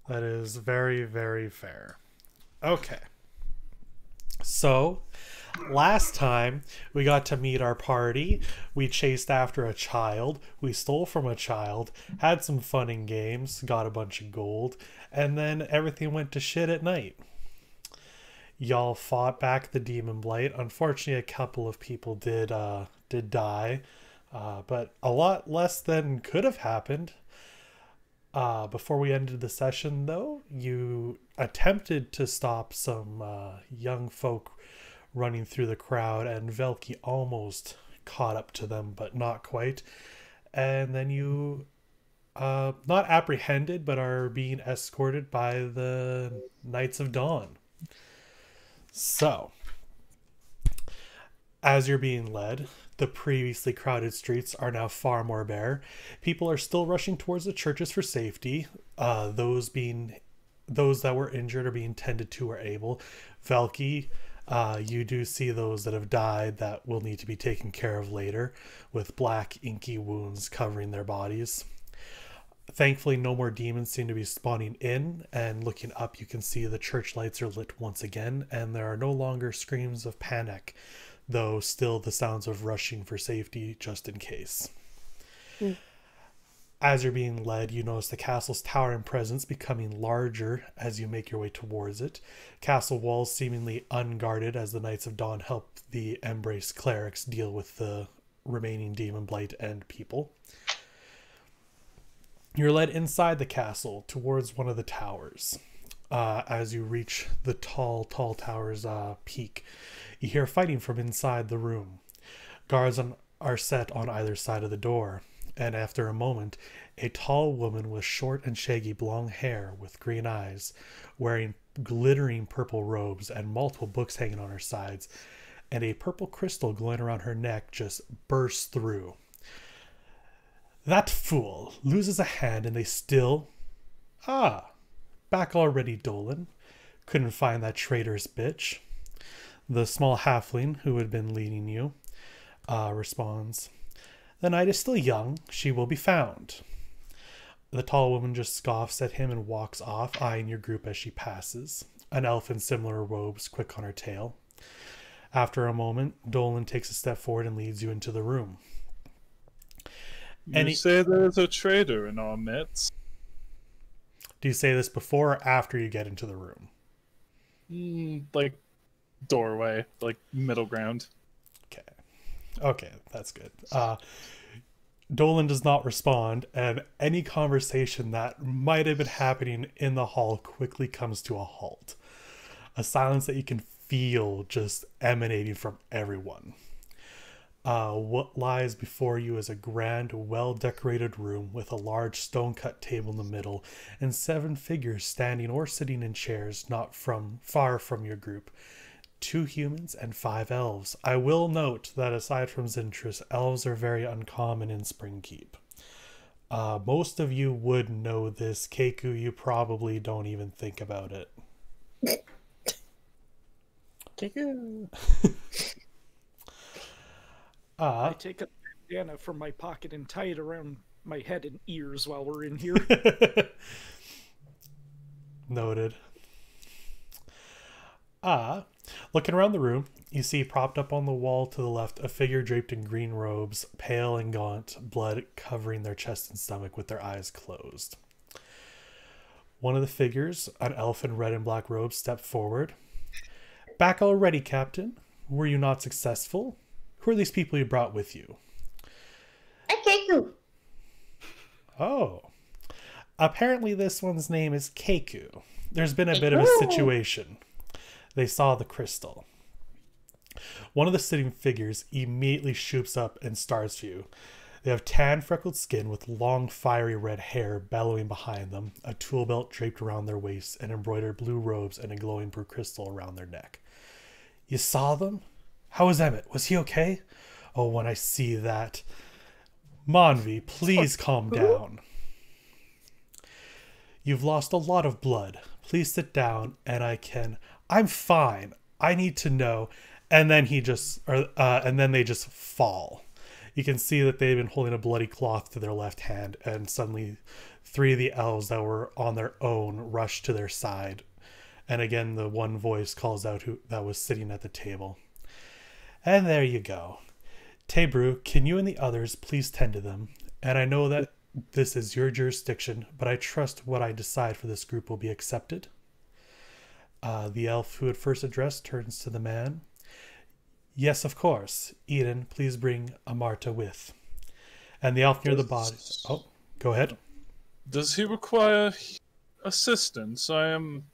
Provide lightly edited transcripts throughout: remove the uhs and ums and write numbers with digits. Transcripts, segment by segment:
That is very, very fair. Okay. So, last time we got to meet our party. We chased after a child. We stole from a child. Had some fun and games. Got a bunch of gold. And then everything went to shit at night. Y'all fought back the demon blight. Unfortunately, a couple of people did die. But a lot less than could have happened. Before we ended the session, though, you attempted to stop some young folk running through the crowd, and Velki almost caught up to them, but not quite. And then you, not apprehended, but are being escorted by the Knights of Dawn. So, as you're being led, the previously crowded streets are now far more bare. People are still rushing towards the churches for safety. Those that were injured are being tended to where able. Velki, you do see those that have died that will need to be taken care of later, with black inky wounds covering their bodies. Thankfully, no more demons seem to be spawning in, and looking up you can see the church lights are lit once again, and there are no longer screams of panic, though still the sounds of rushing for safety just in case. As you're being led, you notice the castle's towering presence becoming larger as you make your way towards it. Castle walls seemingly unguarded as the Knights of Dawn help the Embrace clerics deal with the remaining demon blight and people. You're led inside the castle towards one of the towers. As you reach the tall tower's peak, you hear fighting from inside the room. Guards are set on either side of the door, and after a moment, a tall woman with short and shaggy blonde hair with green eyes, wearing glittering purple robes and multiple books hanging on her sides, and a purple crystal glowing around her neck, just bursts through. That fool loses a hand and they still... Ah, back already, Dolan. Couldn't find that traitorous bitch. The small halfling who had been leading you responds, "The night is still young. She will be found." The tall woman just scoffs at him and walks off, eyeing your group as she passes. An elf in similar robes quick on her tail. After a moment, Dolan takes a step forward and leads you into the room. You say there's a traitor in our midst? Do you say this before or after you get into the room? Like doorway, like middle ground. Okay, that's good. Dolan does not respond, and any conversation that might have been happening in the hall quickly comes to a halt. A silence that you can feel just emanating from everyone. What lies before you is a grand, well-decorated room with a large stone-cut table in the middle and 7 figures standing or sitting in chairs not far from your group. 2 humans and 5 elves. I will note that aside from Zintris, elves are very uncommon in Springkeep. Most of you would know this. Keiku, you probably don't even think about it. Keiku. I take a bandana from my pocket and tie it around my head and ears while we're in here. Noted. Looking around the room, you see propped up on the wall to the left a figure draped in green robes, pale and gaunt, blood covering their chest and stomach with their eyes closed. One of the figures, an elf in red and black robes, stepped forward. "Back already, Captain? Were you not successful? Who are these people you brought with you?" Keiku. Oh. Apparently this one's name is Keiku. There's been a bit of a situation. They saw the crystal. One of the sitting figures immediately shoots up and starts you. They have tan freckled skin with long fiery red hair bellowing behind them, a tool belt draped around their waists, and embroidered blue robes and a glowing blue crystal around their neck. "You saw them? How was Emmett? Was he okay? Oh, when I see that... Monvi, please calm down. You've lost a lot of blood. Please sit down and I'm fine. I need to know." And then they just fall. You can see that they've been holding a bloody cloth to their left hand, and suddenly Three of the elves that were on their own rush to their side. And again, the one voice calls out who that was sitting at the table. And there you go. Tebrew, can you and the others please tend to them? And I know that this is your jurisdiction, but I trust what I decide for this group will be accepted. The elf who had first addressed turns to the man. Yes, of course. Eden, please bring Amarta with. And the elf near the body... Oh, go ahead. Does he require assistance? I am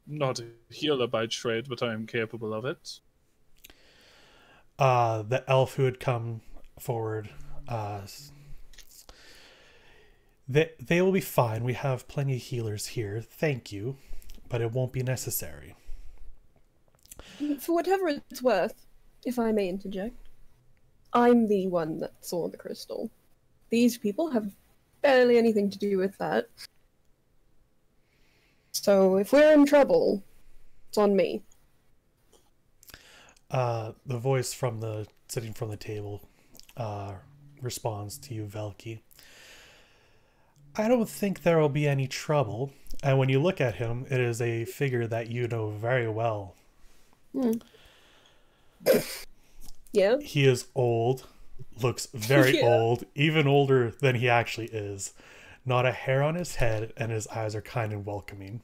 not a healer by trade, but I am capable of it. The elf who had come forward... They will be fine. We have plenty of healers here. Thank you. But it won't be necessary. For whatever it's worth, if I may interject, I'm the one that saw the crystal. These people have barely anything to do with that. So if we're in trouble, it's on me. The voice from the sitting from the table responds to you, Velki. I don't think there will be any trouble. And when you look at him, it is a figure that you know very well. Yeah. He is old, looks very old, even older than he actually is. Not a hair on his head, and his eyes are kind and welcoming.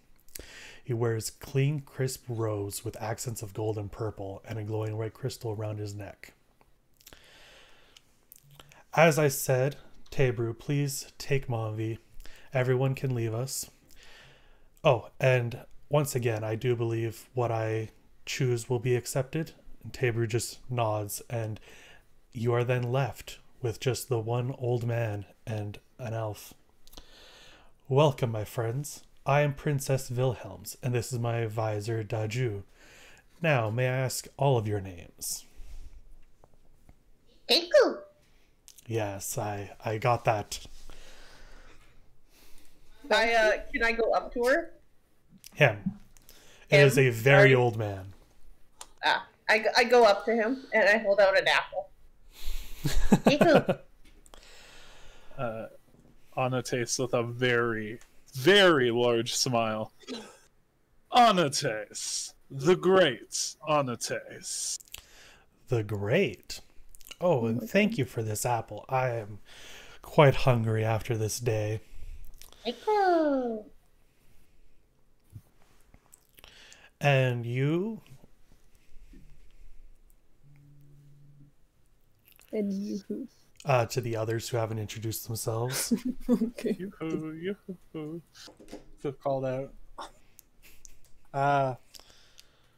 He wears clean, crisp robes with accents of gold and purple, and a glowing white crystal around his neck. As I said, Tebrew, please take Monvi. Everyone can leave us. Oh, and once again, I do believe what I choose will be accepted. And Tebrew just nods, and you are then left with just the one old man and an elf. Welcome, my friends. I am Princess Wilhelms, and this is my advisor, Daju. Now, may I ask all of your names? Keku. Yes, I got that. Can I go up to her? Him. It is a very old man. I go up to him and I hold out an apple. Keku. Anatase with a very, very large smile. Anatase. The great Anatase. The great. Oh, and thank you for this apple. I am quite hungry after this day. Keku. And you? And you who? To the others who haven't introduced themselves. Okay. Yoo-hoo. Feel called out.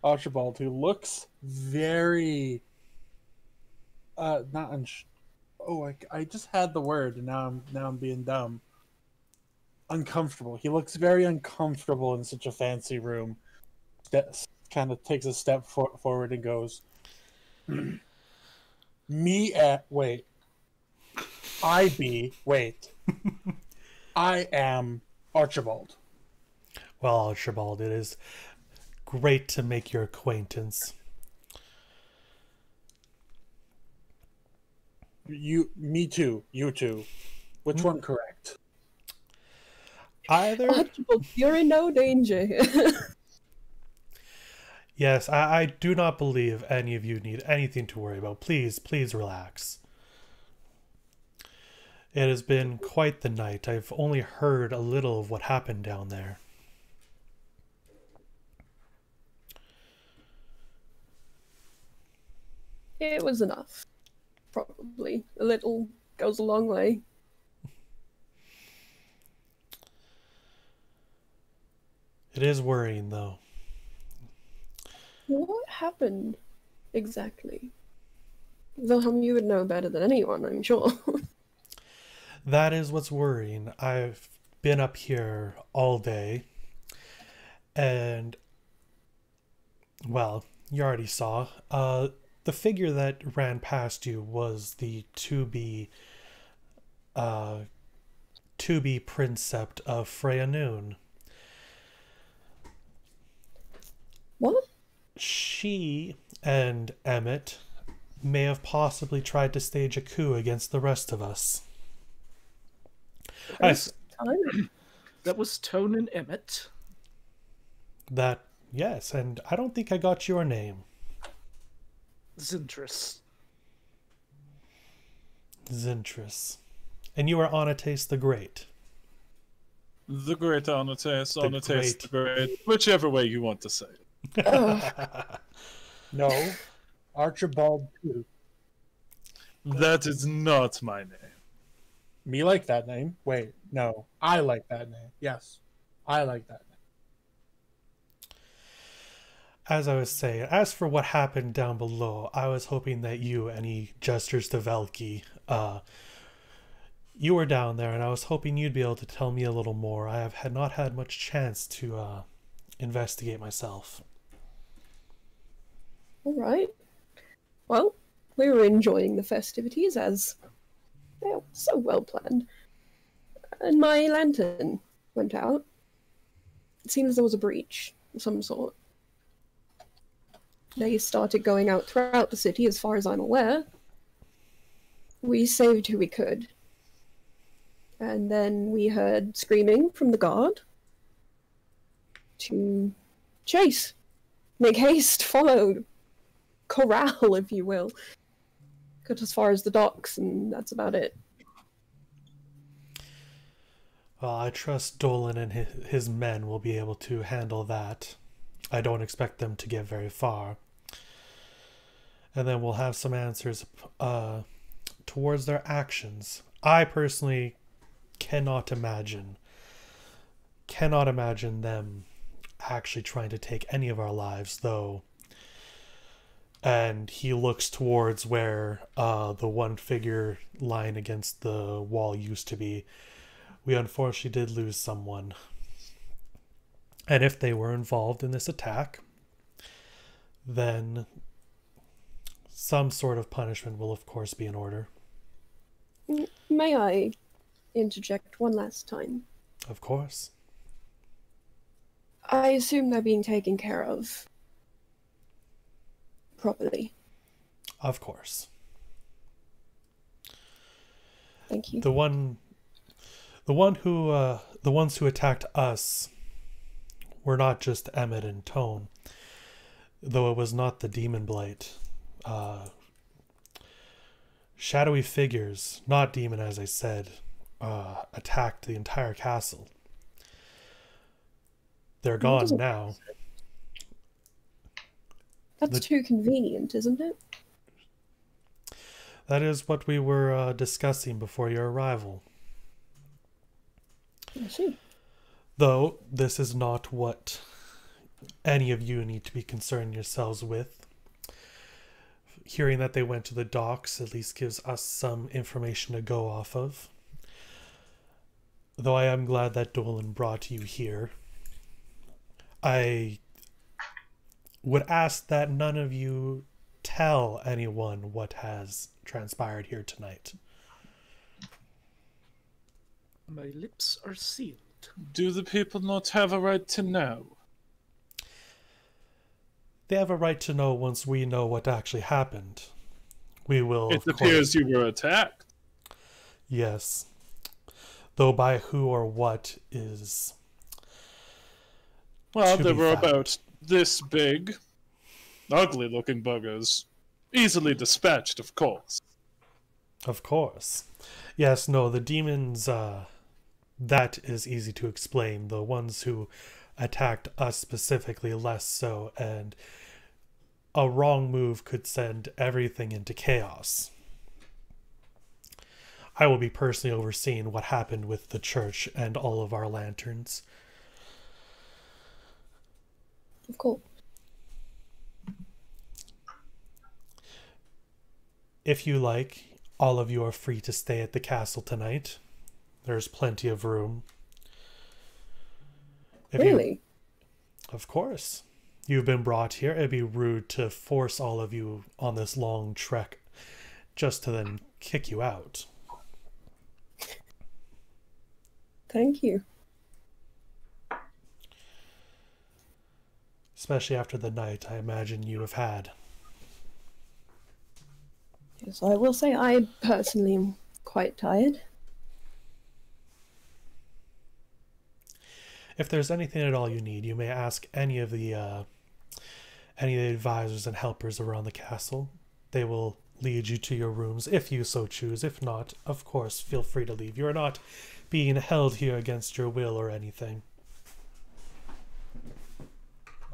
Archibald, who looks very I just had the word and now I'm being dumb. Uncomfortable. He looks very uncomfortable in such a fancy room. That kind of takes a step forward and goes, I am Archibald. Well, Archibald, it is great to make your acquaintance. Me too. You too. Which one correct? Either. Archibald, you're in no danger here. Yes, I do not believe any of you need anything to worry about. Please relax. It has been quite the night. I've only heard a little of what happened down there. It was enough. Probably. A little goes a long way. It is worrying, though. What happened exactly? Wilhelm, you would know better than anyone, I'm sure. That is what's worrying. I've been up here all day, and, well, you already saw. The figure that ran past you was the to-be princept of Freya Noon. What? She and Emmett may have possibly tried to stage a coup against the rest of us. Time? That was Tone and Emmett. That, yes, and I don't think I got your name. Zintris. Zintris. And you are Anatase the Great. The great Anatase, Anatase the great. great, whichever way you want to say it. No, Archibald too. That is not my name. Me like that name. Wait, no, I like that name. Yes, I like that name. As I was saying, as for what happened down below, I was hoping that you, and he gestures to Velki, you were down there, and I was hoping you'd be able to tell me a little more. I have not had much chance to investigate myself. All right. Well, we were enjoying the festivities as they were so well planned. And my lantern went out. It seems there was a breach of some sort. They started going out throughout the city, as far as I'm aware. We saved who we could. And then we heard screaming from the guard to chase, make haste, follow, corral, if you will. Got as far as the docks, and that's about it. Well, I trust Dolan and his men will be able to handle that. I don't expect them to get very far. And then we'll have some answers towards their actions. I personally cannot imagine them actually trying to take any of our lives, though. And he looks towards where the one figure lying against the wall used to be. We unfortunately did lose someone. And if they were involved in this attack, then some sort of punishment will of course be in order. May I interject one last time? Of course. I assume they're being taken care of properly. Of course. Thank you. The ones who attacked us were not just Emmett and Tone, though it was not the Demon Blight. Shadowy figures, not demon as I said, attacked the entire castle. They're gone now. That's too convenient, isn't it? That is what we were discussing before your arrival. I see. Though this is not what any of you need to be concerned yourselves with. Hearing that they went to the docks at least gives us some information to go off of. Though I am glad that Dolan brought you here. I would ask that none of you tell anyone what has transpired here tonight. My lips are sealed. Do the people not have a right to know? They have a right to know once we know what actually happened. We will. It appears you were attacked. Yes. Though by who or what is. Well, they were about this big, ugly looking buggers. Easily dispatched, of course. Of course. Yes, no, the demons, that is easy to explain. The ones who attacked us specifically, less so, and a wrong move could send everything into chaos. I will be personally overseeing what happened with the church and all of our lanterns. Of course. If you like, all of you are free to stay at the castle tonight. There's plenty of room. Really? Of course. You've been brought here. It'd be rude to force all of you on this long trek just to then kick you out. Thank you. Especially after the night I imagine you have had. Yes, I will say I personally am quite tired. If there's anything at all you need, you may ask any of the advisors and helpers around the castle. They will lead you to your rooms if you so choose. If not, of course, feel free to leave. You are not being held here against your will or anything.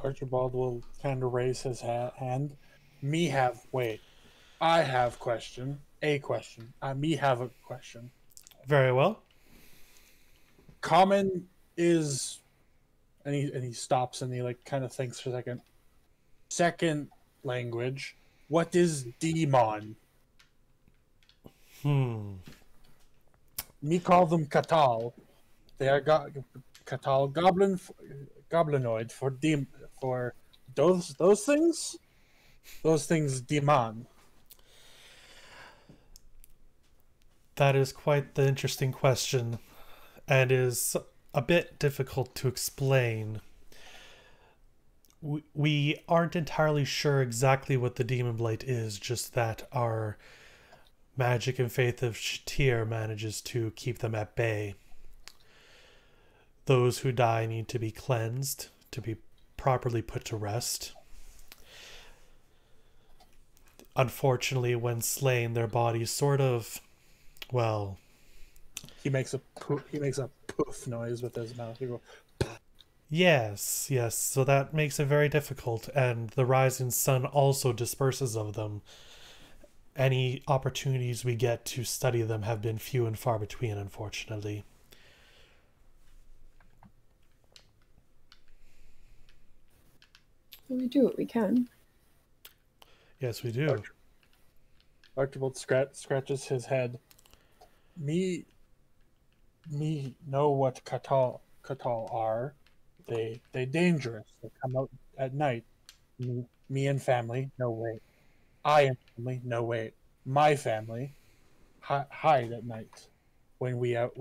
Archibald will kind of raise his hand. I have question. A question. Me have a question. Very well. Common is, and he stops and he like kind of thinks for a second. Second language. What is demon? Hmm. Me call them Katal. They are Katal goblinoid for those things. Those things demon. That is quite the interesting question, and is a bit difficult to explain. We aren't entirely sure exactly what the Demon Blight is, just that our magic and faith of Shatir manages to keep them at bay. Those who die need to be cleansed, to be properly put to rest. Unfortunately, when slain, their bodies sort of, well... He makes a poof noise with his mouth. He goes, Yes, so that makes it very difficult, and the rising sun also disperses of them. Any opportunities we get to study them have been few and far between, unfortunately. We do what we can. Yes, we do. Archibald scratches his head. Me know what Katal are. They dangerous. They come out at night. Me and family, no wait. I and family, no wait. My family hide at night when we out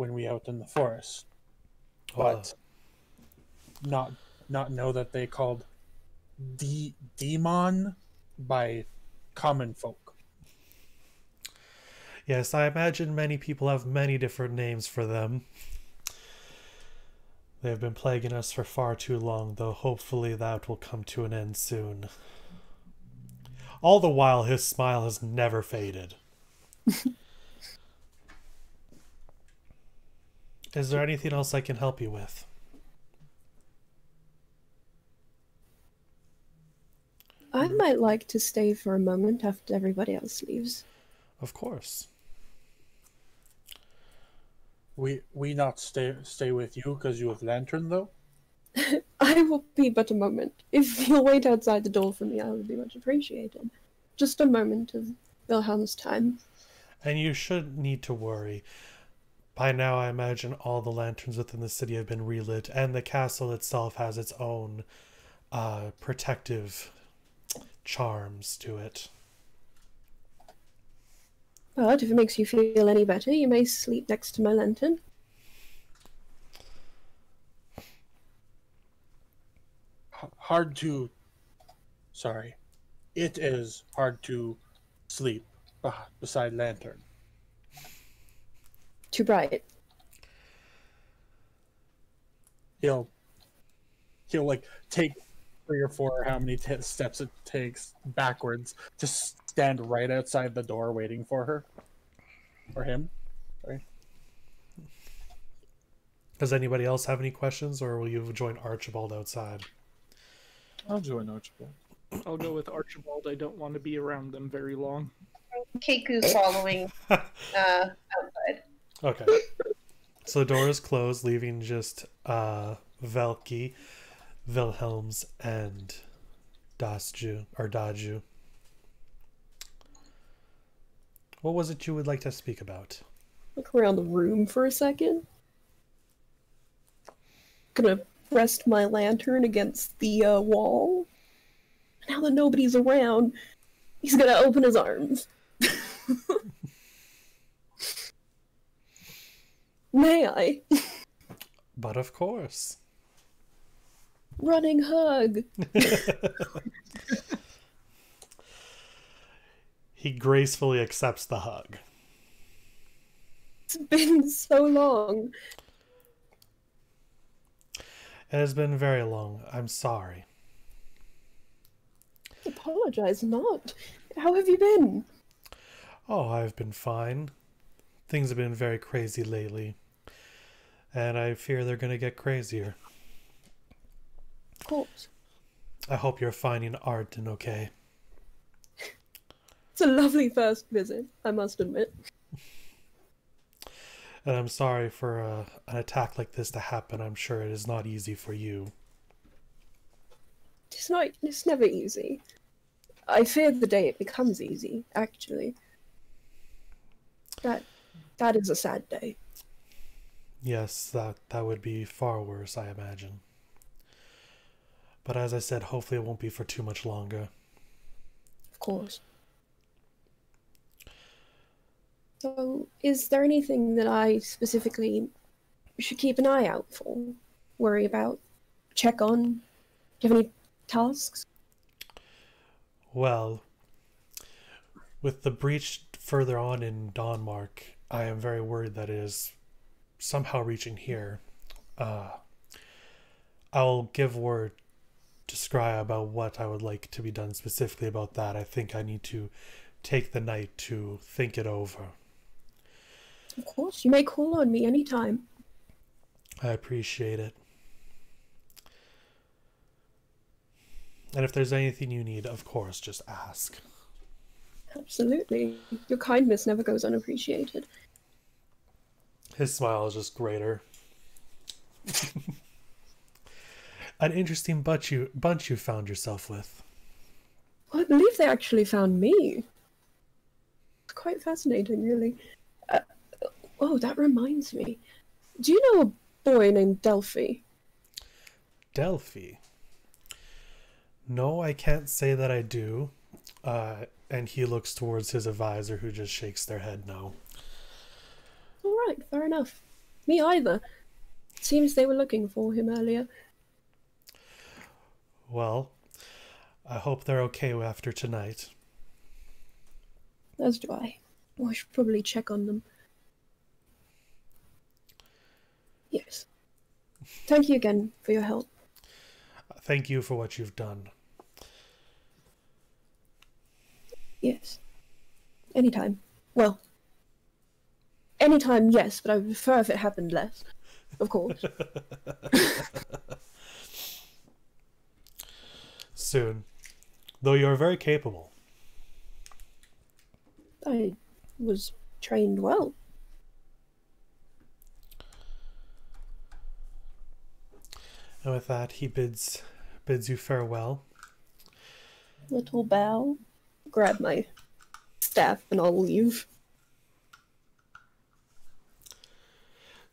in the forest. But not know that they called demon by common folk. Yes, I imagine many people have many different names for them. They have been plaguing us for far too long, though hopefully that will come to an end soon. All the while, his smile has never faded. Is there anything else I can help you with? I might like to stay for a moment after everybody else leaves. Of course. We not stay with you because you have lantern though? I will be but a moment. If you'll wait outside the door for me, I would be much appreciated. Just a moment of Wilhelm's time. And you shouldn't need to worry. By now, I imagine all the lanterns within the city have been relit, and the castle itself has its own protective charms to it. But if it makes you feel any better, you may sleep next to my lantern. It is hard to sleep beside lantern. Too bright. He'll like take 3 or 4 how many steps it takes backwards to stand right outside the door waiting for her or him. Sorry. Does anybody else have any questions, or will you join Archibald outside? I'll join Archibald. I'll go with Archibald. I don't want to be around them very long. Keiku's following outside. Okay. So the door is closed, leaving just Velki, Wilhelms, and Daju. What was it you would like to speak about? Look around the room for a second. Gonna rest my lantern against the wall. Now that nobody's around, he's gonna open his arms. May I? But of course. Running hug. He gracefully accepts the hug. It's been so long. It has been very long. I'm sorry. Apologize not. How have you been? Oh, I've been fine. Things have been very crazy lately. And I fear they're going to get crazier. Of course. I hope you're finding Arton okay. It's a lovely first visit, I must admit. And I'm sorry for an attack like this to happen. I'm sure it is not easy for you. It's never easy. I fear the day it becomes easy, actually. That is a sad day. Yes, that would be far worse, I imagine. But as I said, hopefully it won't be for too much longer. Of course. So, is there anything that I specifically should keep an eye out for? Worry about? Check on? Do you have any tasks? Well, with the breach further on in Dawnmark, I am very worried that it is somehow reaching here. I'll give word to Scry about what I would like to be done specifically about that. I think I need to take the night to think it over. Of course, you may call on me anytime. I appreciate it. And if there's anything you need, of course, just ask. Absolutely. Your kindness never goes unappreciated. His smile is just greater. An interesting bunch you found yourself with. Well, I believe they actually found me. It's quite fascinating, really. Oh, that reminds me. Do you know a boy named Delphi? Delphi? No, I can't say that I do. And he looks towards his advisor, who just shakes their head no. All right, fair enough. Me either. Seems they were looking for him earlier. Well, I hope they're okay after tonight. As do I. Oh, I should probably check on them. Yes. Thank you again for your help. Thank you for what you've done. Yes. Anytime. Well, anytime, yes, but I would prefer if it happened less. Of course. Soon. Though you are very capable. I was trained well. And with that, he bids you farewell. Little bow. Grab my staff and I'll leave.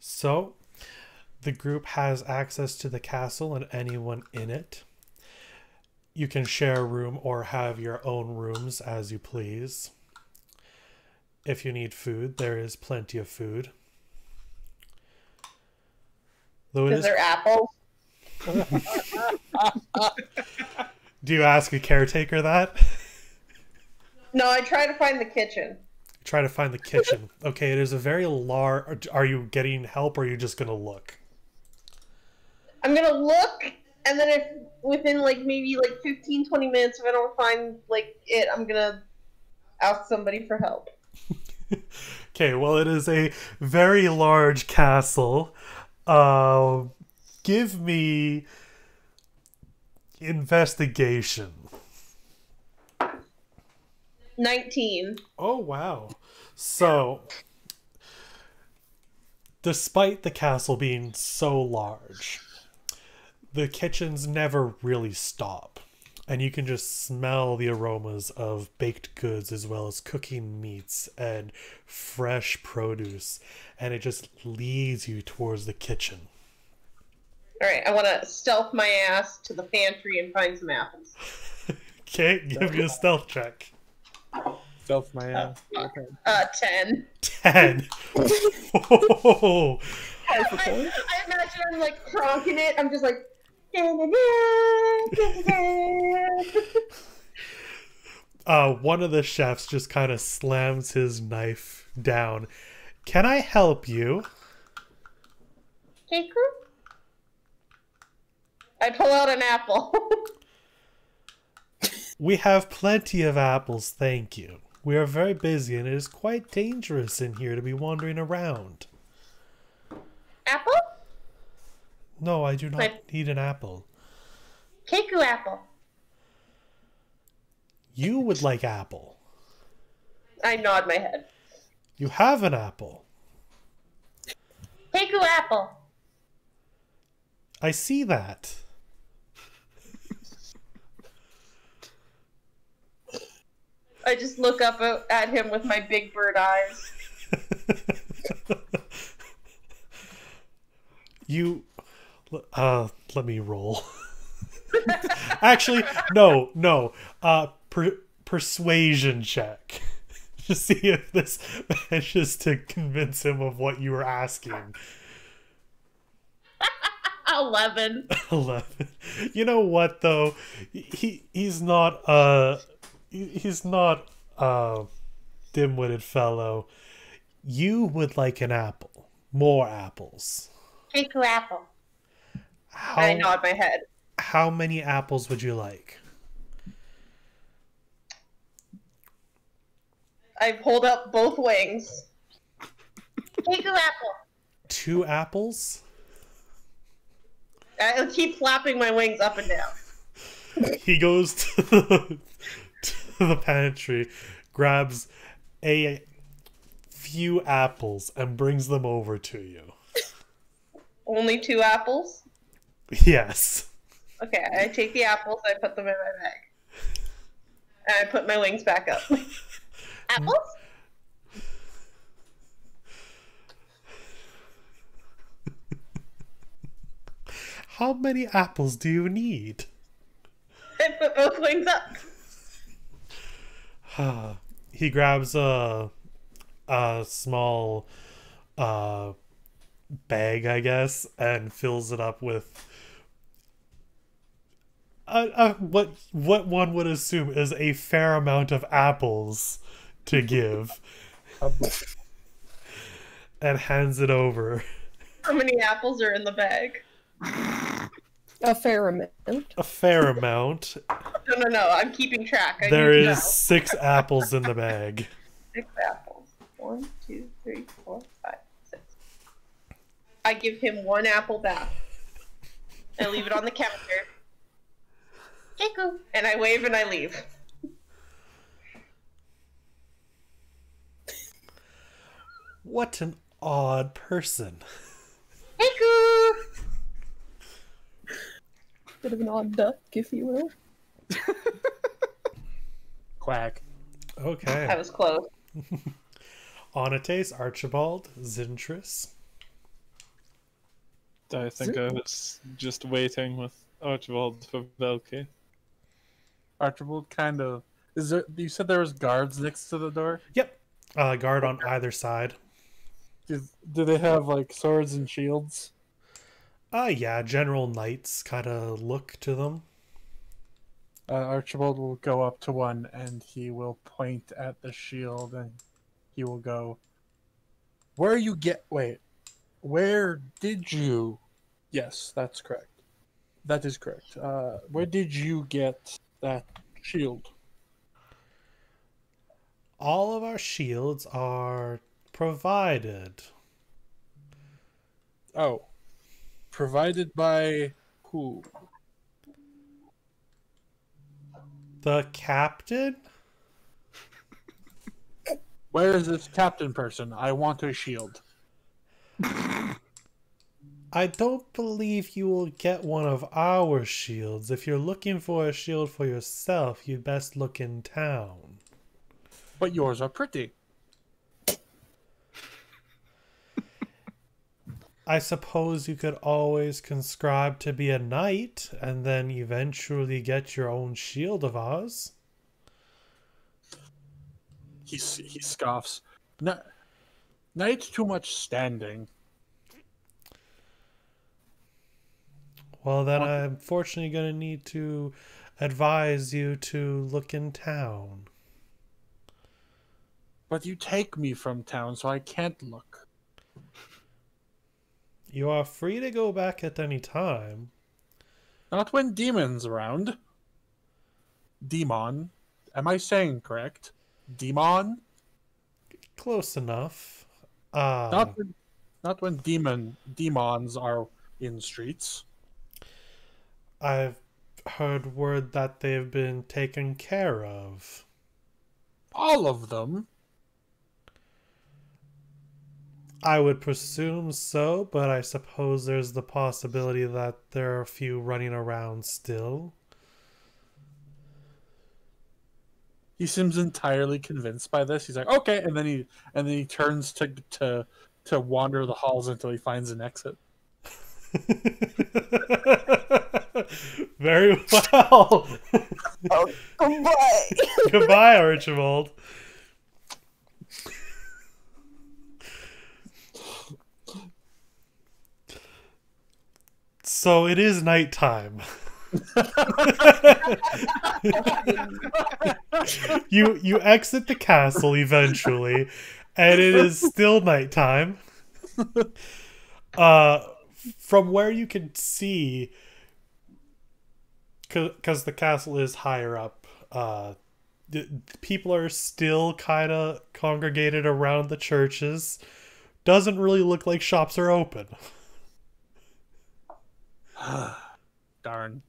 So, the group has access to the castle and anyone in it. You can share a room or have your own rooms as you please. If you need food, there is plenty of food. Though Is there apples? Do you ask a caretaker that? No, I try to find the kitchen. Try to find the kitchen. Okay, it is a very large... Are you getting help or are you just going to look? I'm going to look, and then if within maybe 15, 20 minutes, if I don't find it, I'm going to ask somebody for help. Okay, well, it is a very large castle. Give me investigation. 19. Oh, wow. So, despite the castle being so large, the kitchens never really stop. And you can just smell the aromas of baked goods as well as cooking meats and fresh produce. And it just leads you towards the kitchen. Alright, I want to stealth my ass to the pantry and find some apples. Okay, give me a stealth check. Stealth my ass. Okay. 10. 10. Oh. I imagine I'm cronking it. I'm just like... One of the chefs just kind of slams his knife down. Can I help you? Jacob? I pull out an apple. We have plenty of apples, thank you. We are very busy and it is quite dangerous in here to be wandering around. Apple? No, I do not But- need an apple. Keku apple. You would like apple. I nod my head. You have an apple. Keku apple. I see that. I just look up at him with my big bird eyes. You... let me roll. Actually, no. Persuasion check. To see if this manages to convince him of what you were asking. 11. 11. You know what though? He's not dim-witted fellow. You would like an apple. More apples. Keku apple. I nod my head. How many apples would you like? I hold up both wings. Keku apple. 2 apples? I'll keep flapping my wings up and down. He goes to the pantry, grabs a few apples, and brings them over to you. Only 2 apples? Yes. Okay, I take the apples, I put them in my bag. And I put my wings back up. Apples? How many apples do you need? I put both wings up. He grabs a small bag, I guess, and fills it up with what one would assume is a fair amount of apples to give, and hands it over. How many apples are in the bag? A fair amount. A fair amount. No, I'm keeping track. There need to is know. 6 apples in the bag. 6 apples. 1, 2, 3, 4, 5, 6. I give him 1 apple back. I leave it on the counter. Keku. And I wave and I leave. What an odd person. Keku. Bit of an odd duck, if you will. Quack. Okay. I was close. Anatase, Archibald, Zintris. I think I was just waiting with Archibald for Velky. Archibald kind of... Is there? You said there was guards next to the door? Yep. Guard on either side. Do they have, like, swords and shields? Yeah, general knights kind of look to them. Archibald will go up to one and he will point at the shield and he will go, where did you... Yes, that's correct. That is correct. Where did you get that shield? All of our shields are provided. Oh. Provided by who? The captain? Where is this captain person? I want a shield. I don't believe you will get one of our shields. If you're looking for a shield for yourself, you'd best look in town. But yours are pretty. I suppose you could always conscribe to be a knight, and then eventually get your own shield of ours. He scoffs. Knight's too much standing. Well, then I'm unfortunately going to need to advise you to look in town. But you take me from town, so I can't look. You are free to go back at any time. Not when Demon's around. Demon. Am I saying correct? Demon? Close enough. Not when demons are in streets. I've heard word that they've been taken care of. All of them. I would presume so, but I suppose there's the possibility that there are a few running around still. He seems entirely convinced by this. He's like, okay, and then he turns to wander the halls until he finds an exit. Very well. Oh, goodbye. Goodbye, Archibald. So it is nighttime. you exit the castle eventually, and it is still nighttime. From where you can see, because the castle is higher up, people are still kind of congregated around the churches. Doesn't really look like shops are open. Darn.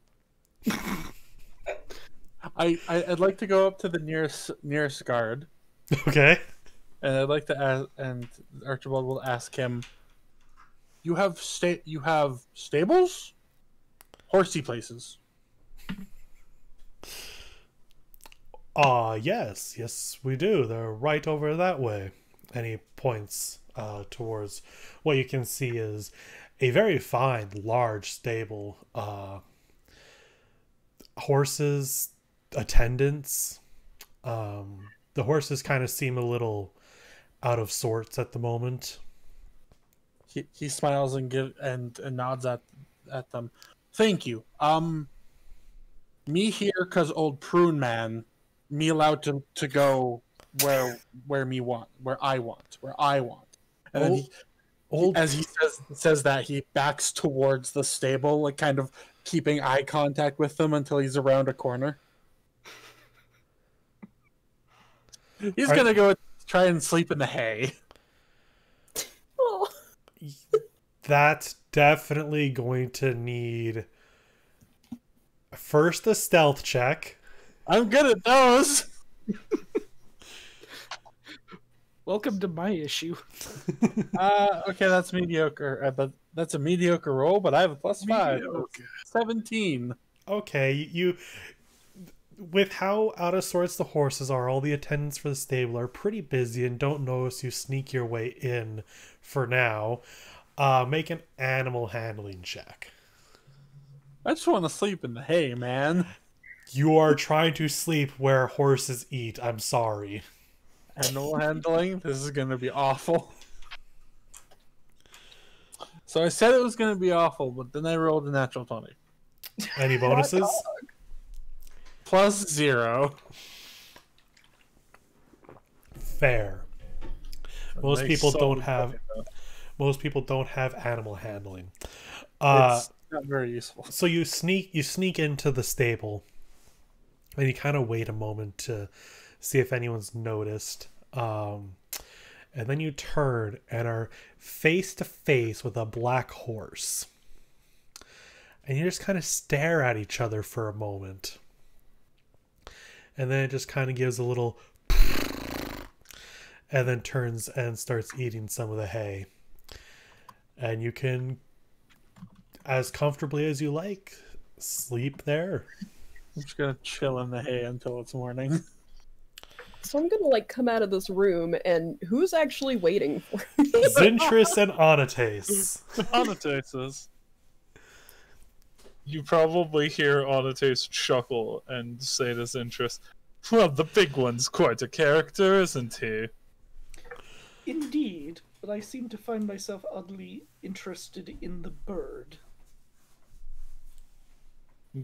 I'd like to go up to the nearest guard. Okay. And I'd like to ask, and Archibald will ask him, You have stables? Horsey places. Yes, we do. They're right over that way. And he points towards what you can see is a very fine, large stable. Horses, attendants. The horses kind of seem a little out of sorts at the moment. He smiles and nods at them. Thank you. Me here cause old prune man. Me allowed to go where I want. And then as he says that, he backs towards the stable, like kind of keeping eye contact with them until he's around a corner. He's gonna go try and sleep in the hay. Oh. That's definitely going to need first a stealth check. I'm good at those. Welcome to my issue. Okay, that's mediocre. But that's a mediocre roll, but I have a +5. Mediocre. 17. Okay, you with how out of sorts the horses are, all the attendants for the stable are pretty busy and don't notice you sneak your way in for now. Make an animal handling check. I just want to sleep in the hay, man. You are trying to sleep where horses eat. I'm sorry. Animal handling? This is going to be awful. So I said it was going to be awful, but then I rolled a natural 20. Any bonuses? +0. Fair. Most Nice. people So don't good, have. though. Most people don't have animal handling. It's not very useful. So you sneak into the stable, and you kind of wait a moment to see if anyone's noticed. And then you turn and are face to face with a black horse. And you just kind of stare at each other for a moment. And then it just kind of gives a little and then turns and starts eating some of the hay. And you can, as comfortably as you like, sleep there. I'm just going to chill in the hay until it's morning. So I'm gonna come out of this room, and who's actually waiting for me? Zintris and Anatase. Anatase. You probably hear Anatase chuckle and say to Zintris, "Well, the big one's quite a character, isn't he?" Indeed, but I seem to find myself oddly interested in the bird.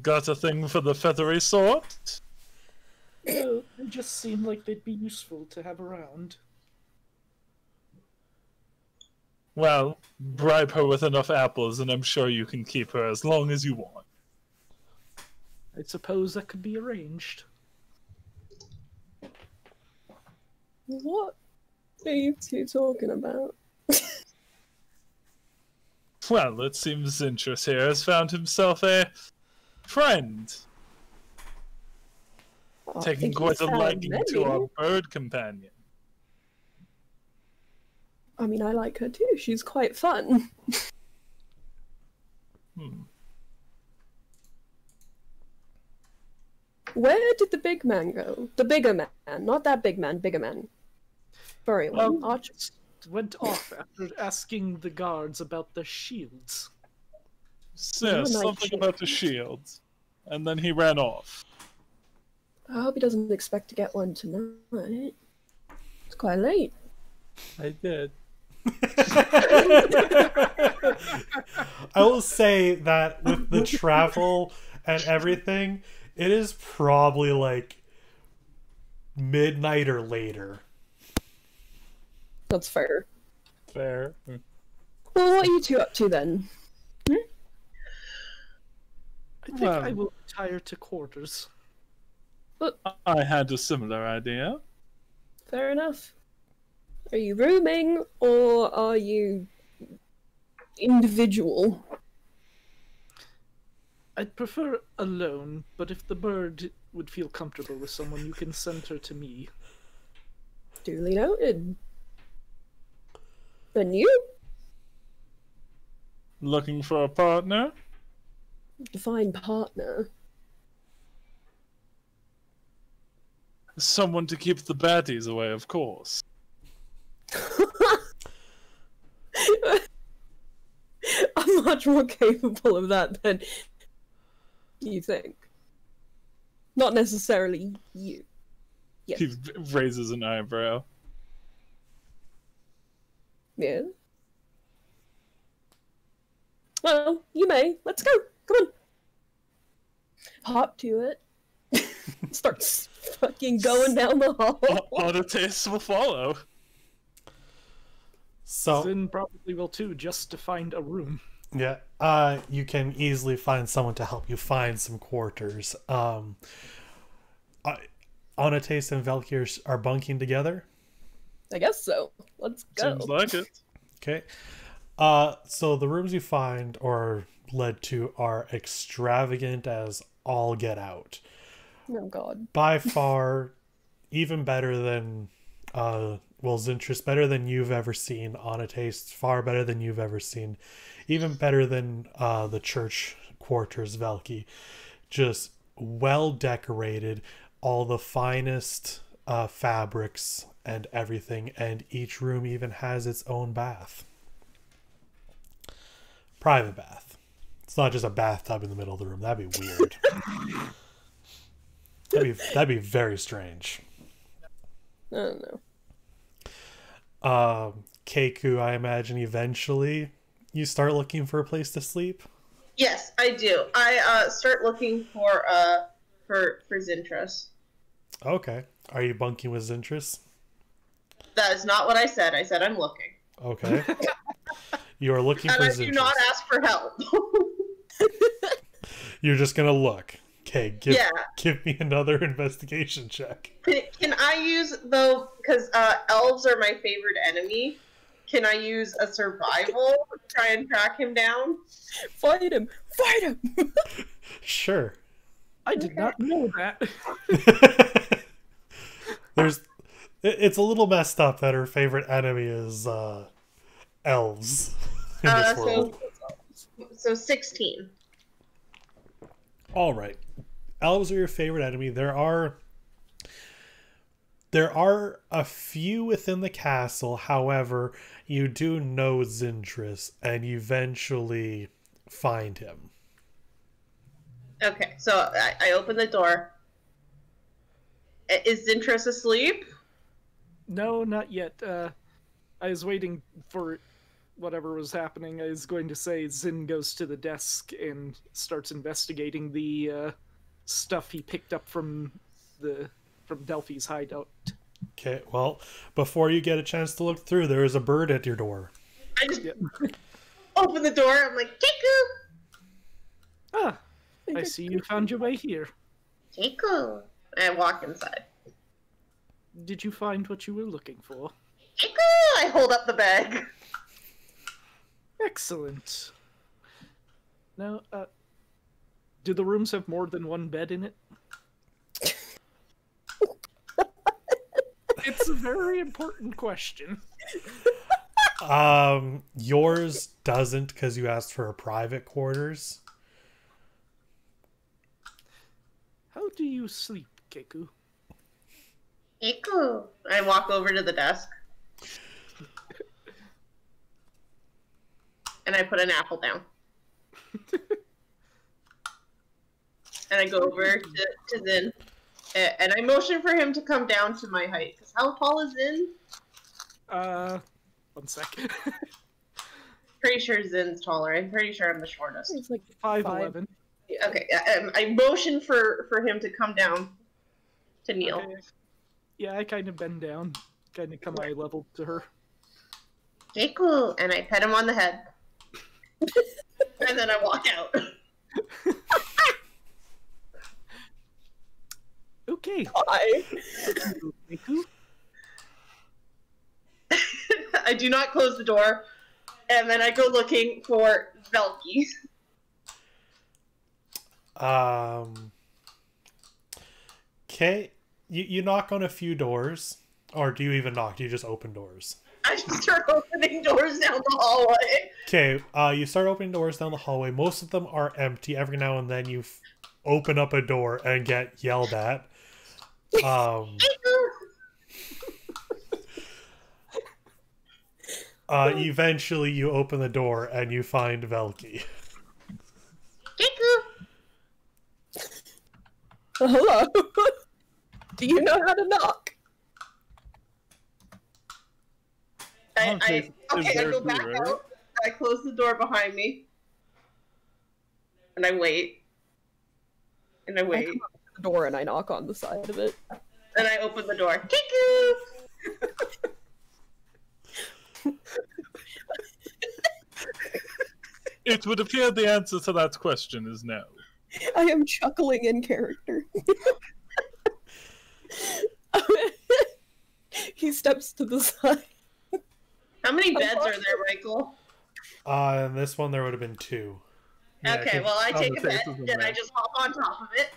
Got a thing for the feathery sort? No, they just seem like they'd be useful to have around. Well, bribe her with enough apples and I'm sure you can keep her as long as you want. I suppose that could be arranged. What are you two talking about? Well, it seems Zintrus here has found himself a friend, Oh, I taking think quite he's a found liking to many. our bird companion. I mean, I like her too. She's quite fun. Where did the big man go? The bigger man, not that big man, bigger man. Furry one. Archer. Went off after asking the guards about the shields. Yes, something about the shield. And then he ran off. I hope he doesn't expect to get one tonight. It's quite late. I did. I will say that with the travel and everything, it is probably like midnight or later. That's fair. Fair. Well, what are you two up to then? I think I will retire to quarters. I had a similar idea. Fair enough. Are you rooming or are you individual? I'd prefer alone, but if the bird would feel comfortable with someone, you can send her to me. Duly noted. And you? Looking for a partner? Define partner. Someone to keep the baddies away, of course. I'm much more capable of that than you think. Not necessarily you. Yes. He raises an eyebrow. Yeah. Well, you may. Let's go. Come on. Hop to it. Starts fucking going down the hall. Anatase will follow. So Zin probably will too, just to find a room. yeah, you can easily find someone to help you find some quarters. Anatase and Valkyr are bunking together. I guess so. Let's go. Seems like it. Okay. So the rooms you find or led to are extravagant as all get out. Oh god. By far, even better than, Zintrus, better than you've ever seen. Anatase, far better than you've ever seen. Even better than the church quarters, Velki. Just well decorated, all the finest fabrics and everything, and each room even has its own bath. Private bath. It's not just a bathtub in the middle of the room. That'd be weird. That'd be very strange. I don't know. Keiku, I imagine eventually you start looking for a place to sleep. Yes, I do. I start looking for Zintrus. Okay. Are you bunking with Zintrus? That is not what I said. I said I'm looking. Okay. You are looking And for I Zintrus. do not ask for help. You're just gonna look. Okay, Yeah. give me another investigation check. Can I use, though, because elves are my favorite enemy, can I use a survival to try and track him down? Fight him! Fight him! Sure. I did not know that. It's a little messed up that her favorite enemy is elves in this world. So 16. All right, elves are your favorite enemy. There are a few within the castle. However, you do know Zintrus, and you eventually find him. Okay, so I open the door. Is Zintrus asleep? No, not yet. I was waiting for whatever was happening. I was going to say Zin goes to the desk and starts investigating the stuff he picked up from Delphi's hideout. Okay, well, before you get a chance to look through, there is a bird at your door. I just open the door. I'm like, Kiku! Ah, I see you found your way here. Keiko. I walk inside. Did you find what you were looking for? Keiko! I hold up the bag. Excellent. Now, do the rooms have more than one bed in it? It's a very important question. Yours doesn't because you asked for a private quarters. How do you sleep, Keku? Keiko. I walk over to the desk. And I put an apple down. And I go over to Zin. And I motion for him to come down to my height. Because how tall is Zin? 1 sec. Pretty sure Zin's taller. I'm pretty sure I'm the shortest. It's like 5'11". Okay, I motion for him to come down to kneel. Okay. Yeah, I kind of bend down, kind of come eye level to her. Okay, cool. And I pet him on the head. And then I walk out. Okay. Why? Keku? I do not close the door. And then I go looking for Velky. Okay, you knock on a few doors, or do you even knock? Do you just open doors? I start opening doors down the hallway. Okay, you start opening doors down the hallway. Most of them are empty. Every now and then you open up a door and get yelled at. Eventually you open the door and you find Velky. Hello. Do you know how to knock? I go back right? out. I close the door behind me. And I wait. And I wait. I come up to the door and I knock on the side of it. And I open the door. Kiku! It would appear the answer to that question is no. I am chuckling in character. He steps to the side. How many beds are there, Michael? In this one there would have been 2. Yeah, Okay, well I take a bed Anatase is in and I there. just hop on top of it.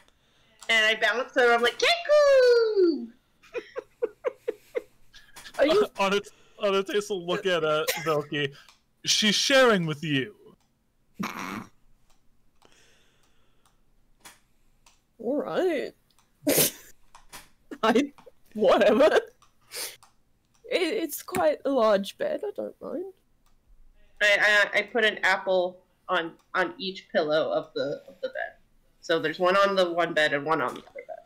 And I bounce and I'm like, Kiku! Are you? Anatase will look at Velky. She's sharing with you. All right. Whatever. It's quite a large bed. I don't mind. I put an apple on each pillow of the bed. So there's one on the one bed and one on the other bed.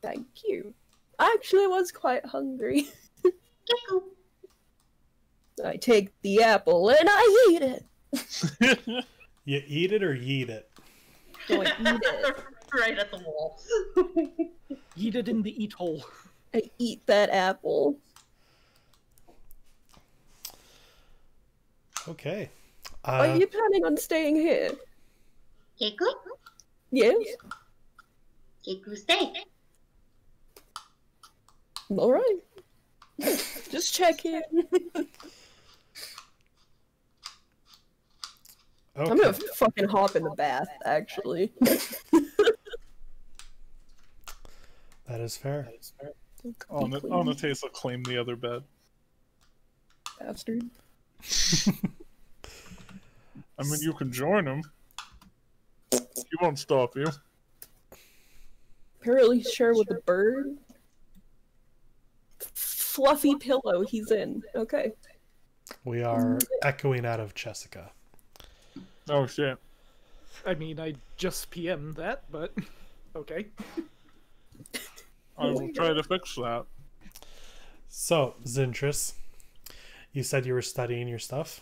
Thank you. I actually was quite hungry. Kiku! I take the apple and I eat it. You eat it or yeet it? So I eat it. Right at the wall. Eat it in the eat hole. I eat that apple. Okay. Are you planning on staying here? Kiku? Yes. Kiku, stay. All right. Just checking. I'm Okay. gonna fucking hop in the bath, actually. That is fair. Anatase will claim the other bed. Bastard. I mean, you can join him. He won't stop you. Apparently share with the bird. Fluffy pillow he's in. Okay. We are echoing out of Jessica. Oh shit. I mean, I just PM'd that, but okay. I will try to fix that. So, Zintris, you said you were studying your stuff?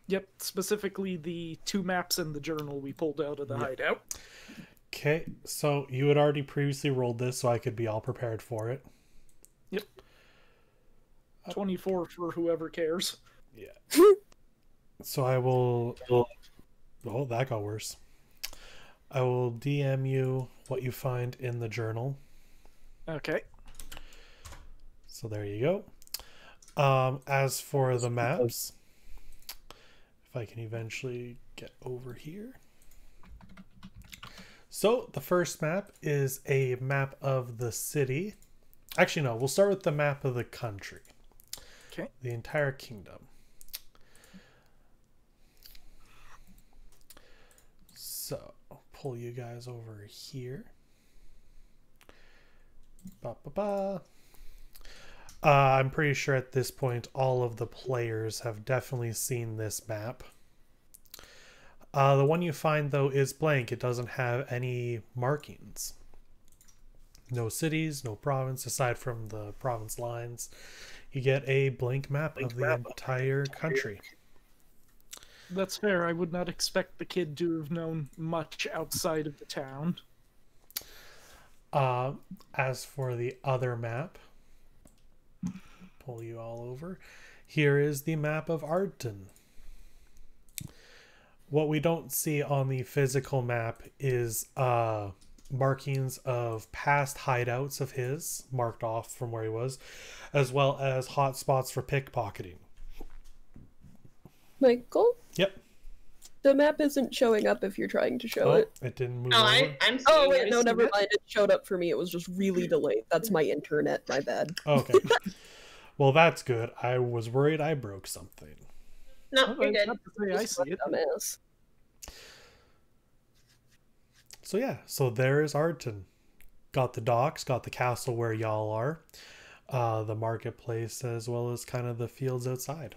Yep, specifically the 2 maps and the journal we pulled out of the hideout. Okay, so you had already previously rolled this, so I could be all prepared for it. Yep. 24 for whoever cares. Yeah. So I will Oh, that got worse. I will DM you what you find in the journal. Okay. So there you go. As for the maps, if I can eventually get over here. So the first map is a map of the city. Actually, no, we'll start with the map of the country. Okay. The entire kingdom. So I'll pull you guys over here. Ba, ba, ba. I'm pretty sure at this point all of the players have definitely seen this map. The one you find, though, is blank. It doesn't have any markings. No cities, no province, aside from the province lines. You get a blank map of the entire country. That's fair. I would not expect the kid to have known much outside of the town. As for the other map, pull you all over. Here is the map of Arton. What we don't see on the physical map is markings of past hideouts of his, marked off from where he was, as well as hot spots for pickpocketing. Michael? Yep. The map isn't showing up if you're trying to show it. It didn't move Oh, over. I'm seeing Oh, wait, it. no, never mind. It showed up for me. It was just really delayed. That's my internet, my bad. Okay. Well, that's good. I was worried I broke something. No, you're I was good. about to say, I see it. Dumbass. So yeah, so there is Arton. Got the docks, got the castle where y'all are, the marketplace, as well as kind of the fields outside.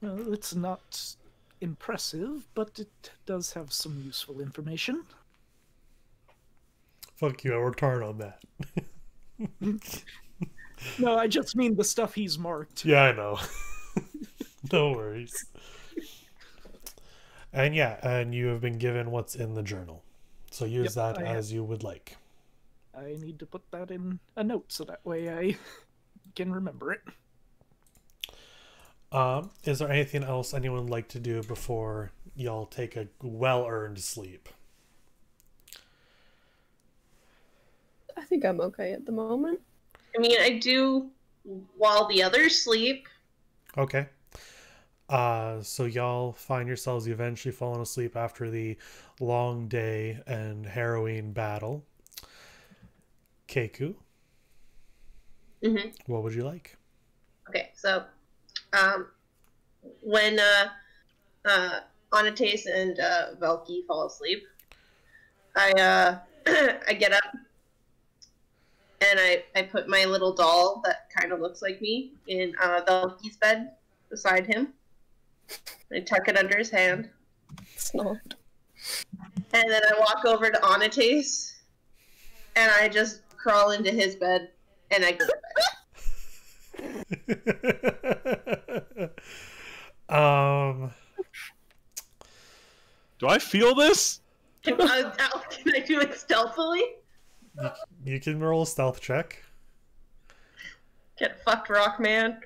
Well, it's not impressive, but it does have some useful information. Fuck you, I worked hard on that. No, I just mean the stuff he's marked. Yeah, I know. No worries. And yeah, and you have been given what's in the journal. So use Yep, that I have. as you would like. I need to put that in a note so that way I can remember it. Is there anything else anyone would like to do before y'all take a well-earned sleep? I think I'm okay at the moment. I mean, I do while the others sleep. Okay. So y'all find yourselves eventually falling asleep after the long day and harrowing battle. Keiku, Mm-hmm. what would you like? Okay, so when Anatase and Velky fall asleep, I I get up and I put my little doll that kind of looks like me in Velky's bed beside him. I tuck it under his hand, It's not. and then I walk over to Anatase, and I just crawl into his bed, and I go to bed. Do I feel this? Can I do it stealthily? You can roll a stealth check. Get fucked, Rockman.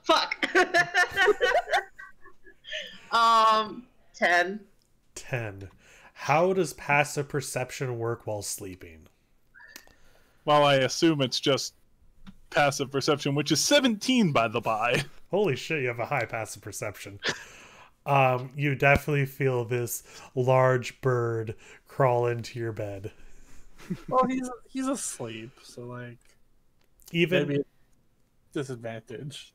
Fuck. 10. 10. How does passive perception work while sleeping? Well, I assume it's just passive perception, which is 17 by the by. Holy shit, you have a high passive perception. You definitely feel this large bird crawl into your bed. Well, he's asleep, so like Even maybe disadvantage.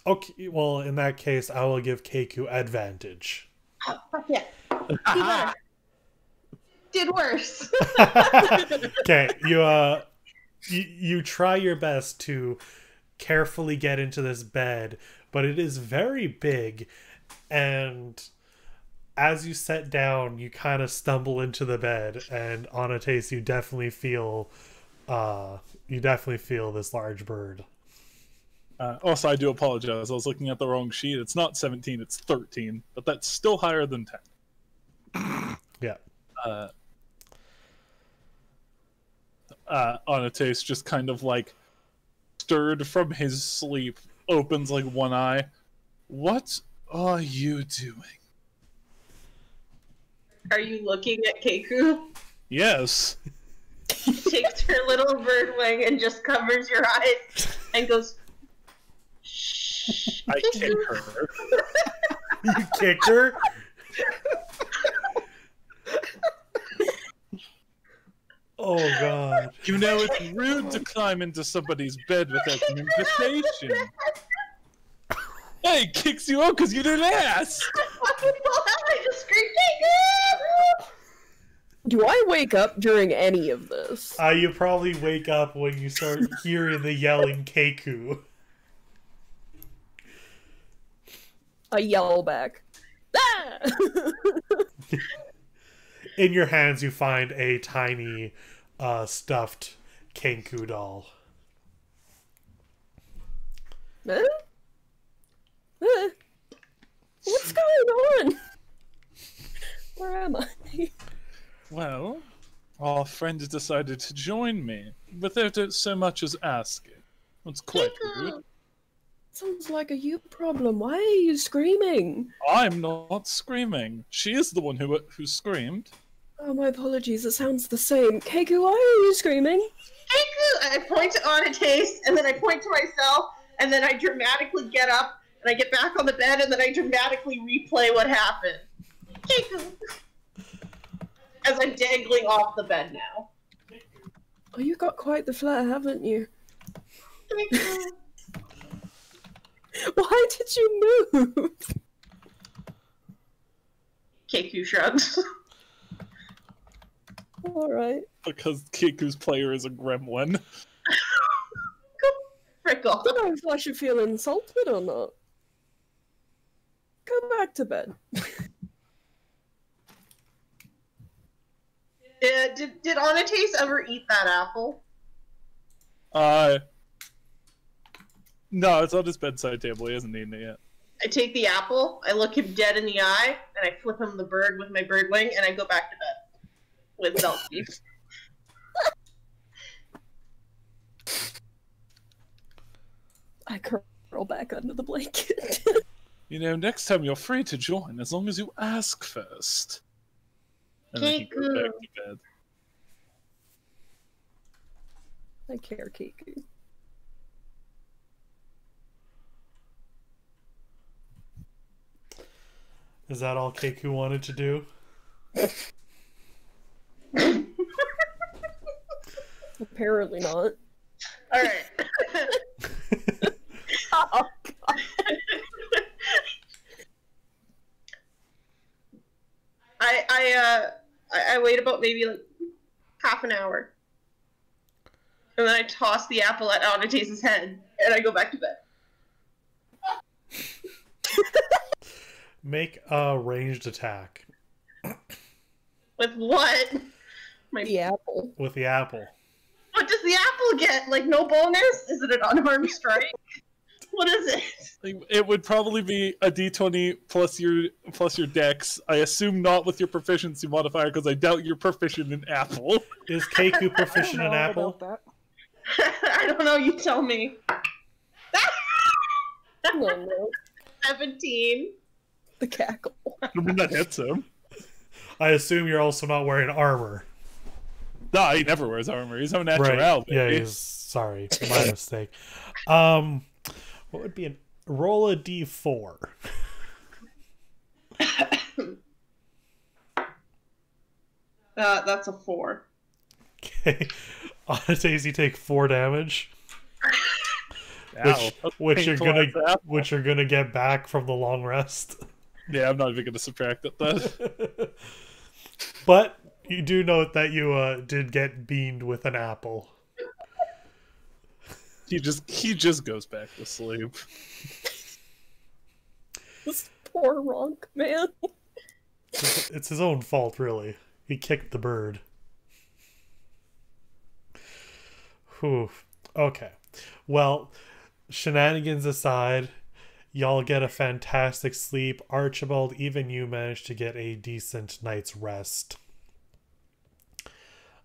okay, well, in that case, I will give Keiku advantage. Oh, fuck yeah. Be better. Did worse. Okay, you try your best to carefully get into this bed, but it is very big, and as you sit down, you kind of stumble into the bed, and Anatase, you definitely feel this large bird. Also, I do apologize. I was looking at the wrong sheet. It's not 17, it's 13, but that's still higher than 10. Yeah. Anatase just kind of like stirred from his sleep, opens like one eye. What are you doing? Are you looking at Keiku? Yes. Takes her little bird wing and just covers your eyes and goes, shh. I kick her. You kicked her? Oh god. You know, it's rude to climb into somebody's bed without an invitation. Hey, kicks you out because you didn't ask. I just screamed, Keiku! Do I wake up during any of this? You probably wake up when you start hearing the yelling Keiku. I yell back. Ah! In your hands, you find a tiny, stuffed Kenku doll. Huh? Huh? What's going on? Where am I? Well, our friend has decided to join me without it so much as asking. That's quite rude. Sounds like a you problem. Why are you screaming? I'm not screaming. She is the one who screamed. Oh, my apologies. It sounds the same. Keiku, why are you screaming? Keiku! I point to Anatase, and then I point to myself, and then I dramatically get up, and I get back on the bed, and then I dramatically replay what happened. Keiku! As I'm dangling off the bed now. Oh, you got quite the flair, haven't you? Keiku! Why did you move? Keiku shrugs. Alright. Because Kiku's player is a gremlin. Frick off. I don't know if I should feel insulted or not. Go back to bed. Did Anatase ever eat that apple? No, it's on his bedside table. He hasn't eaten it yet. I take the apple, I look him dead in the eye, and I flip him the bird with my bird wing, and I go back to bed. With Zelky. I curl back under the blanket. You know, next time you're free to join, as long as you ask first. And then he goes back to bed. I care, Keiku. Is that all Keiku wanted to do? Apparently not. Alright. Oh, God. I wait about maybe like half an hour. And then I toss the apple at Anatase's head, and I go back to bed. Make a ranged attack. With what? The apple. With the apple. What does the apple get? Like, no bonus? Is it an unarmed strike? What is it? It would probably be a d20 plus your dex. I assume not with your proficiency modifier because I doubt you're proficient in apple. Is Keiku proficient in apple? I don't know, you tell me. Oh, no. 17. The cackle. I mean, that hits him. I assume you're also not wearing armor. No, he never wears armor. He's a natural. Right. Baby. Yeah, he's sorry. My mistake. What would be roll a d4? That's a 4. Okay. Anatase, you take 4 damage. Ow. Which you're Painful gonna as which you're gonna get back from the long rest. Yeah, I'm not even gonna subtract it then. But you do note that you did get beamed with an apple. He just goes back to sleep. This poor Ronk, man. It's his own fault, really. He kicked the bird. Whew. Okay. Well, shenanigans aside, y'all get a fantastic sleep. Archibald, even you managed to get a decent night's rest.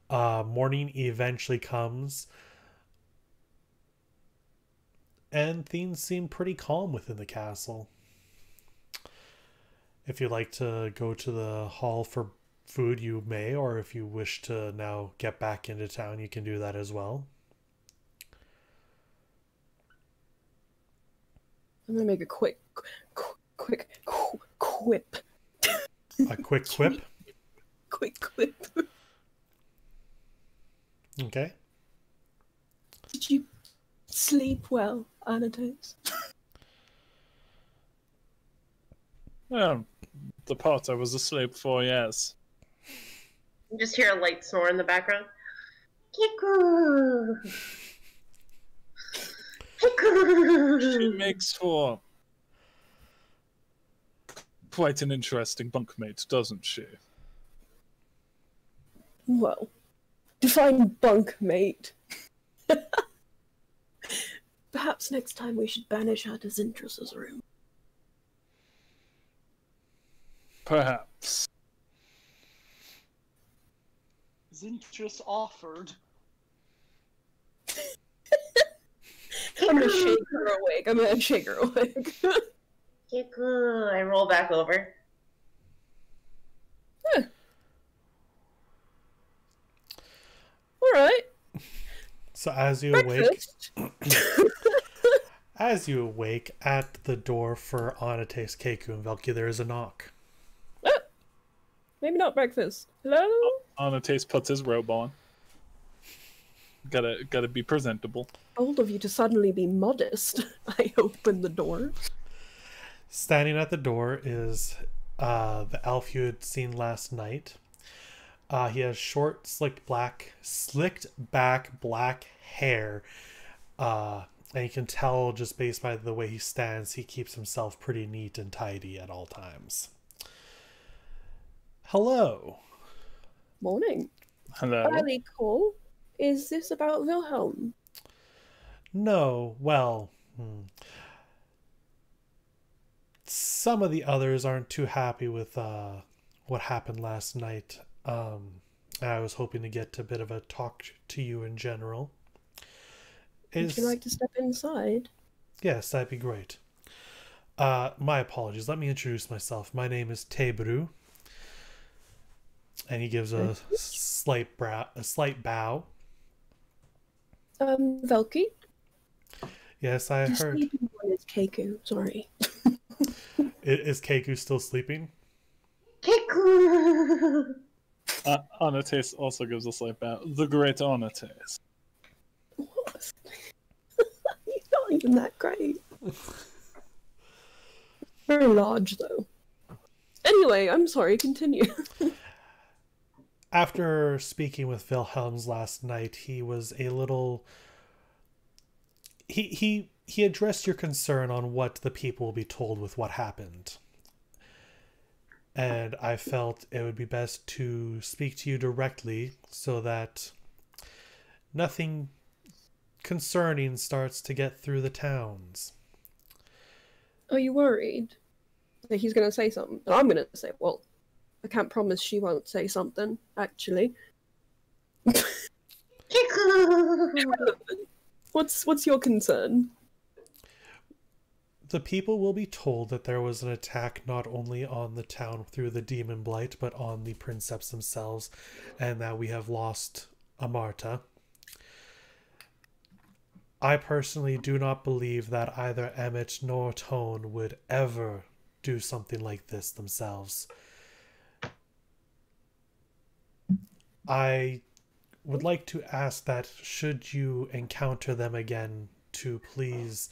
Morning eventually comes. and things seem pretty calm within the castle. If you'd like to go to the hall for food, you may, or if you wish to now get back into town, you can do that as well. I'm gonna make a quick quip. A quick quip. Quick quip. Okay. Did you sleep well, Anatase? The part I was asleep for, yes. You just hear a light snore in the background. Kiku! She Kiku! makes for quite an interesting bunkmate, doesn't she? Well, define bunkmate. Perhaps next time we should banish her to Zintrus's room. Perhaps. Zintrus offered. I'm gonna shake her awake. Kiku! I roll back over. Alright. So as you Breakfast. as you awake at the door for Anatase, Keku, and Velki, there is a knock. Oh, maybe not breakfast. Hello? Anatase puts his robe on. Gotta be presentable. Bold of you to suddenly be modest. I open the door. Standing at the door is the elf you had seen last night. He has short, slicked back black hair. And you can tell just based by the way he stands, he keeps himself pretty neat and tidy at all times. Hello. Morning. Hello. Early call. Is this about Wilhelm? No, well, some of the others aren't too happy with what happened last night. I was hoping to get a bit of a talk to you in general. Would you like to step inside? Yes, that'd be great. My apologies. Let me introduce myself. My name is Tebru. And he gives a slight bow. Velki? Yes, I The heard. sleeping one is Keku. Sorry. Is Keku still sleeping? Kiku! Anatase also gives a slight bow. The great Anatase. What? He's not even that great. Very large, though. Anyway, I'm sorry, continue. After speaking with Wilhelm's last night, he was a little... He addressed your concern on what the people will be told with what happened. And I felt it would be best to speak to you directly so that nothing concerning starts to get through the towns. Are you worried that he's going to say something? And I'm going to say, well, I can't promise she won't say something, actually. Kiku! What's your concern? The people will be told that there was an attack not only on the town through the demon blight, but on the princeps themselves, and that we have lost Amarta. I personally do not believe that either Emmett nor Tone would ever do something like this themselves. I would like to ask that should you encounter them again, to please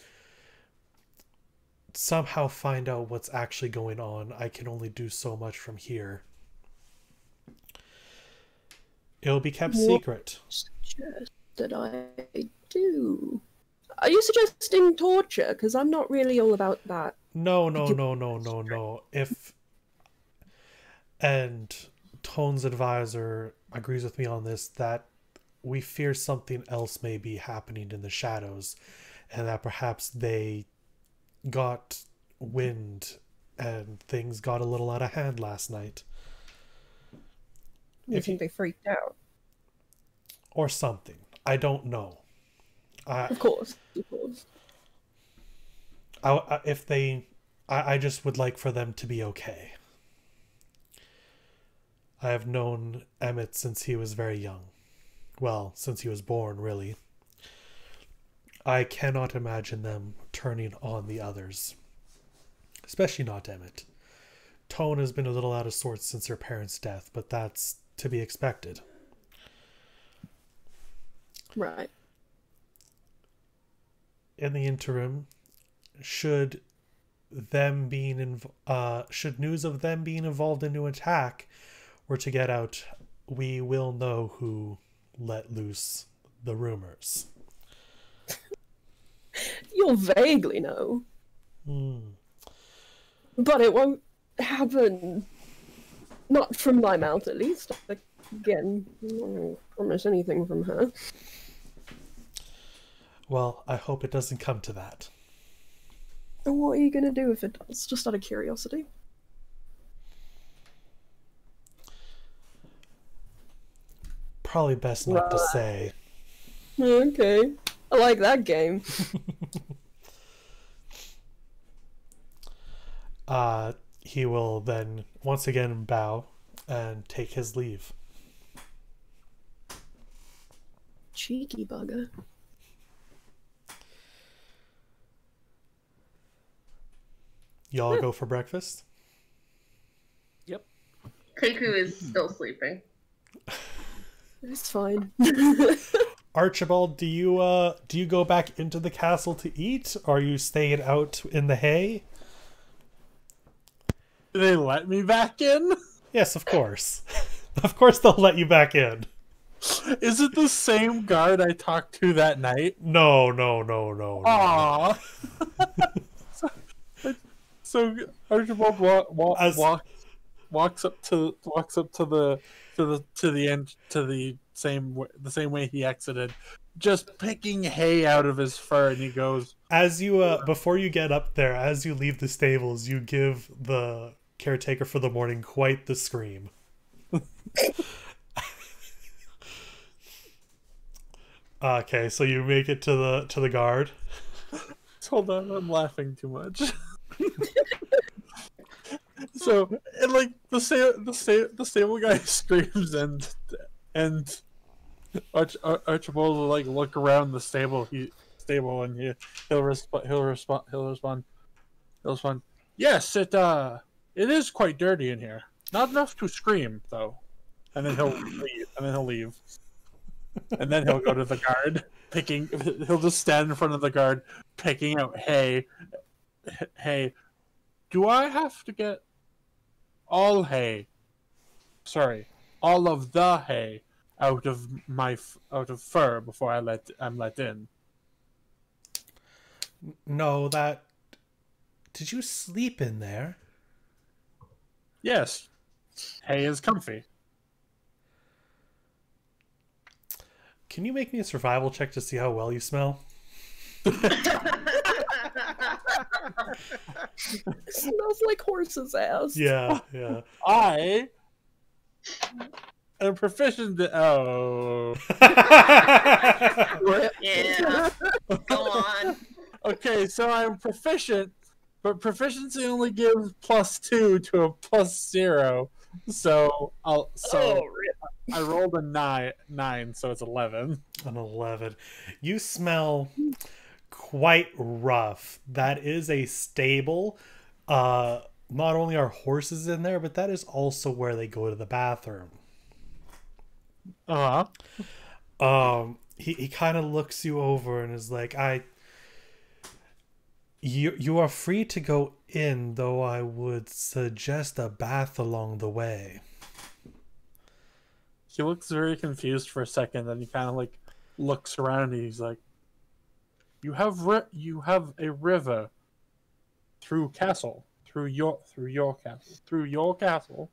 somehow find out what's actually going on. I can only do so much from here. It'll be kept secret. Suggest that I do. Are you suggesting torture? Because I'm not really all about that. No. If... And Tone's advisor agrees with me on this, that we fear something else may be happening in the shadows, and that perhaps they got wind and things got a little out of hand last night. You think they freaked out? Or something. I don't know. Of course. I just would like for them to be okay. I have known Emmett since he was very young. Well, since he was born, really. I cannot imagine them turning on the others. Especially not Emmett. Tone has been a little out of sorts since her parents' death, but that's to be expected. Right. In the interim, should news of them being involved in an attack were to get out, we will know who let loose the rumors. You'll vaguely know. Hmm. But it won't happen. Not from my mouth, at least. Again, I don't promise anything from her. Well, I hope it doesn't come to that. And what are you gonna do if it does? Just out of curiosity. Probably best not to say. Okay. I like that game. He will then once again bow and take his leave. Cheeky bugger. Y'all go for breakfast? Yep. Keiko is still sleeping. It's fine. Archibald, do you go back into the castle to eat? Or are you staying out in the hay? Do they let me back in? Yes, of course. Of course they'll let you back in. Is it the same guard I talked to that night? No. Aww. So Archibald walks up to the end, to the same way he exited, just picking hay out of his fur, and he goes, As you before you get up there, as you leave the stables, you give the caretaker for the morning quite the scream. Okay, so you make it to the guard. hold on, I'm laughing too much. So, and like the stable guy screams, and Archibald will like look around the stable, and he'll respond. Yes, it is quite dirty in here. Not enough to scream though. And then he'll leave. And then he'll go to the guard, he'll just stand in front of the guard, picking out hay. Hey, do I have to get all of the hay out of fur before I'm let in? No, did you sleep in there? Yes. Hay is comfy. Can you make me a survival check to see how well you smell? It smells like horse's ass. Yeah. I am proficient in... Oh. Yeah. Go on. Okay, so I'm proficient, but proficiency only gives +2 to a +0. So I rolled a 9, so it's 11. An 11. You smell quite rough. That is a stable. Not only are horses in there, but that is also where they go to the bathroom. He kind of looks you over and is like, you are free to go in, though I would suggest a bath along the way. He looks very confused for a second, then he kind of like looks around and he's like, "You have a river through your castle."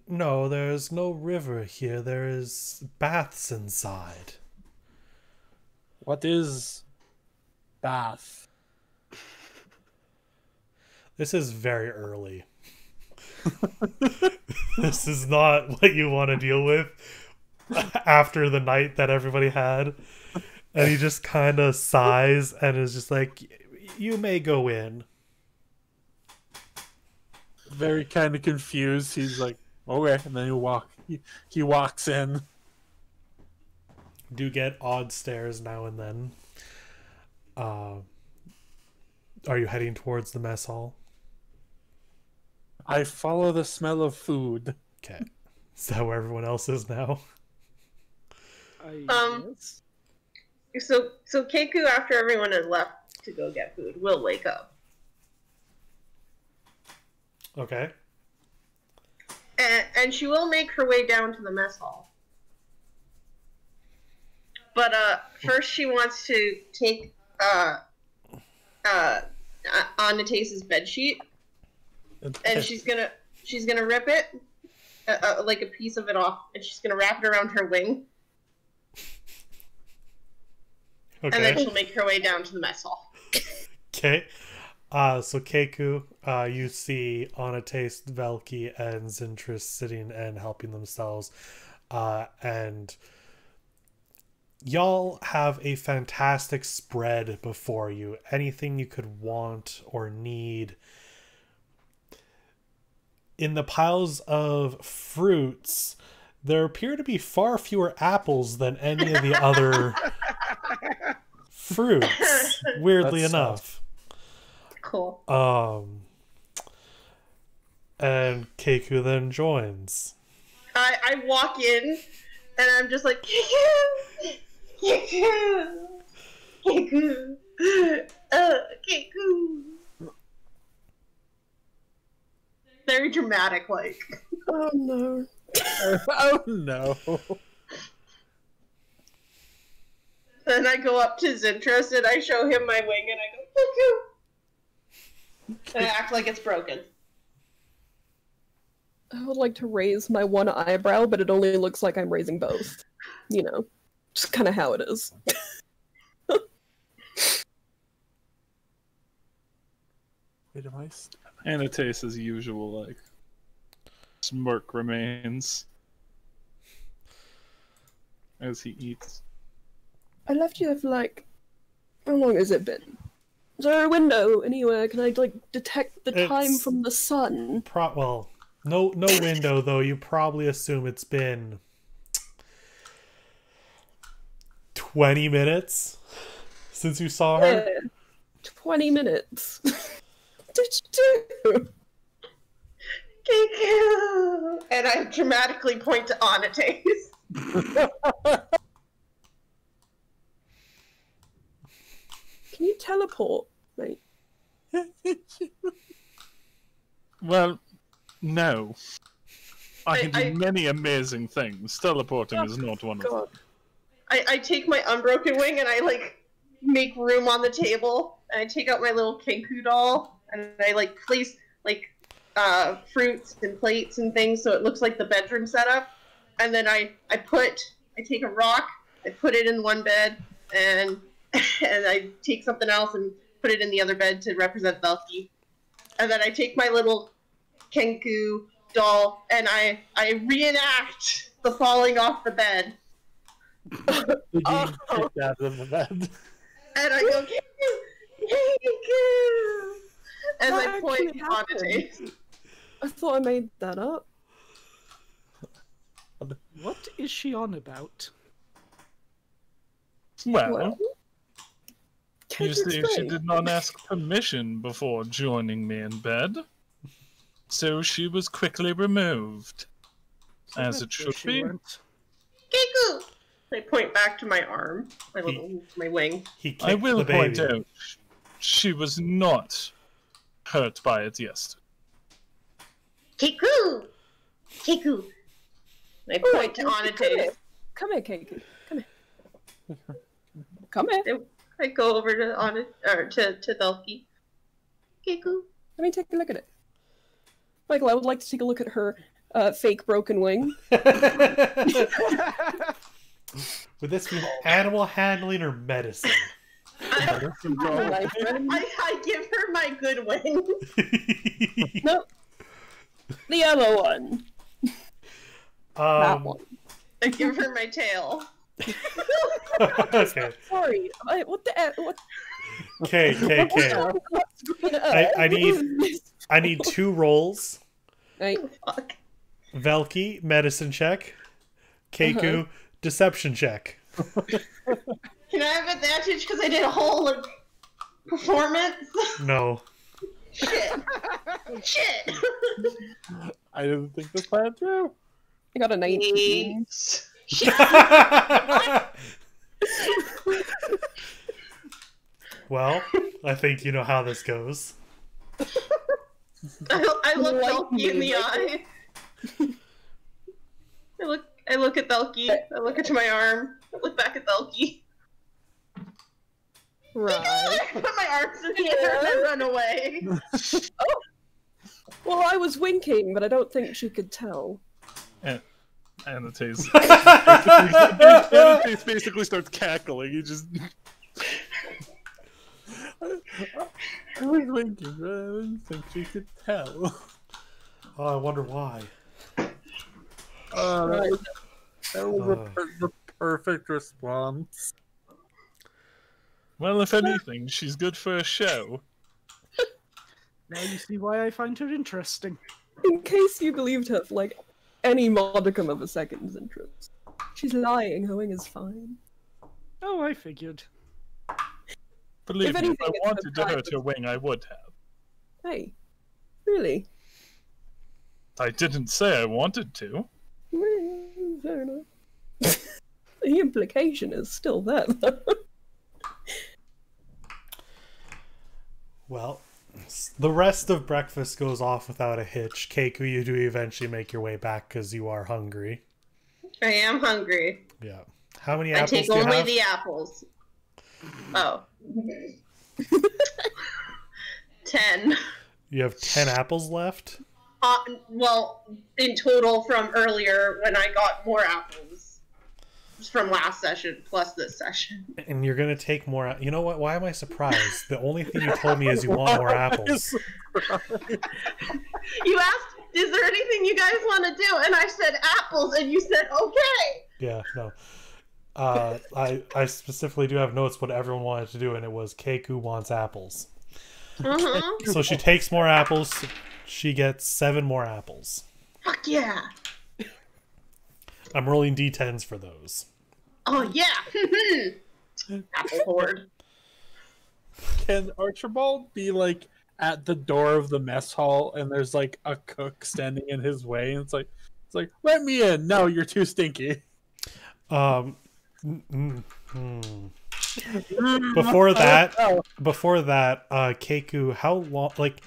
No, there's no river here. There is baths inside. What is bath? This is very early. This is not what you want to deal with after the night that everybody had. And he just kind of sighs and is just like, You may go in. Very kind of confused. He's like, okay, and then he walks in. Do get odd stares now and then. Are you heading towards the mess hall? I follow the smell of food. Okay. Is that where everyone else is now? Yes. So Keiku, after everyone has left to go get food, will wake up. Okay. And she will make her way down to the mess hall. But first she wants to take Anatase's bedsheet, and she's gonna rip it, like a piece of it off, and she's gonna wrap it around her wing, Okay. and then she'll make her way down to the mess hall. Okay. So Keiku, you see Anatase, Velki, and Zintris sitting and helping themselves. And y'all have a fantastic spread before you. Anything you could want or need. In the piles of fruits, there appear to be far fewer apples than any of the other fruits, weirdly That's enough. Cool. And Keiku then joins. I walk in, and I'm just like, Keiku! Keiku! Keiku! Keiku! Very dramatic, like. Oh no. Oh no. Then I go up to Zintris, and I show him my wing, and I go, Keiku! And I act like it's broken. I would like to raise my one eyebrow, but it only looks like I'm raising both. You know, just kind of how it is. Wait, am I? Anatase's usual, like, smirk remains as he eats. I left you there for like, how long has it been? Is there a window anywhere? Can I like detect the time It's- from the sun? Well, no window though. You probably assume it's been 20 minutes since you saw her. Yeah, 20 minutes. What did you do? Keiku! And I dramatically point to Anatase. Can you teleport, mate? Well, no. I can I- do many amazing things. Teleporting is not one of them. God. I take my unbroken wing and I like make room on the table, and I take out my little Keiku doll and I like place like fruits and plates and things so it looks like the bedroom setup. And then I take a rock, I put it in one bed, and I take something else and put it in the other bed to represent Velki. And then I take my little Kenku doll and I reenact the falling off the bed. The game kicked out of the bed. And I go, Keiku! As What I point actually on happened? it. I thought I made that up. What is she on about? Well, Can you see, she explain? did not ask permission before joining me in bed. So she was quickly removed. As it should She be. went. Keiku! I point back to my arm, my wing. He kicked I will the baby. point out, she was not hurt by it yesterday. Keiku! Keiku! I point to Anatase. Come here, Keiki. Come here. Come here. I go over to to Velki. Keiku. Let me take a look at it. Michael, I would like to take a look at her fake broken wing. Would this be animal handling or medicine? I My friend. give her my good wing. Nope. The other one. That Um, one. I give her my tail. okay. Sorry. What the? What? Okay. I need 2 rolls. Right. Fuck. Velky, medicine check. Keku, deception check. Can I have advantage because I did a whole like performance? No. Shit. Shit. I didn't think this plan through. I got a 19. Shit. Well, I think you know how this goes. I look Like Belky in the me. eye. I look at Belky. I look into my arm. I look back at Belky. Right. I put my arms in the air and I run away. Well, I was winking, but I don't think she could tell. Anatase. Anatase basically starts cackling. He just. I was winking, but I didn't think she could tell. Oh, I wonder why. Right. That was the perfect response. Well, if anything, she's good for a show. Now you see why I find her interesting. In case you believed her for like any modicum of a second's interest. She's lying. Her wing is fine. Oh, I figured. Believe me, if anything, I it's wanted to the hurt her wing, I would have. Hey. Really? I didn't say I wanted to. Well, fair enough. The implication is still there, though. Well, the rest of breakfast goes off without a hitch. Keku, you do eventually make your way back because you are hungry. I am hungry. Yeah. How many I apples take do you only have? the apples. Oh. 10. You have 10 apples left? Well, in total from earlier when I got more apples. From last session plus this session. And you're going to take more. You know what? Why am I surprised? The only thing you told me is you want more apples. You asked, is there anything you guys want to do? And I said apples, and you said okay. Yeah, no. I specifically do have notes what everyone wanted to do, and it was Keku wants apples. Uh-huh. So she takes more apples. She gets 7 more apples. Fuck yeah. I'm rolling d10s for those. Oh yeah. Apple horde. Can Archibald be like at the door of the mess hall and there's like a cook standing in his way and it's like let me in. No, you're too stinky. Before that, Keku, how long? Like,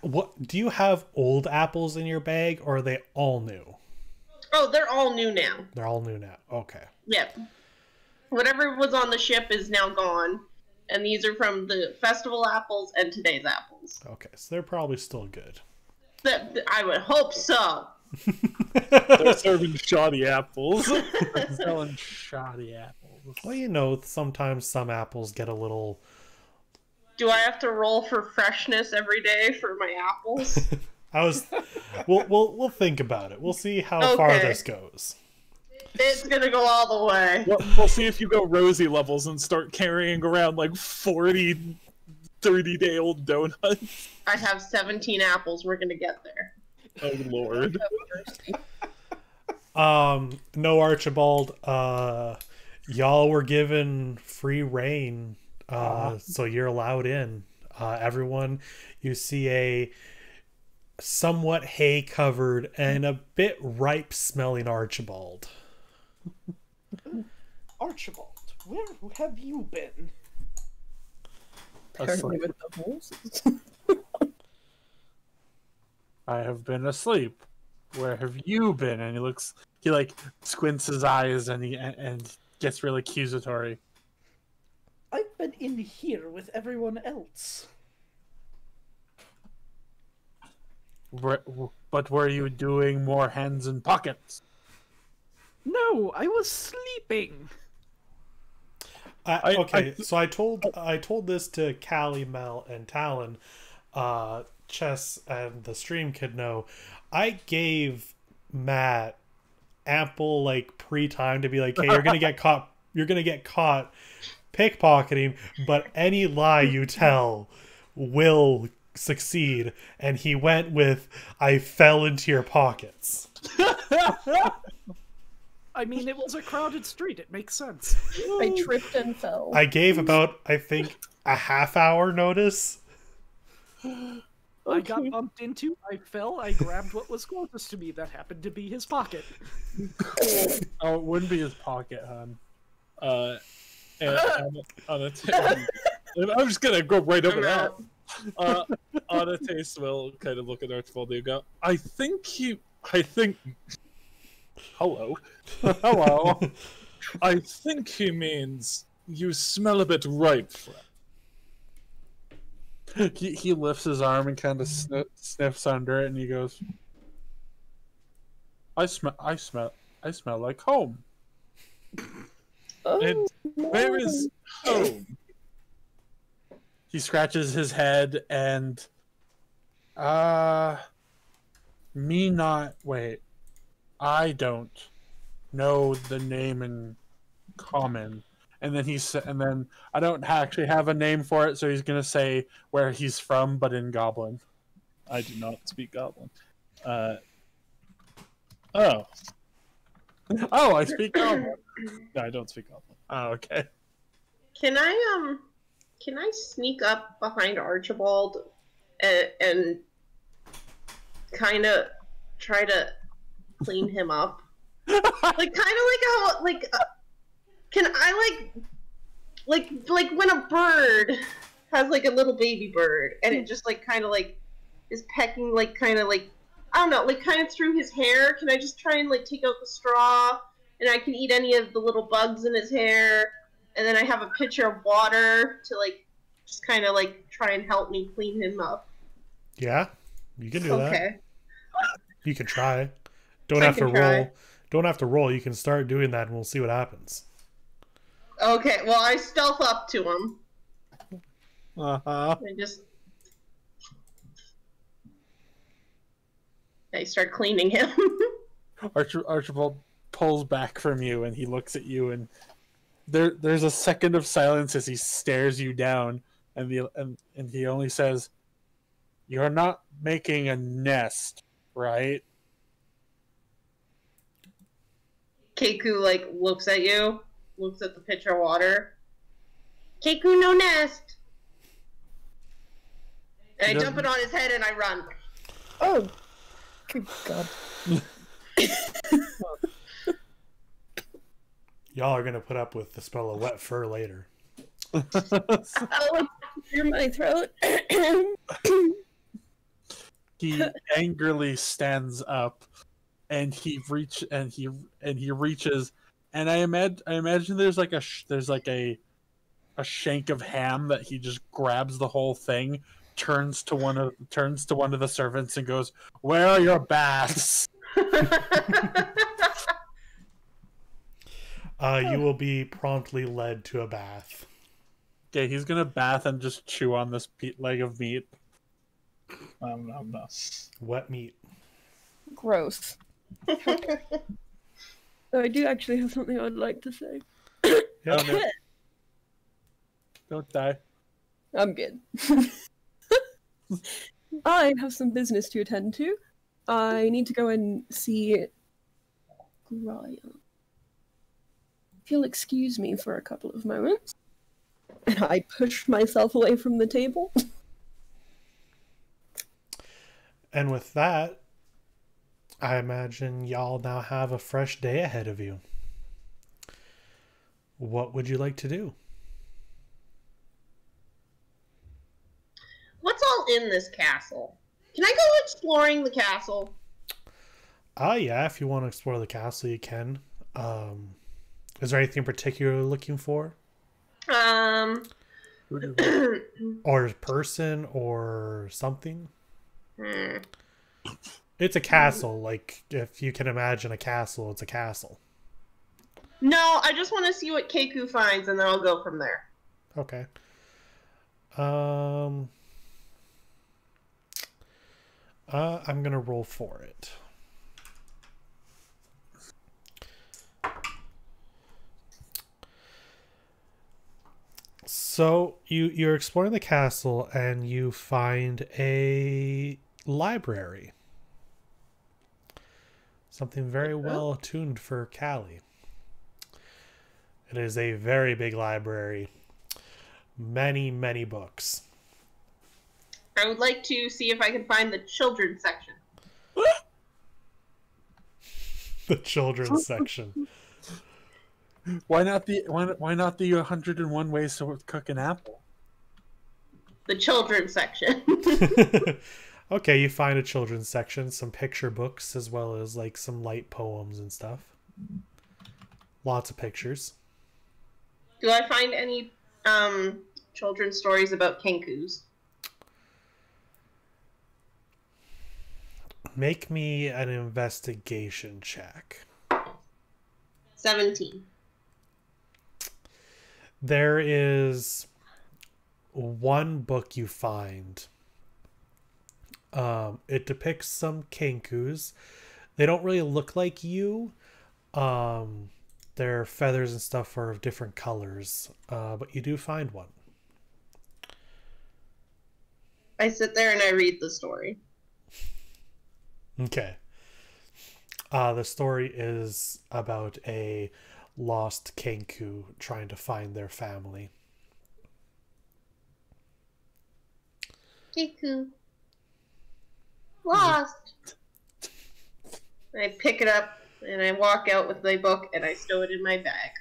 what do you have? Old apples in your bag, or are they all new? Oh, they're all new now. They're all new now. Okay. Yep. Whatever was on the ship is now gone. And these are from the festival apples and today's apples. Okay, so they're probably still good. I would hope so. They're serving shoddy apples. Selling shoddy apples. Well, you know, sometimes some apples get a little. Do I have to roll for freshness every day for my apples? We'll think about it. We'll see how far Okay. this goes. It's gonna go all the way. We'll see if you go Rosie levels and start carrying around like 40, 30-day-old donuts. I have 17 apples. We're gonna get there. Oh, Lord. No, Archibald. Y'all were given free reign, so you're allowed in. Everyone, you see a somewhat hay-covered and a bit ripe-smelling Archibald. Archibald, where have you been? Apparently with the horses. I have been asleep. Where have you been? And he like squints his eyes and and gets really accusatory. I've been in here with everyone else. But were you doing more hands in pockets? No, I was sleeping. So I told this to Callie, Mel, and Talon. Chess and the stream could know. I gave Matt ample like pre-time to be like, "Hey, you're gonna get caught you're gonna get caught pickpocketing, but any lie you tell will succeed. And he went with, I fell into your pockets. I mean, it was a crowded street. It makes sense. I tripped and fell. I gave about, I think, a half-hour notice. I got bumped into, I fell, I grabbed what was closest to me. That happened to be his pocket. Oh, it wouldn't be his pocket, hon. And I'm just gonna go right over that. Anatase will kind of look at Archibald and go, I think. Hello. Hello. I think he means you smell a bit ripe, friend. He lifts his arm and kind of sniffs under it, and he goes, I smell like home. Oh, And where is home? He scratches his head and, I don't know the name in common. And then I don't actually have a name for it, so he's gonna say where he's from, but in Goblin. I do not speak Goblin. Oh, I speak Goblin. No, I don't speak Goblin. Oh, okay. Can I sneak up behind Archibald and kind of try to clean him up? Like kind of like how can I like when a bird has like a little baby bird and it just like kind of like is pecking like kind of like I don't know like kind of through his hair. Can I just try and like take out the straw and I can eat any of the little bugs in his hair? And then I have a pitcher of water to like just kind of like try and help me clean him up. Yeah, you can do that. Okay. You can try. Don't I have to can try. roll. Don't have to roll. You can start doing that, and we'll see what happens. Okay. Well, I stealth up to him Uh-huh. and just I start cleaning him. Archibald pulls back from you, and he looks at you, and there's a second of silence as he stares you down, and he only says, "You're not making a nest, right?" Keiku like looks at you, looks at the pitcher of water. Keiku, no nest. And I jump it on his head and I run. oh, good God. Y'all are gonna put up with the smell of wet fur later. Oh, clear my throat. He angrily stands up, and he reaches, and I imagine there's like a shank of ham that he just grabs the whole thing, turns to one of the servants and goes, "Where are your baths?" You will be promptly led to a bath. Okay, he's gonna bath and just chew on this leg of meat. No. Wet meat. Gross. So I do actually have something I'd like to say. Oh, no. Don't die. I'm good. I have some business to attend to. I need to go and see Graham. If you'll excuse me for a couple of moments. And I push myself away from the table. And with that, I imagine y'all now have a fresh day ahead of you. What would you like to do? What's all in this castle? Can I go exploring the castle? Yeah, if you want to explore the castle, you can. Is there anything in particular you're looking for? Or person or something? It's a castle. Like, if you can imagine a castle, it's a castle. No, I just want to see what Keiku finds, and then I'll go from there. Okay. I'm gonna roll for it. So you're exploring the castle and you find a library. Something very well attuned for Callie. It is a very big library. Many, many books. I would like to see if I can find the children's section. The children's section. Why not the 101 ways to cook an apple? The children's section. Okay, you find a children's section, some picture books, as well as like some light poems and stuff. Lots of pictures. Do I find any children's stories about kenkus? Make me an investigation check. 17. There is one book you find. It depicts some kenkus. They don't really look like you. Their feathers and stuff are of different colors, but you do find one. I sit there and I read the story. Okay. The story is about a lost kenku trying to find their family. Kenku. Lost. I pick it up and I walk out with my book and I stow it in my bag.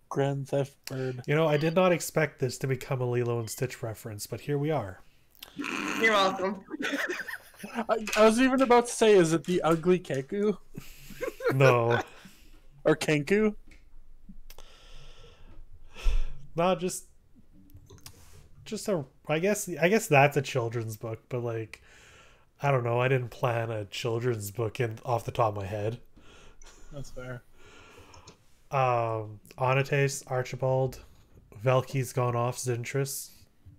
Grand Theft Bird. You know, I did not expect this to become a Lilo and Stitch reference, but here we are. You're welcome. I was even about to say, is it the ugly Keku? No. Or Kenku? No, just a I guess that's a children's book, but like I don't know, I didn't plan a children's book off the top of my head. That's fair. Anatase, Archibald, Velky's gone off, Zintris.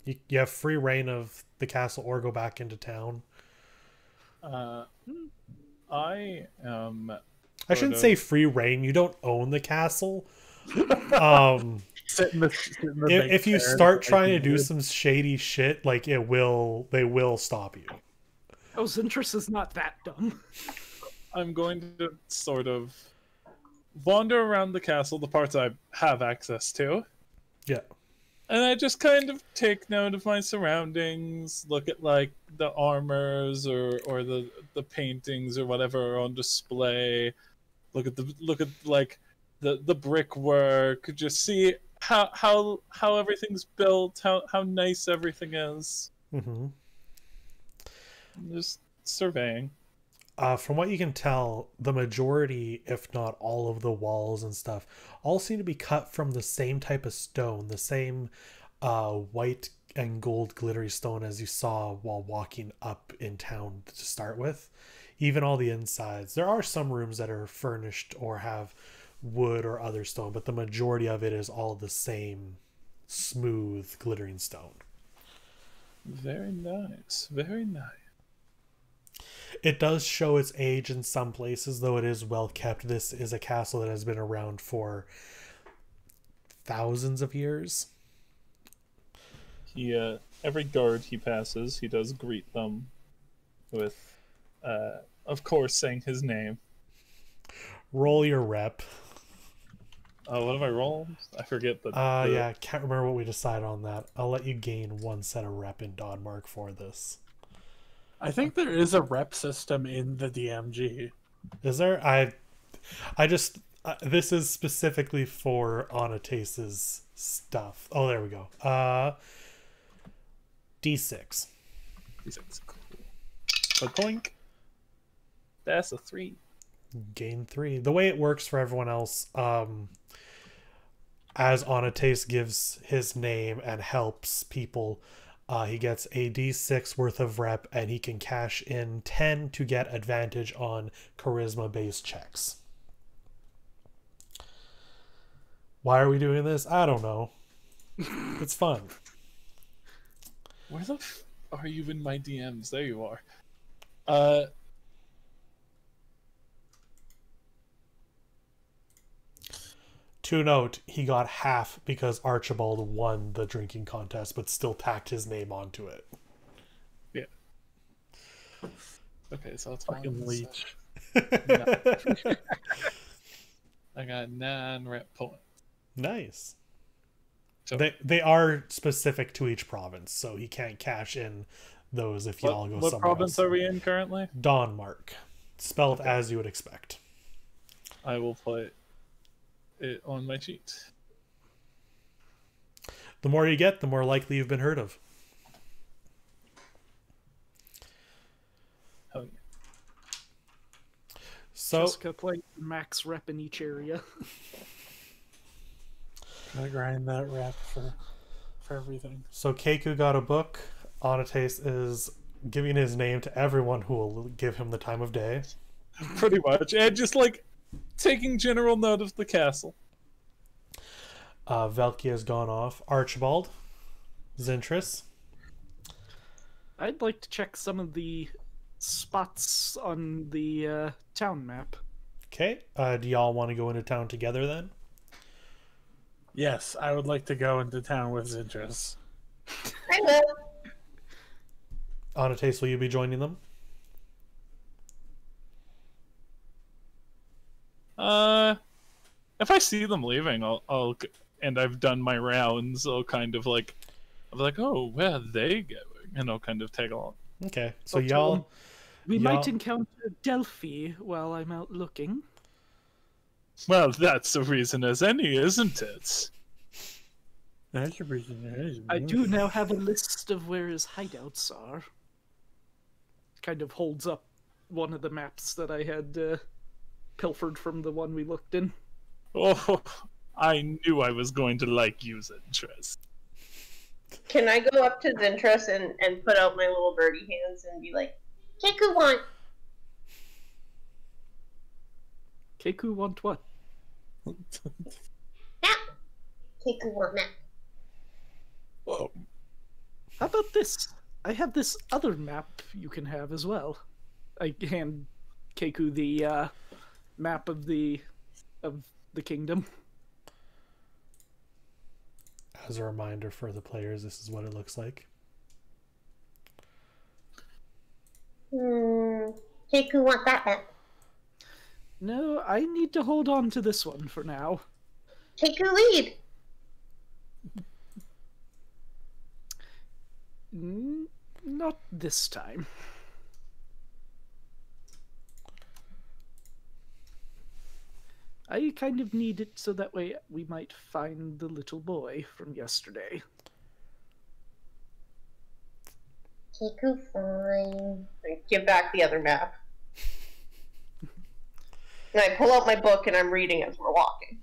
You have free reign of the castle or go back into town. I am. I shouldn't say free reign. You don't own the castle. Sit in the If you start trying to do some shady shit, like they will stop you. Oh, Zintris is not that dumb. I'm going to sort of wander around the castle, the parts I have access to. Yeah. And I just kind of take note of my surroundings, look at like the armors or the paintings or whatever are on display. Look at like the brickwork, just see how everything's built, how nice everything is. Mm-hmm. Just surveying. From what you can tell, the majority, if not all of the walls and stuff, all seem to be cut from the same type of stone, the same white and gold glittery stone as you saw while walking up in town to start with. Even all the insides. There are some rooms that are furnished or have wood or other stone, but the majority of it is all the same smooth glittering stone. Very nice. Very nice. It does show its age in some places, though it is well kept. This is a castle that has been around for thousands of years. He every guard he passes, he does greet them with, of course, saying his name. Roll your rep. What have I rolled? I forget the. Yeah, can't remember what we decided on that. I'll let you gain one set of rep in Dodmark for this. I think there is a rep system in the DMG. Is there? I just this is specifically for Anatase's stuff. Oh, there we go. D6. D6. Cool. Poink. That's a 3. Gain 3. The way it works for everyone else, as Anatase gives his name and helps people, he gets a D6 worth of rep, and he can cash in 10 to get advantage on charisma-based checks. Why are we doing this? I don't know. It's fun. Where the are you in my DMs? There you are. To note, he got half because Archibald won the drinking contest, but still tacked his name onto it. Yeah. Okay, so it's Fucking leech. I got 9 rep points. Nice. So, They are specific to each province, so he can't cash in those if you all go what somewhere province else. are we in currently? Denmark. Spelled as you would expect. I will put it on my sheet. The more you get, the more likely you've been heard of. Oh, yeah. So, Jessica playing max rep in each area. Gotta grind that rep for everything. so Keiku got a book. Anatase is giving his name to everyone who will give him the time of day. Pretty much. And just like taking general note of the castle. Velkia has gone off. Archibald. Zintris. I'd like to check some of the spots on the town map. Okay. Do y'all want to go into town together then? Yes, I would like to go into town with Zintris. I will. Anatase, will you be joining them? If I see them leaving, I'll and I've done my rounds, I'll kind of like, I'll be like, oh, where are they going? And I'll kind of tag along. Okay. So I'll tell them, y'all... We y'all- might encounter Delphi while I'm out looking. Well, that's the reason as any, isn't it? That's your reason. I do now have a list of where his hideouts are. Kind of holds up one of the maps that I had pilfered from the one we looked in. Oh, I knew I was going to like use interest. Can I go up to Zintris and put out my little birdie hands and be like, Keku want? Keiku want what? Map. Keku want map. Whoa. How about this? I have this other map you can have as well. I hand Keiku the map of the kingdom. As a reminder for the players, this is what it looks like. Keku want that map. No, I need to hold on to this one for now. Keku lead. Not this time. I kind of need it so that way we might find the little boy from yesterday. Keku fine. I give back the other map. And I pull out my book and I'm reading as we're walking.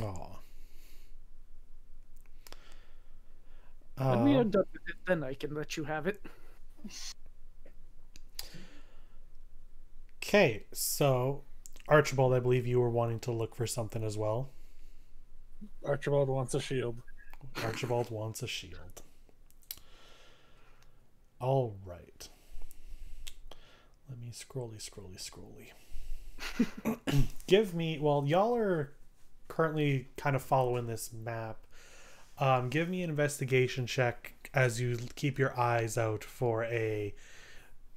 Aw. When we are done with it, then I can let you have it. Okay, so Archibald, I believe you were wanting to look for something as well. Archibald wants a shield. Archibald wants a shield. All right. Let me scrolly. Give me, well, y'all are currently kind of following this map. Give me an investigation check as you keep your eyes out for a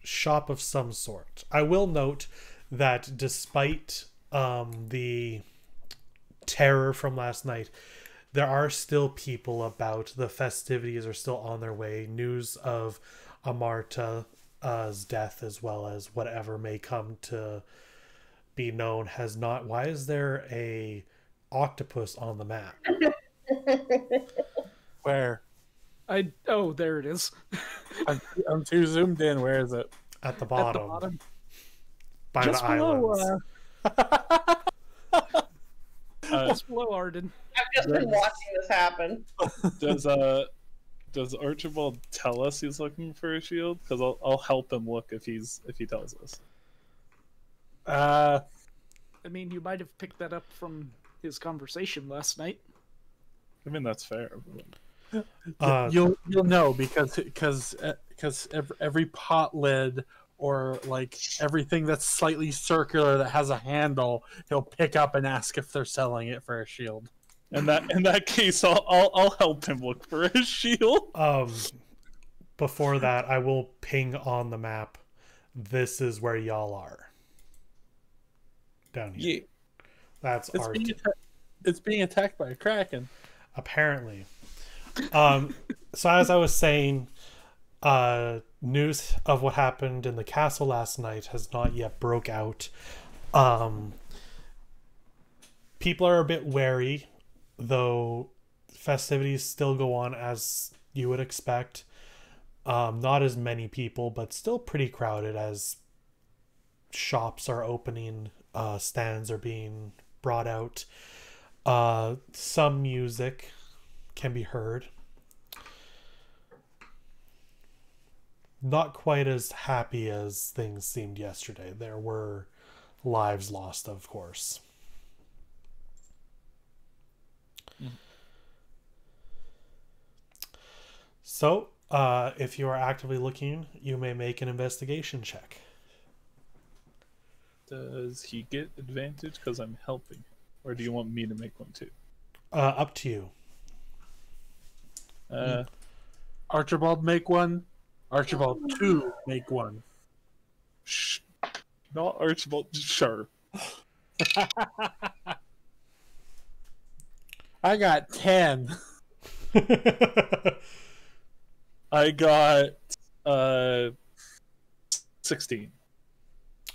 shop of some sort. I will note that despite the terror from last night, there are still people about. The festivities are still on their way. News of Amarta's death, as well as whatever may come to be known, has not. Why is there a octopus on the map? Where? Oh, there it is. I'm too zoomed in. Where is it? At the At bottom, the bottom. by Just the below, islands. Just below Arton. I've just been watching this happen. Does Archibald tell us he's looking for a shield? Because I'll help him look if he tells us. I mean, you might have picked that up from his conversation last night. I mean that's fair. You'll know because every pot lid or like everything that's slightly circular that has a handle, he'll pick up and ask if they're selling it for a shield. In that case, I'll help him look for his shield. Before that, I will ping on the map. This is where y'all are. Down here. Yeah. That's Arton. It's being attacked by a kraken. Apparently. So as I was saying, news of what happened in the castle last night has not yet broke out. People are a bit wary, though festivities still go on as you would expect. Not as many people, but still pretty crowded as shops are opening, stands are being brought out. Some music can be heard. Not quite as happy as things seemed yesterday. There were lives lost, of course. So, if you are actively looking, you may make an investigation check. Does he get advantage because I'm helping? Or do you want me to make one too? Up to you. Archibald, make one. Archibald 2, make one. Shh. Not Archibald. Sure. I got 10. I got 16.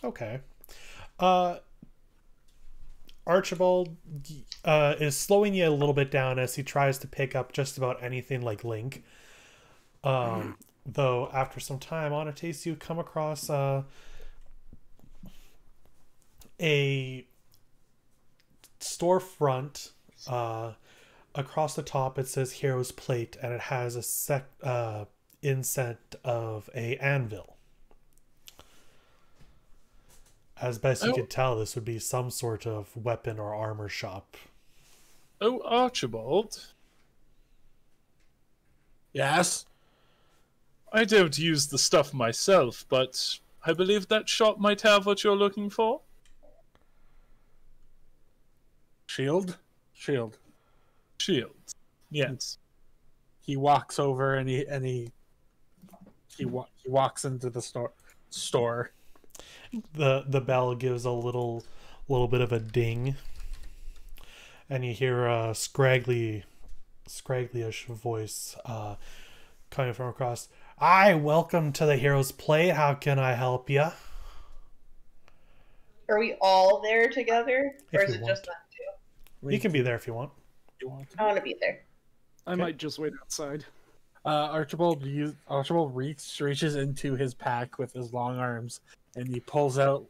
Okay. Archibald is slowing you a little bit down as he tries to pick up just about anything like Link. Though after some time, Anatase, you come across a storefront. Across the top it says Hero's Plate, and it has a inset of a anvil. As best you could tell, this would be some sort of weapon or armor shop. Oh, Archibald. Yes? I don't use the stuff myself, but I believe that shop might have what you're looking for. Shield? Shield. Shield. Yes. He walks over and he walks into the store. The bell gives a little bit of a ding, and you hear a scragglyish voice coming from across. "Hi, welcome to the Hero's Plate. How can I help you?" Are we all there together, or If is you it just that two? You can be there if you want. I want to be there. I might just wait outside. Archibald reaches into his pack with his long arms, and he pulls out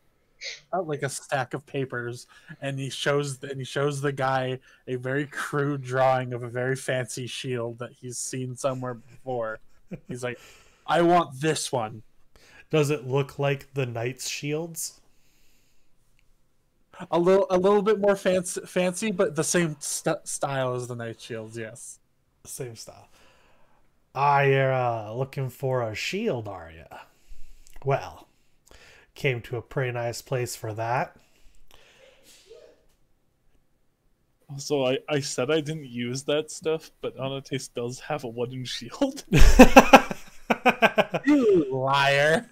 like a stack of papers, and he shows the guy a very crude drawing of a very fancy shield that he's seen somewhere before. He's like, "I want this one." Does it look like the knight's shields? A little bit more fancy, but the same style as the knight shields. Yes, Same style. You're looking for a shield, are you? Well, came to a pretty nice place for that. So I said I didn't use that stuff, but Anatase does have a wooden shield. you liar.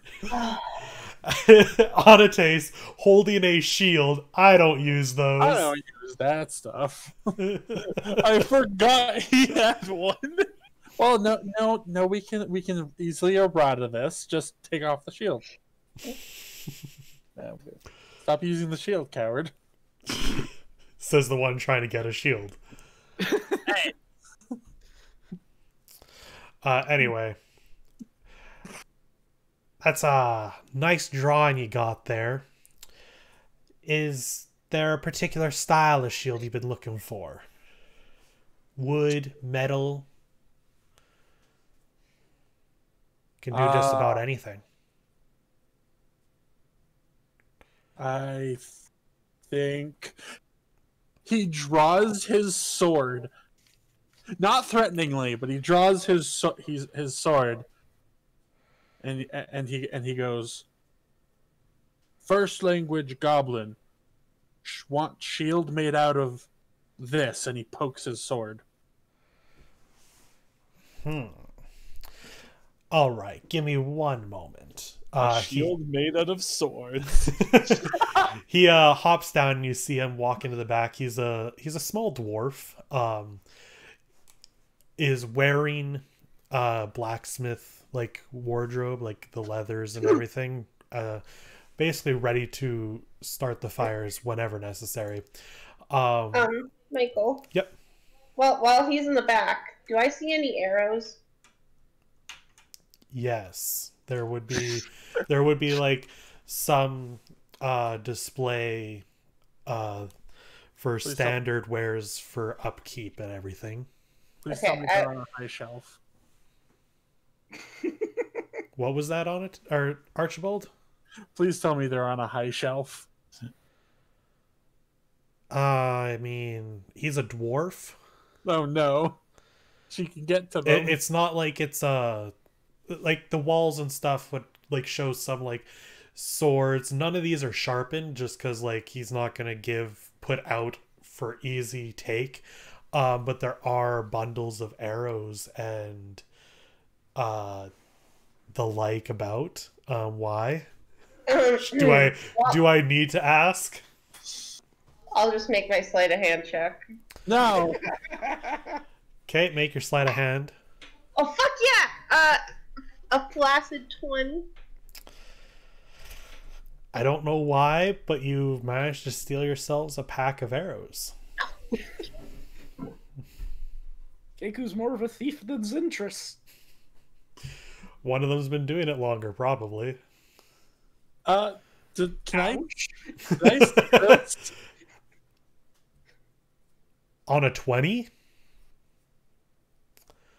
Anatase holding a shield. I don't use those. I don't use that stuff. I forgot he had one. Well, no. We can easily errata this. Just take off the shield. Stop using the shield, coward. Says the one trying to get a shield. Hey. Anyway. That's a nice drawing you got there. Is there a particular style of shield you've been looking for? Wood, metal? Can do just about anything. I think he draws his sword, not threateningly, but he draws his sword, and he goes, "First language goblin, want shield made out of this, and he pokes his sword. All right, give me one moment. A shield made out of swords. He hops down and you see him walk into the back. He's a small dwarf. Is wearing blacksmith like wardrobe, like the leathers and everything. Basically ready to start the fires whenever necessary. Michael. Yep. Well, while he's in the back, do I see any arrows? Yes, there would be like some display for standard wares for upkeep and everything. Please Okay, tell me they're on a high shelf. What was that on it? Or Archibald? Please tell me they're on a high shelf. I mean, he's a dwarf. Oh no. She can get to them. It's not like it's like the walls and stuff would like show some like swords. None of these are sharpened just because like he's not gonna put out for easy take. But there are bundles of arrows and the like about. Why? Do I need to ask? I'll just make my sleight of hand check. No. Okay, make your sleight of hand. Oh fuck yeah! A flaccid 20. I don't know why, but you've managed to steal yourselves a pack of arrows. Keiku's more of a thief than Zintris. One of them's been doing it longer, probably. Can I see this? On a 20?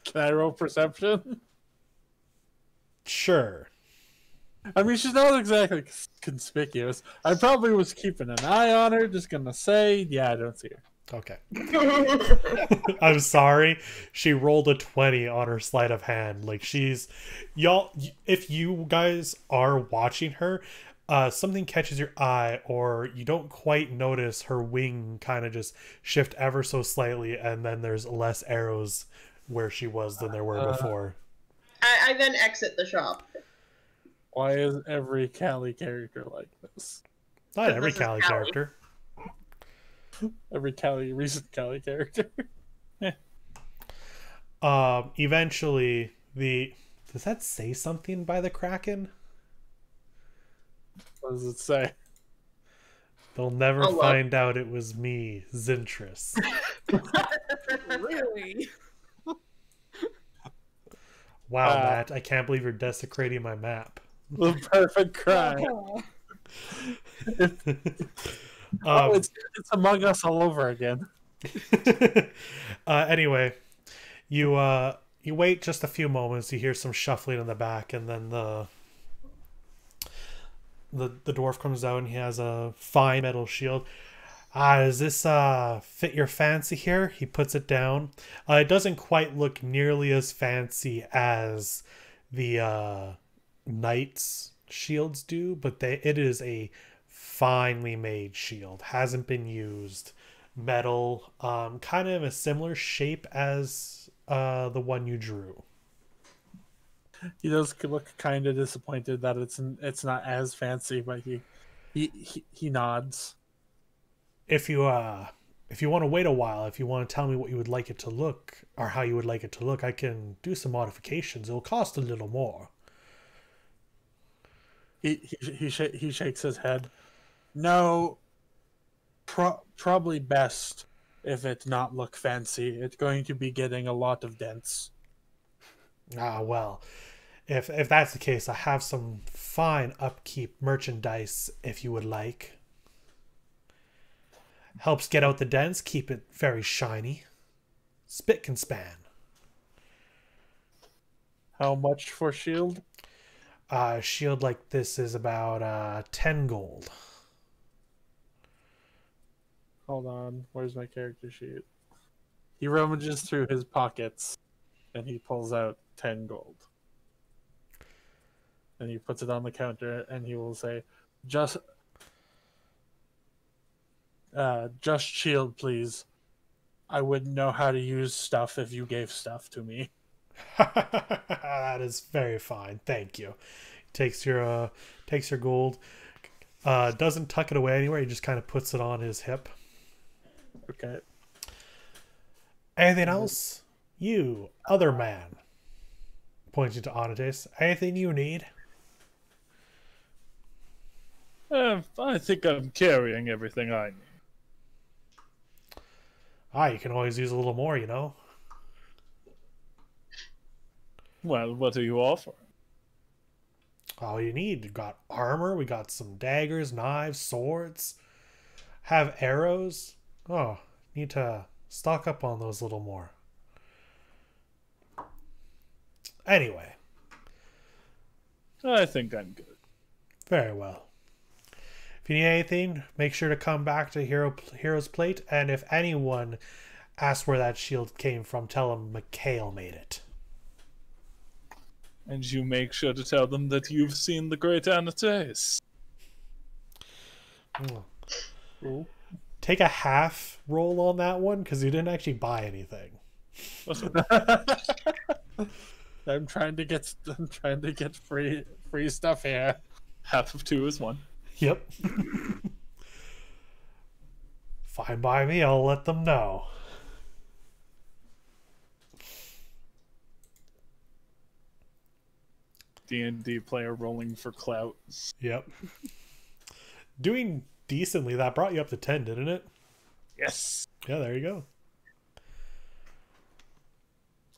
Can I roll perception? Sure. I mean, she's not exactly conspicuous. I probably was keeping an eye on her. Just gonna say, yeah, I don't see her. Okay. I'm sorry. She rolled a 20 on her sleight of hand. Like y'all, if you guys are watching her, something catches your eye or you don't quite notice her wing kind of just shift ever so slightly, and then there's less arrows where she was than there were before. I then exit the shop. Why is every Callie character like this? Not every This is Callie Callie. character. Every recent Callie character. Eventually does that say something by the Kraken? What does it say? They'll never Oh, well. find out it was me, Zintris. Really? Wow, Matt, I can't believe you're desecrating my map. The perfect crime. It's Among Us all over again. Anyway, you wait just a few moments. You hear some shuffling in the back, and then the dwarf comes out and he has a fine metal shield. Does this fit your fancy here? He puts it down. It doesn't quite look nearly as fancy as the knight's shields do, but it is a finely made shield. Hasn't been used. Metal, kind of a similar shape as the one you drew. He does look kind of disappointed that it's not as fancy, but he nods. If you want to wait a while, if you want to tell me what you would like it to look or how you would like it to look, I can do some modifications. It'll cost a little more. He shakes his head. No, probably best if it not look fancy. It's going to be getting a lot of dents. Well, if that's the case, I have some fine upkeep merchandise if you would like. Helps get out the dents, keep it very shiny. Spick and span. How much for shield? Shield like this is about 10 gold. Hold on, where's my character sheet? He rummages through his pockets and he pulls out 10 gold. And he puts it on the counter and he will say, just shield, please. I wouldn't know how to use stuff if you gave stuff to me. That is very fine. Thank you. Takes your gold. Doesn't tuck it away anywhere. He just kind of puts it on his hip. Okay. Anything else? You, other man. Pointing to Anatase. Anything you need? I think I'm carrying everything I need. You can always use a little more, you know? Well, what are you offering? All you need. We got armor. We got some daggers, knives, swords. Have arrows. Oh, need to stock up on those a little more. Anyway. I think I'm good. Very well. If you need anything, make sure to come back to Hero's Plate. And if anyone asks where that shield came from, tell them Mikhail made it. And you make sure to tell them that you've seen the great Anatase. Ooh. Take a half roll on that one because you didn't actually buy anything. I'm trying to get free stuff here. Half of 2 is 1. Yep. Fine by me, I'll let them know. D&D player rolling for clout. Yep. Doing decently. That brought you up to 10, didn't it? Yes. Yeah, there you go.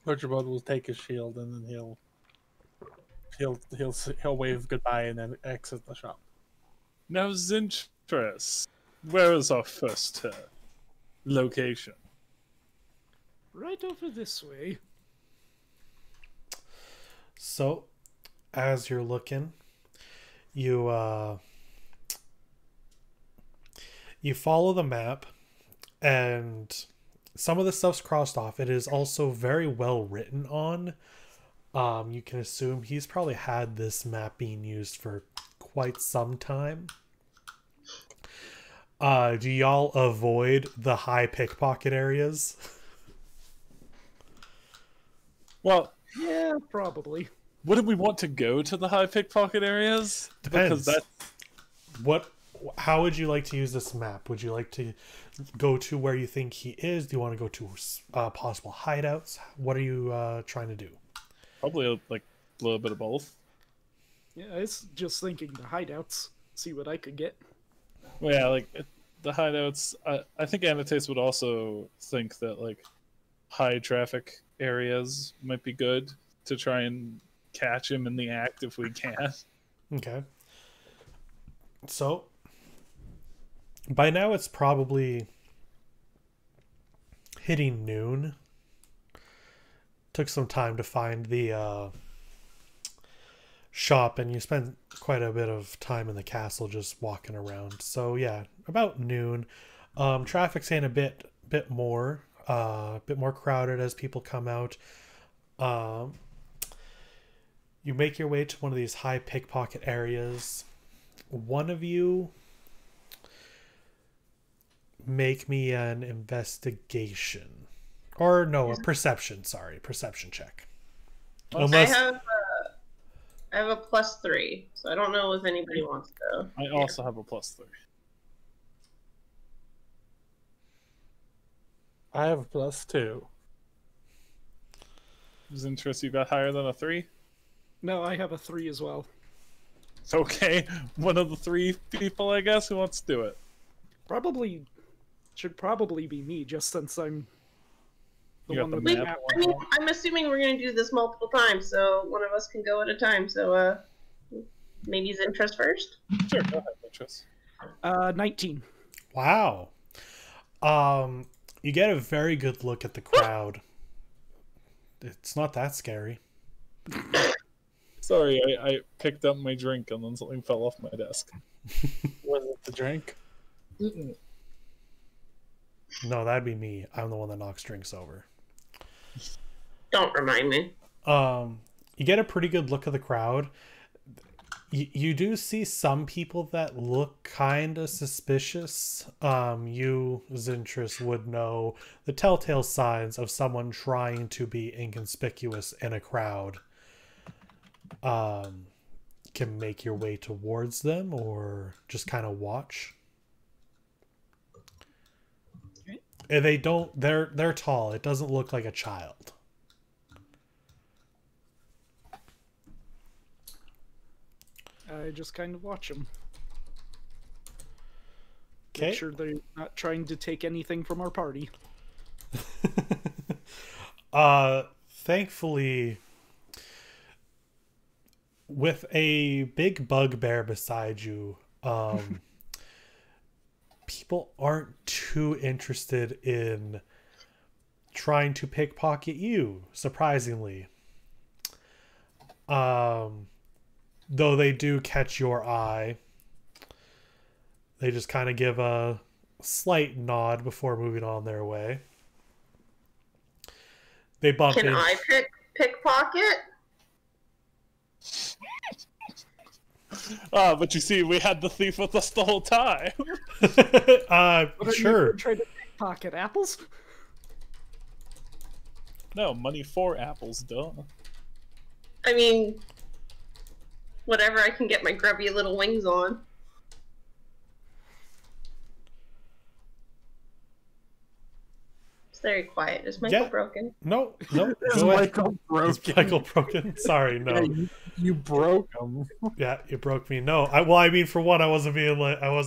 Butcherbud will take his shield and then he'll wave goodbye and then exit the shop. Now, Zintress, where is our first location? Right over this way. So, as you're looking, you follow the map, and some of the stuff's crossed off. It is also very well written on. You can assume he's probably had this map being used for quite some time. Do y'all avoid the high pickpocket areas? Well, Yeah, probably. wouldn't we want to go to the high pickpocket areas? Depends. Because How would you like to use this map? Would you like to go to where you think he is? Do you want to go to possible hideouts? What are you trying to do? probably like a little bit of both. Yeah, I was just thinking the hideouts. See what I could get. Well, yeah, like the hideouts. I think Anatase would also think that like high traffic areas might be good to try and catch him in the act if we can. Okay. So, by now it's probably hitting noon. Took some time to find the shop, and you spent quite a bit of time in the castle just walking around. So yeah, about noon. Traffic's in a bit more crowded as people come out. You make your way to one of these high pickpocket areas. One of you make me an investigation. Or no, a perception. Sorry, perception check. Unless I have a +3, so I don't know if anybody wants to. I also have a +3. I have a +2. Is interest you got higher than a 3? No, I have a 3 as well. Okay, one of the 3 people, I guess, who wants to do it. Should probably be me, just since I'm the You got one the with the map. map. I mean, I'm assuming we're going to do this multiple times, so one of us can go at a time. So maybe his interest first. Sure, go ahead, interest. 19. wow. You get a very good look at the crowd. It's not that scary. Sorry, I picked up my drink and then something fell off my desk. Was it the drink? No, that'd be me. I'm the one that knocks drinks over. Don't remind me. You get a pretty good look of the crowd. You do see some people that look kind of suspicious. You, Zintris, would know the telltale signs of someone trying to be inconspicuous in a crowd. Can make your way towards them or just kind of watch. Okay. And they're tall. It doesn't look like a child. I just kind of watch them. Okay. Make sure they're not trying to take anything from our party. Thankfully, with a big bugbear beside you, people aren't too interested in trying to pickpocket you, surprisingly. Though they do catch your eye. They just kind of give a slight nod before moving on their way. They bump Can in. I pickpocket? But you see, we had the thief with us the whole time. What are Sure. you trying to pickpocket apples? No, money for apples, duh. I mean, whatever I can get my grubby little wings on. It's very quiet. Is Michael Yeah. broken? No. Is Go ahead. Michael broken? Is Michael broken? Sorry, no. Yeah, you broke him. Yeah, you broke me. No, I mean, for one, I wasn't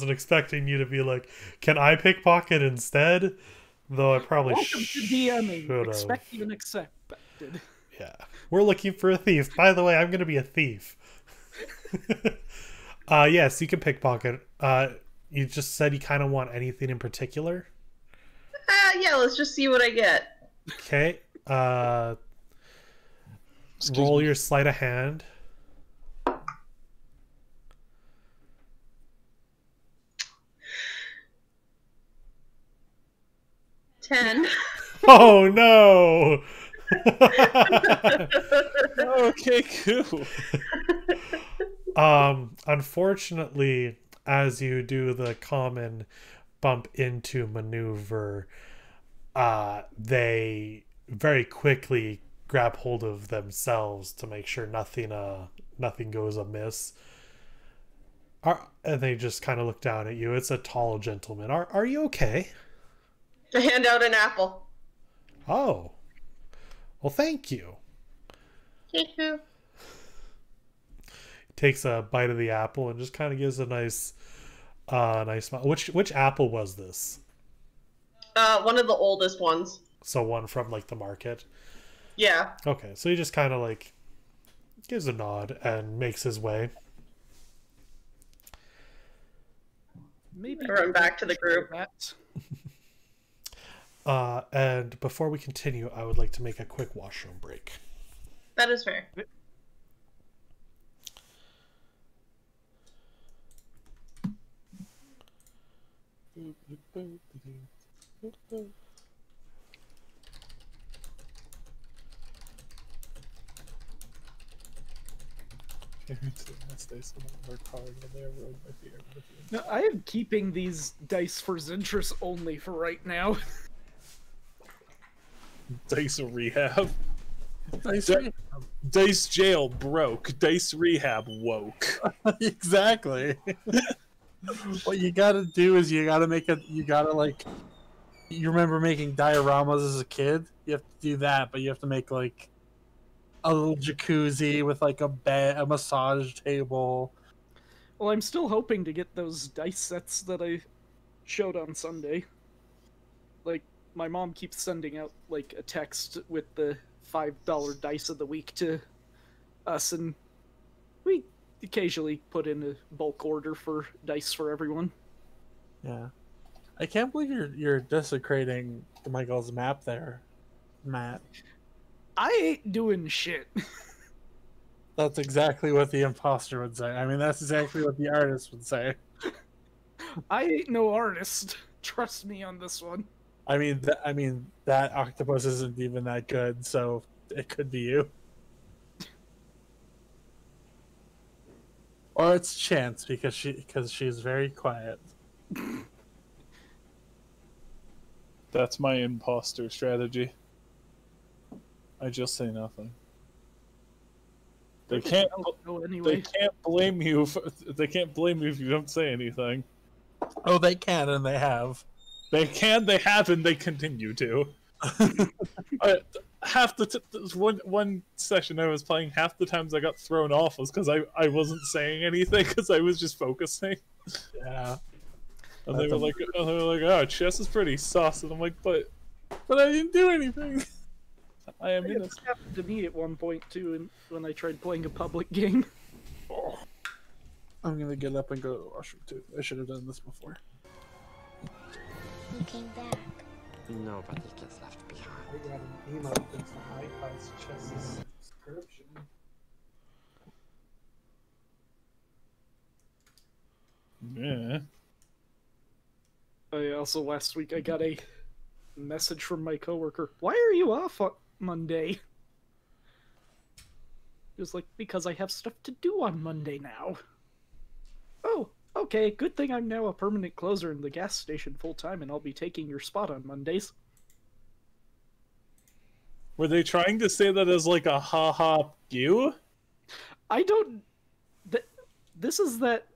expecting you to be like, "Can I pickpocket instead?" Though I probably Welcome to DMing. should have. Expected and accepted. Yeah, we're looking for a thief. By the way, I'm gonna be a thief. Yes, you can pickpocket. You just said you kind of want anything in particular. Yeah, let's just see what I get. Okay. Excuse Roll me. your sleight of hand. 10. Oh no! Okay, cool. Unfortunately, as you do the common bump into maneuver, they very quickly grab hold of themselves to make sure nothing goes amiss. And they just kind of look down at you. It's a tall gentleman. Are you okay? I hand out an apple. Oh. Well, thank you. Kiku. Takes a bite of the apple and just kind of gives a nice smile. Which apple was this? One of the oldest ones. So one from like the market. Yeah. Okay, so he just kind of like gives a nod and makes his way. Maybe I run back to the group. that. And before we continue, I would like to make a quick washroom break. That is fair. No, I am keeping these dice for Zintris only for right now. Dice rehab. Dice Di- Dice jail broke. Dice rehab woke. exactly. What you gotta do is you gotta like, you remember making dioramas as a kid? You have to do that, but you have to make like a little jacuzzi with like a bed, a massage table. Well, I'm still hoping to get those dice sets that I showed on Sunday. Like, my mom keeps sending out, like, a text with the $5 dice of the week to us, and we occasionally put in a bulk order for dice for everyone. Yeah. I can't believe you're desecrating Michael's map there, Matt. I ain't doing shit. That's exactly what the imposter would say. I mean, that's exactly what the artist would say. I ain't no artist. Trust me on this one. I mean, that octopus isn't even that good, so it could be you. Or it's chance because she's very quiet. That's my imposter strategy. I just say nothing. They can't. Oh, They anyway. can't blame you. They can't blame you if you don't say anything. Oh, they can and they have. They can. They have, and they continue to. Half the one session I was playing, half the times I got thrown off was because I wasn't saying anything because I was just focusing. Yeah. And they were like, "Oh, chess is pretty sus," and I'm like, "But I didn't do anything. I am It innocent." happened to me at one point too, when I tried playing a public game. I'm gonna get up and go to the washroom too. I should have done this before. He came back. Nobody gets left behind. I got an email against the high cost chess subscription. Yeah. I also last week I got a message from my coworker. Why are you off on Monday? It was like, because I have stuff to do on Monday now. Oh, okay. Good thing I'm now a permanent closer in the gas station full time, and I'll be taking your spot on Mondays. Were they trying to say that as like a ha you? I don't. This is that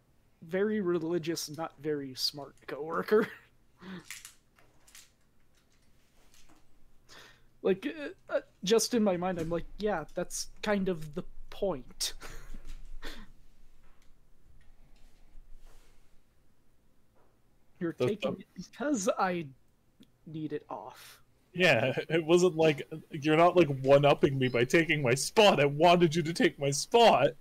very religious, not very smart coworker. Like, just in my mind, I'm like, yeah, that's kind of the point. You're taking it because I need it off. Yeah, it wasn't like you're not like one-upping me by taking my spot. I wanted you to take my spot.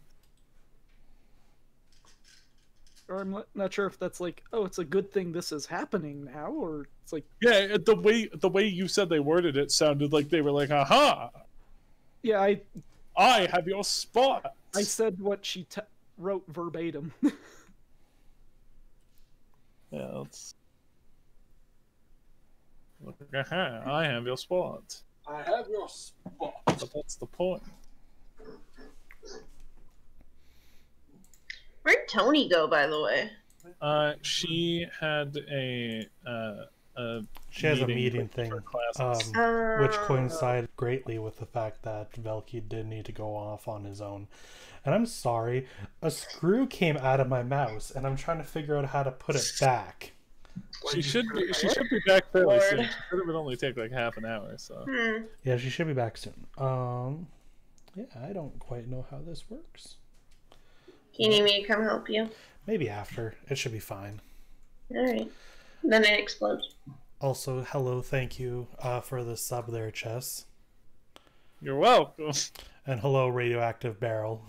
Or I'm not sure if that's like, oh, it's a good thing this is happening now, or it's like, Yeah, the way you said they worded it sounded like they were like, "Aha! yeah, I have your spot." I said what she wrote verbatim. Yeah, that's. Aha! I have your spot. I have your spot. But that's the point. Where'd Tony go, by the way? She had a She has a meeting for thing, classes. which coincided greatly with the fact that Velky did need to go off on his own. And I'm sorry, a screw came out of my mouse, and I'm trying to figure out how to put it back. She should be back fairly Lord. soon. It would only take like half an hour. So Yeah, she should be back soon. Yeah, I don't quite know how this works. You need me to come help you? Maybe after. It should be fine. Alright. Then it explodes. Also, hello, thank you for the sub there, Chess. you're welcome. And hello, Radioactive Barrel.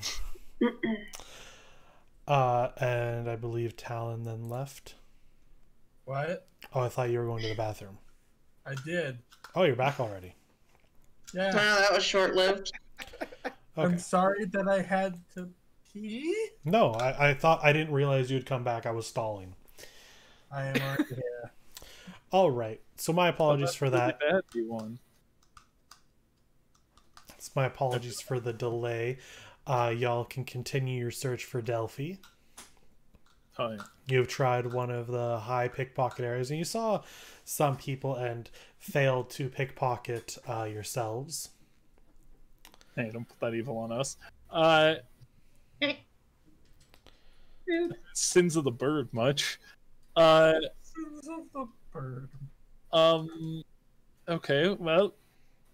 And I believe Talon then left. What? Oh, I thought you were going to the bathroom. I did. Oh, you're back already. Yeah. Wow, that was short-lived. Okay. I'm sorry that I had to pee. No, I thought I didn't realize you'd come back. I was stalling. I am already here. All right. So my apologies for that. Bad you won. It's my apologies for the delay. Y'all can continue your search for Delphi. Oh yeah. You've tried one of the high pickpocket areas, and you saw some people and failed to pickpocket yourselves. Hey, don't put that evil on us. Sins of the bird, much. Sins of the bird. Okay, well,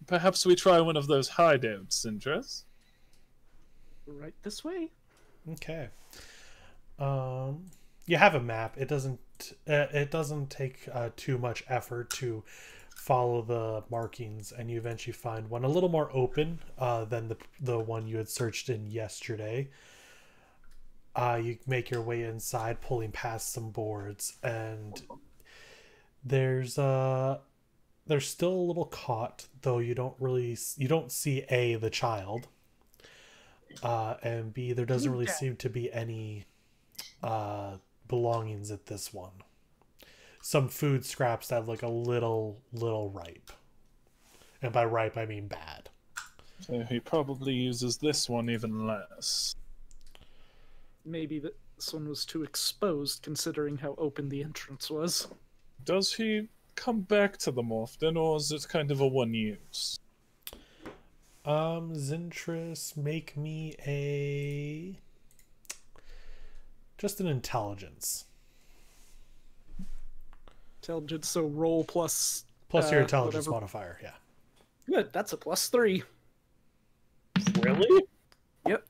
perhaps we try one of those hideouts, Sintress. Right this way. Okay. You have a map. It doesn't take too much effort to follow the markings, and you eventually find one a little more open than the one you had searched in yesterday. You make your way inside, pulling past some boards, and there's still a little cot, though you don't see A, the child, and B, there doesn't really seem to be any belongings at this one. Some food scraps that look a little ripe, and by ripe I mean bad. So he probably uses this one even less. maybe this one was too exposed considering how open the entrance was. Does he come back to them often, or is it kind of a one use? Zintris, make me just an intelligence. Intelligence, so roll plus... Plus your intelligence whatever. modifier, yeah. Good, that's a +3. Really? Yep.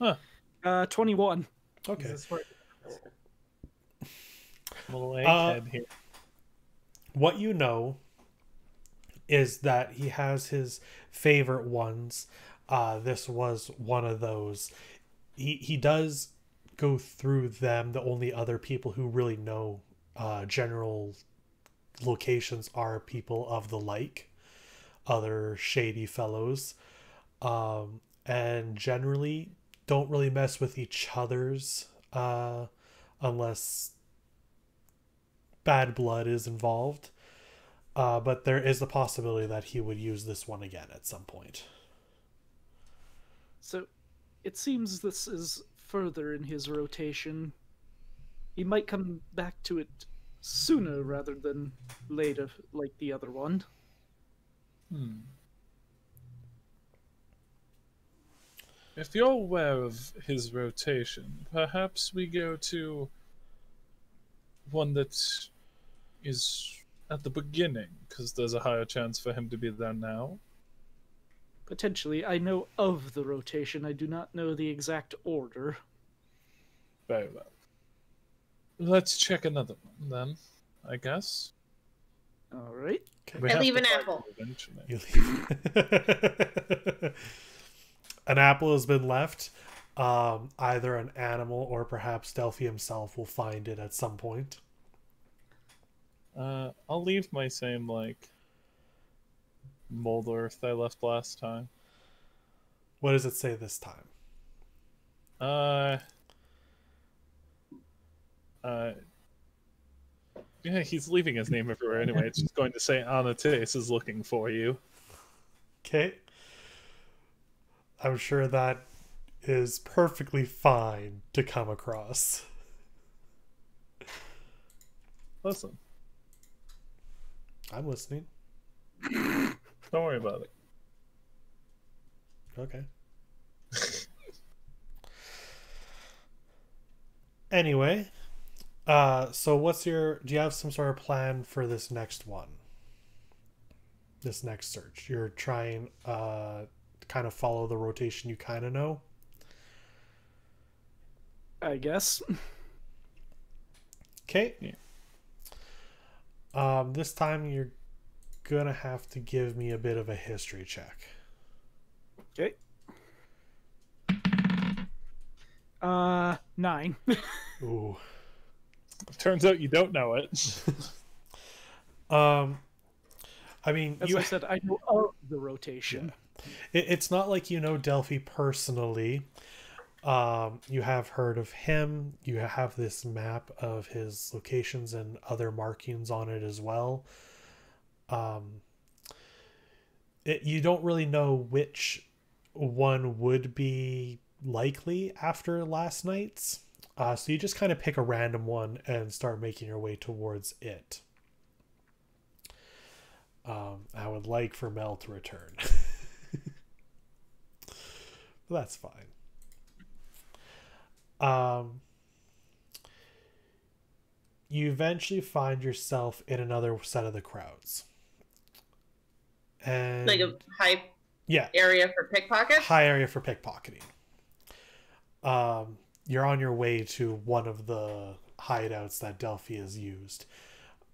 Huh. 21. Okay. Little egghead here. What you know is that he has his favorite ones. This was one of those. He does go through them. The only other people who really know general locations are people of the like, other shady fellows, and generally don't really mess with each other's unless bad blood is involved. But there is the possibility that he would use this one again at some point. So, it seems this is further in his rotation. He might come back to it sooner rather than later, like the other one. If you're aware of his rotation, perhaps we go to one that is at the beginning, because there's a higher chance for him to be there now. Potentially, I know of the rotation. I do not know the exact order. Very well. Let's check another one then, I guess. All right. We I have leave to an find apple. it eventually. You leave. An apple has been left. Either an animal or perhaps Delphi himself will find it at some point. I'll leave my same, like, mold earth I left last time. What does it say this time? Yeah, he's leaving his name everywhere anyway. It's just going to say Anatase is looking for you. Okay. I'm sure that is perfectly fine to come across. Listen, I'm listening. don't worry about it. Okay. Anyway, so do you have some sort of plan for this next one? This next search? You're trying to kind of follow the rotation you kind of know? I guess. Okay. Yeah. This time you're gonna have to give me a bit of a history check. Okay. 9. Ooh. Turns out you don't know it. I mean, As I said, I know of the rotation. it's not like you know Delphi personally. You have heard of him. You have this map of his locations and other markings on it as well. You don't really know which one would be likely after last night's. So you just kind of pick a random one and start making your way towards it. I would like for Mel to return. But that's fine. You eventually find yourself in another set of the crowds. And Like a high yeah, area for pickpockets? high area for pickpocketing. You're on your way to one of the hideouts that Delphi has used.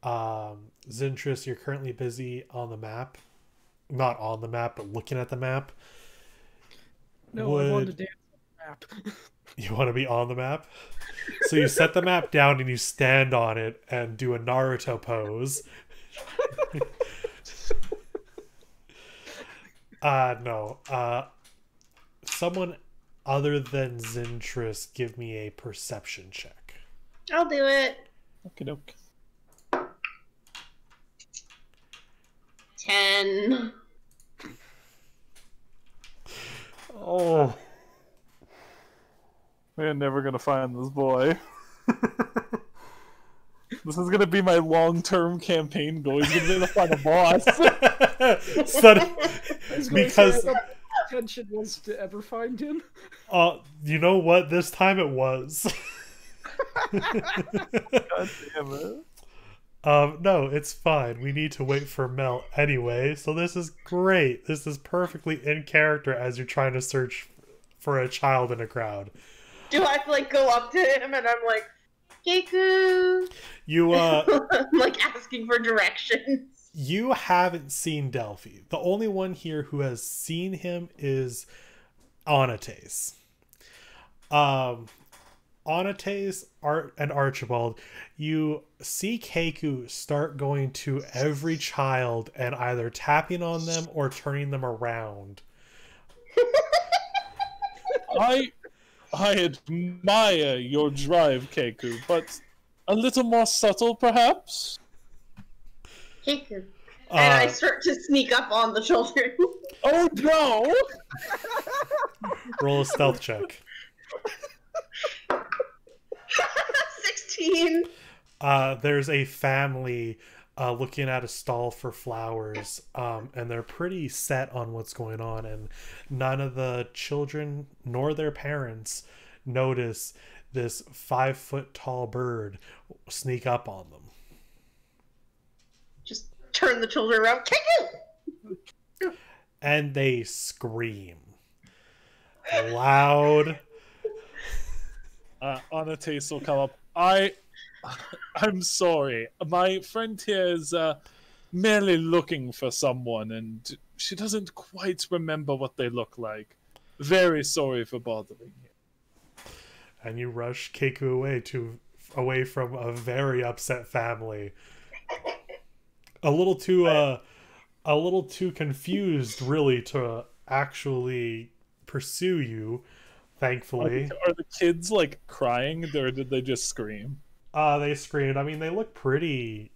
Zintris, you're currently busy on the map. Not on the map, but looking at the map. No, I want to dance on the map. You want to be on the map? So you set the map down and you stand on it and do a Naruto pose. No. Someone other than Zintris give me a perception check. I'll do it. Okie doke. 10. Oh. We're never gonna find this boy. This is gonna be my long-term campaign goal. He's gonna be the final boss. So, I was going to say, I because thought the intention was to ever find him. you know what? This time it was. God damn it. No, it's fine. We need to wait for Mel anyway, so this is great. This is perfectly in character as you're trying to search for a child in a crowd. Do I have to like go up to him and I'm like, Keku? You I'm like asking for directions. you haven't seen Delphi. The only one here who has seen him is Anatase. Anatase, Art, and Archibald, you see Keku start going to every child and either tapping on them or turning them around. I admire your drive, Keku, but a little more subtle, perhaps? Keku. And I Uh, start to sneak up on the children. Oh no! roll a stealth check. 16. There's a family looking at a stall for flowers, and they're pretty set on what's going on, and none of the children nor their parents notice this 5-foot tall bird sneak up on them. Just turn the children around. Keku! And they scream loud. Anatase will come up. I'm sorry. My friend here is merely looking for someone, and she doesn't quite remember what they look like. Very sorry for bothering you. And you rush Keku away from a very upset family. A little too confused, really, to actually pursue you. Thankfully, Are the kids like crying, or did they just scream? they screamed. I mean, they look pretty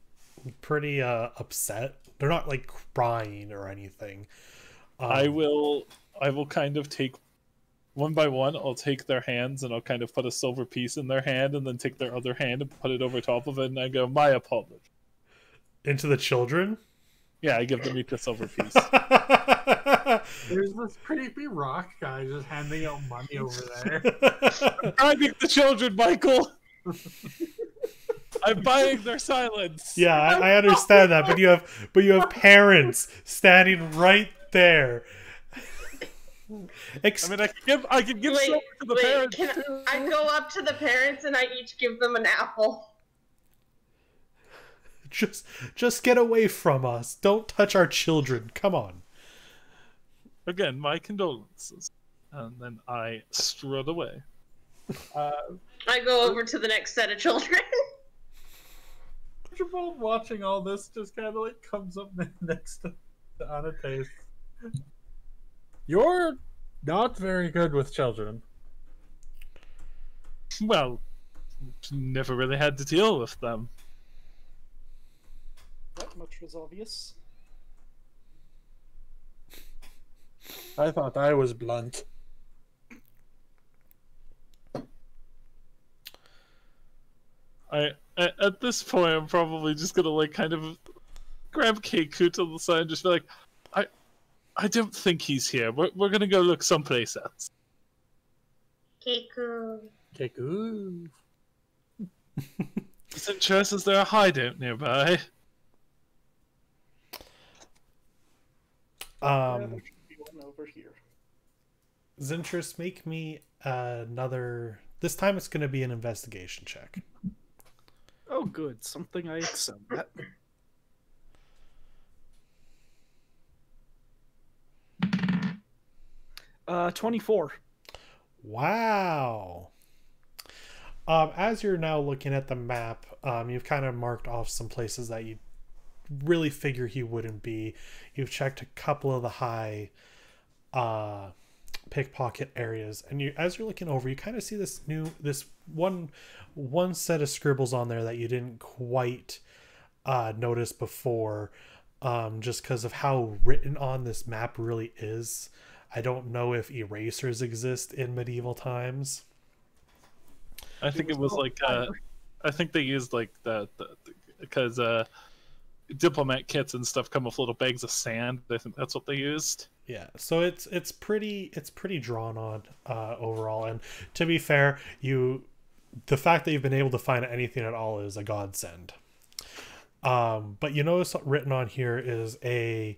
upset. They're not like crying or anything. I will kind of take one by one. I'll take their hands and I'll kind of put a silver piece in their hand, and then take their other hand and put it over top of it, and I go, "My apologies." Into the children. Yeah, I give them each a silver piece. There's this creepy rock guy just handing out money over there. I think the children, Michael. I'm buying their silence. Yeah, I understand that, but you have parents standing right there. I mean, I could give silver to the parents. Can too. I go up to the parents and I each give them an apple. Just get away from us. Don't touch our children. Come on. Again, my condolences. And then I strode away. I go over to the next set of children. Archibald, watching all this, just kind of like comes up next to Anatase. You're not very good with children. Well, never really had to deal with them. That much was obvious. I thought I was blunt. At this point, I'm probably just gonna like kind of grab Keku to the side and just be like, I don't think he's here. We're gonna go look someplace else. Keku. Keku. Sinchurst, is there a hideout nearby? There should be one over here. Zintrus, make me another. This time it's going to be an investigation check. Oh, good. Something I excel at. 24. Wow. As you're now looking at the map, you've kind of marked off some places that you really figure he wouldn't be. You've checked a couple of the high pickpocket areas, and as you're looking over, you kind of see this one set of scribbles on there that you didn't quite notice before, just because of how written on this map really is. I don't know if erasers exist in medieval times. I think it was like I think they used like the because diplomat kits and stuff come with little bags of sand. I think that's what they used. Yeah, so it's pretty drawn on overall, and to be fair, the fact that you've been able to find anything at all is a godsend. But you notice written on here is a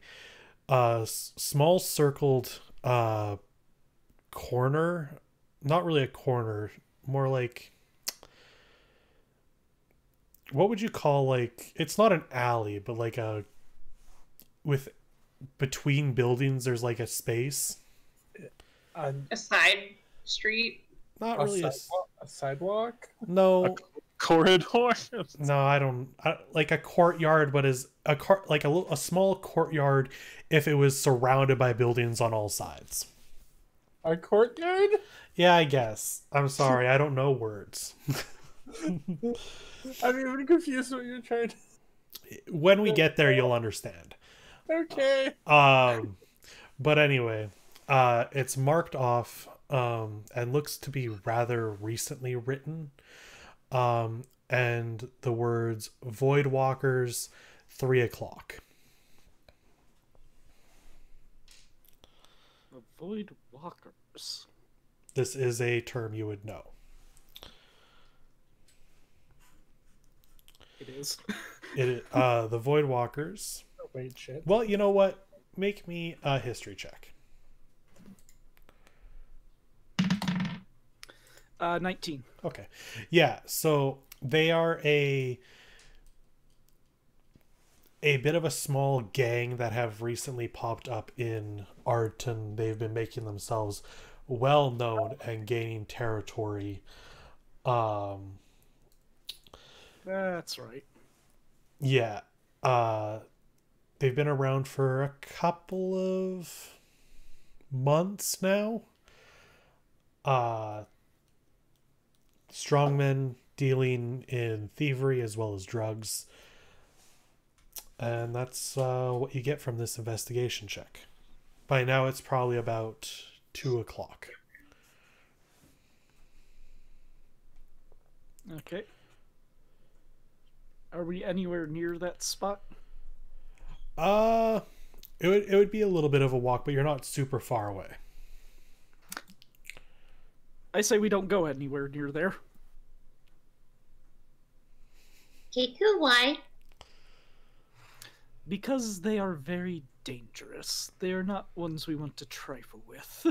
small circled corner, not really a corner, more like, what would you call, like, it's not an alley, but like between buildings there's like a space, A side street. not really a sidewalk. no, Corridor. no, like a courtyard, but is like a small courtyard if it was surrounded by buildings on all sides. A courtyard? Yeah, I guess. I'm sorry, I don't know words. I'm even confused what you're trying to... When we get there, you'll understand. Okay. But anyway, it's marked off and looks to be rather recently written. And the words Void Walkers, 3 o'clock. Void walkers. This is a term you would know. It is. The Void Walkers. Oh, wait, shit. Well, you know what? Make me a history check. 19. Okay. Yeah, so they are a bit of a small gang that have recently popped up in Arton. They've been making themselves well known and gaining territory. That's right. Yeah. They've been around for a couple of months now. Strongmen dealing in thievery as well as drugs. And that's what you get from this investigation check. By now it's probably about 2 o'clock. Okay. Are we anywhere near that spot? It would be a little bit of a walk, but you're not super far away. I say we don't go anywhere near there. Kiku, why? Because they are very dangerous. They are not ones we want to trifle with.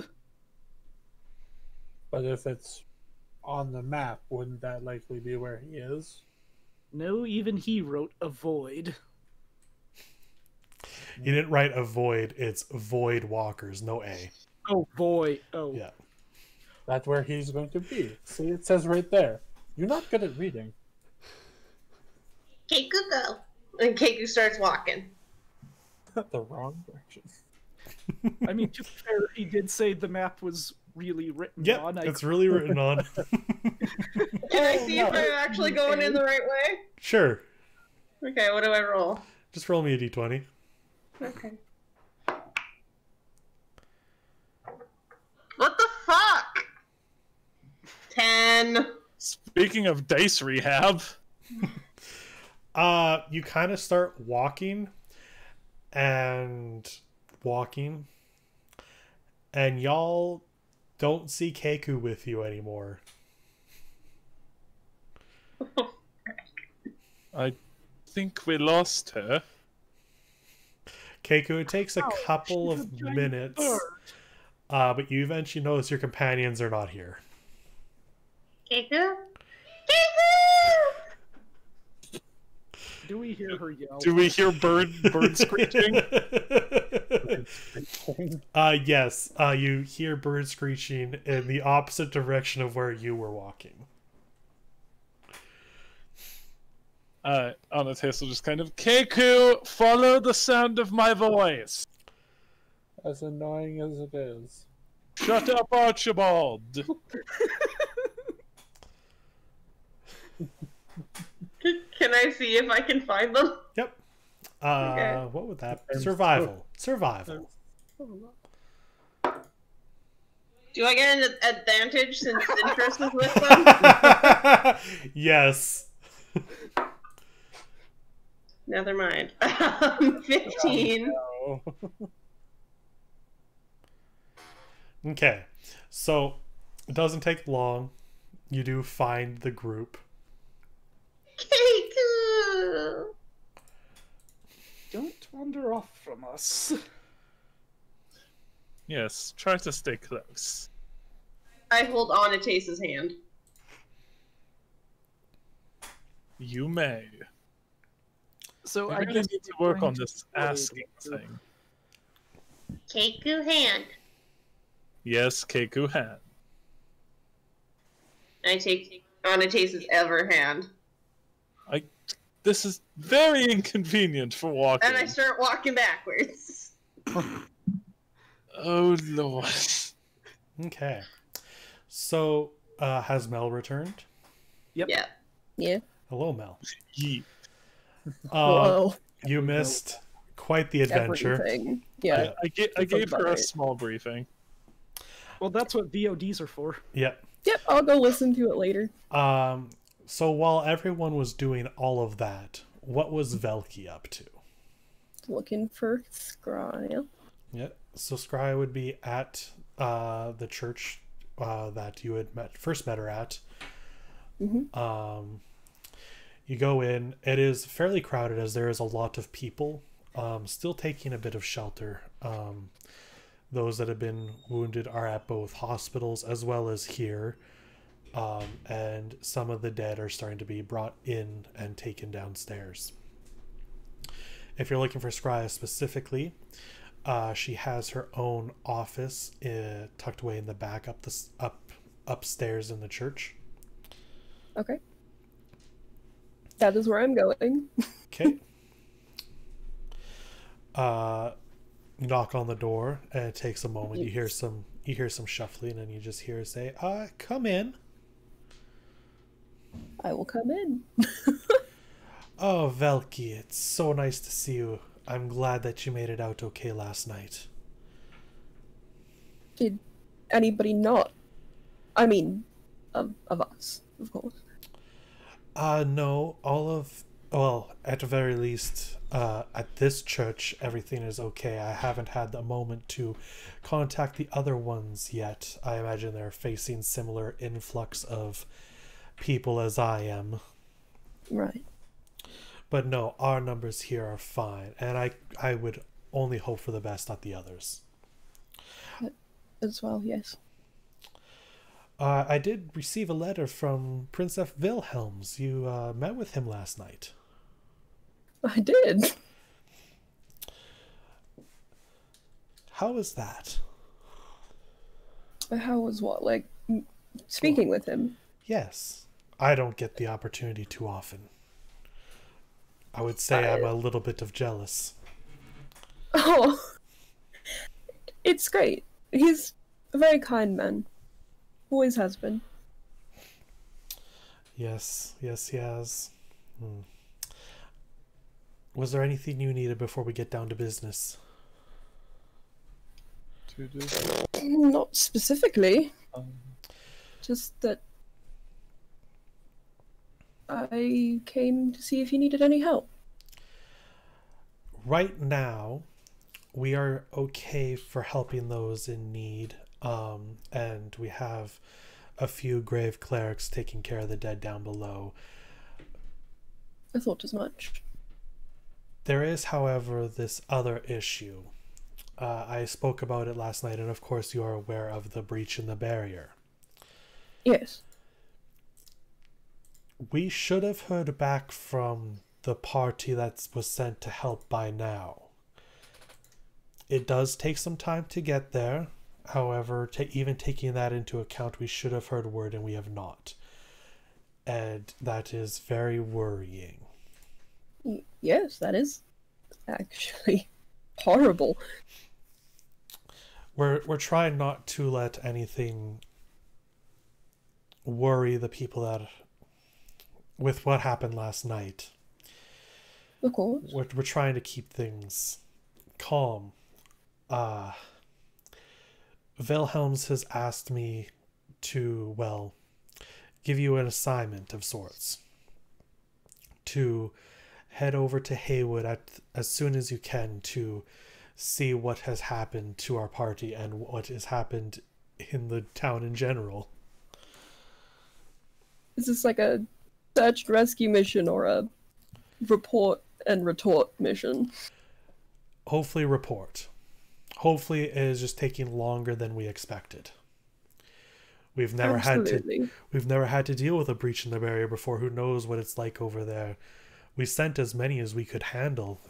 But if it's on the map, wouldn't that likely be where he is? No, even he wrote avoid. You didn't write avoid, it's Void Walkers, no A. Oh boy. Oh. Yeah. That's where he's going to be. See, it says right there. You're not good at reading. Keiko, go. And Keiko starts walking. The wrong direction. I mean, to be fair, he did say the map was really written Yep, on. it's really written on. Can I see if I'm actually going in the right way? Sure. Okay, what do I roll? Just roll me a d20. Okay. What the fuck? 10. Speaking of dice rehab, You kind of start walking and walking, and y'all don't see Keiku with you anymore. I think we lost her. Keiku, it takes a couple she's a of giant minutes, bird. but you eventually notice your companions are not here. Keiko? Keiko! Do we hear her yell? Do we hear bird screeching? Yes, you hear birds screeching in the opposite direction of where you were walking. Anatase will just kind of, Keiku, follow the sound of my voice. As annoying as it is. Shut up, Archibald. Can I see if I can find them? Yep. Okay. What would that? Survival. Survival. Do I get an advantage since interest is with them? Yes. Never mind. 15. Oh, Okay. So it doesn't take long. You do find the group. Keiko! Don't wander off from us. Yes, try to stay close. I hold Anatase's hand. You may. So We I really guess need to we're work going on this follow the asking group. thing. Keiko hand. Yes, Keiku hand. I take Anatase's ever hand. This is very inconvenient for walking. And I start walking backwards. Oh lord. Okay. So, has Mel returned? Yep. Yeah. Yeah. Hello, Mel. Ye- Whoa. You missed quite the adventure. Everything. Yeah. I gave her a Right. small briefing. Well, that's what VODs are for. Yep. Yep. I'll go listen to it later. So while everyone was doing all of that, what was Velky up to? Looking for Scry. Yeah. So Scry would be at the church that you had first met her at. Mm-hmm. You go in. It is fairly crowded as there is a lot of people still taking a bit of shelter. Those that have been wounded are at both hospitals as well as here. And some of the dead are starting to be brought in and taken downstairs. If you're looking for Scrya specifically, she has her own office tucked away in the back upstairs in the church. Okay. That is where I'm going. Okay. You knock on the door and it takes a moment. You hear some shuffling and you just hear her say, come in. I will come in. Oh, Velky, it's so nice to see you. I'm glad that you made it out okay last night. Did anybody not? I mean, of us, of course. No, well, at the very least, at this church, everything is okay. I haven't had the moment to contact the other ones yet. I imagine they're facing similar influx of people as I am. Right. But no, our numbers here are fine, and I would only hope for the best at the others. As well, yes. I did receive a letter from Prince F. Wilhelms. You met with him last night. I did. How was that? How was what? Like, speaking with him? Yes. I don't get the opportunity too often. I would say I'm a little bit of jealous. Oh. It's great. He's a very kind man. Always has been. Yes, he has. Was there anything you needed before we get down to business? Not specifically. Just that I came to see if you needed any help. Right now, we are okay for helping those in need. And we have a few grave clerics taking care of the dead down below. I thought as much. There is, however, this other issue. I spoke about it last night, and of course you are aware of the breach in the barrier. Yes. We should have heard back from the party that was sent to help by now. It does take some time to get there. However, even taking that into account, we should have heard word and we have not. And that is very worrying. Yes, that is actually horrible. We're trying not to let anything worry the people that with what happened last night. Of course. We're trying to keep things calm. Wilhelms has asked me to, well, give you an assignment of sorts. To head over to Haywood as soon as you can to see what has happened to our party and what has happened in the town in general. Is this like a search and rescue mission or a report and retort mission? Hopefully report. Hopefully it is just taking longer than we expected. We've never had to deal with a breach in the barrier before. Who knows what it's like over there. We sent as many as we could handle,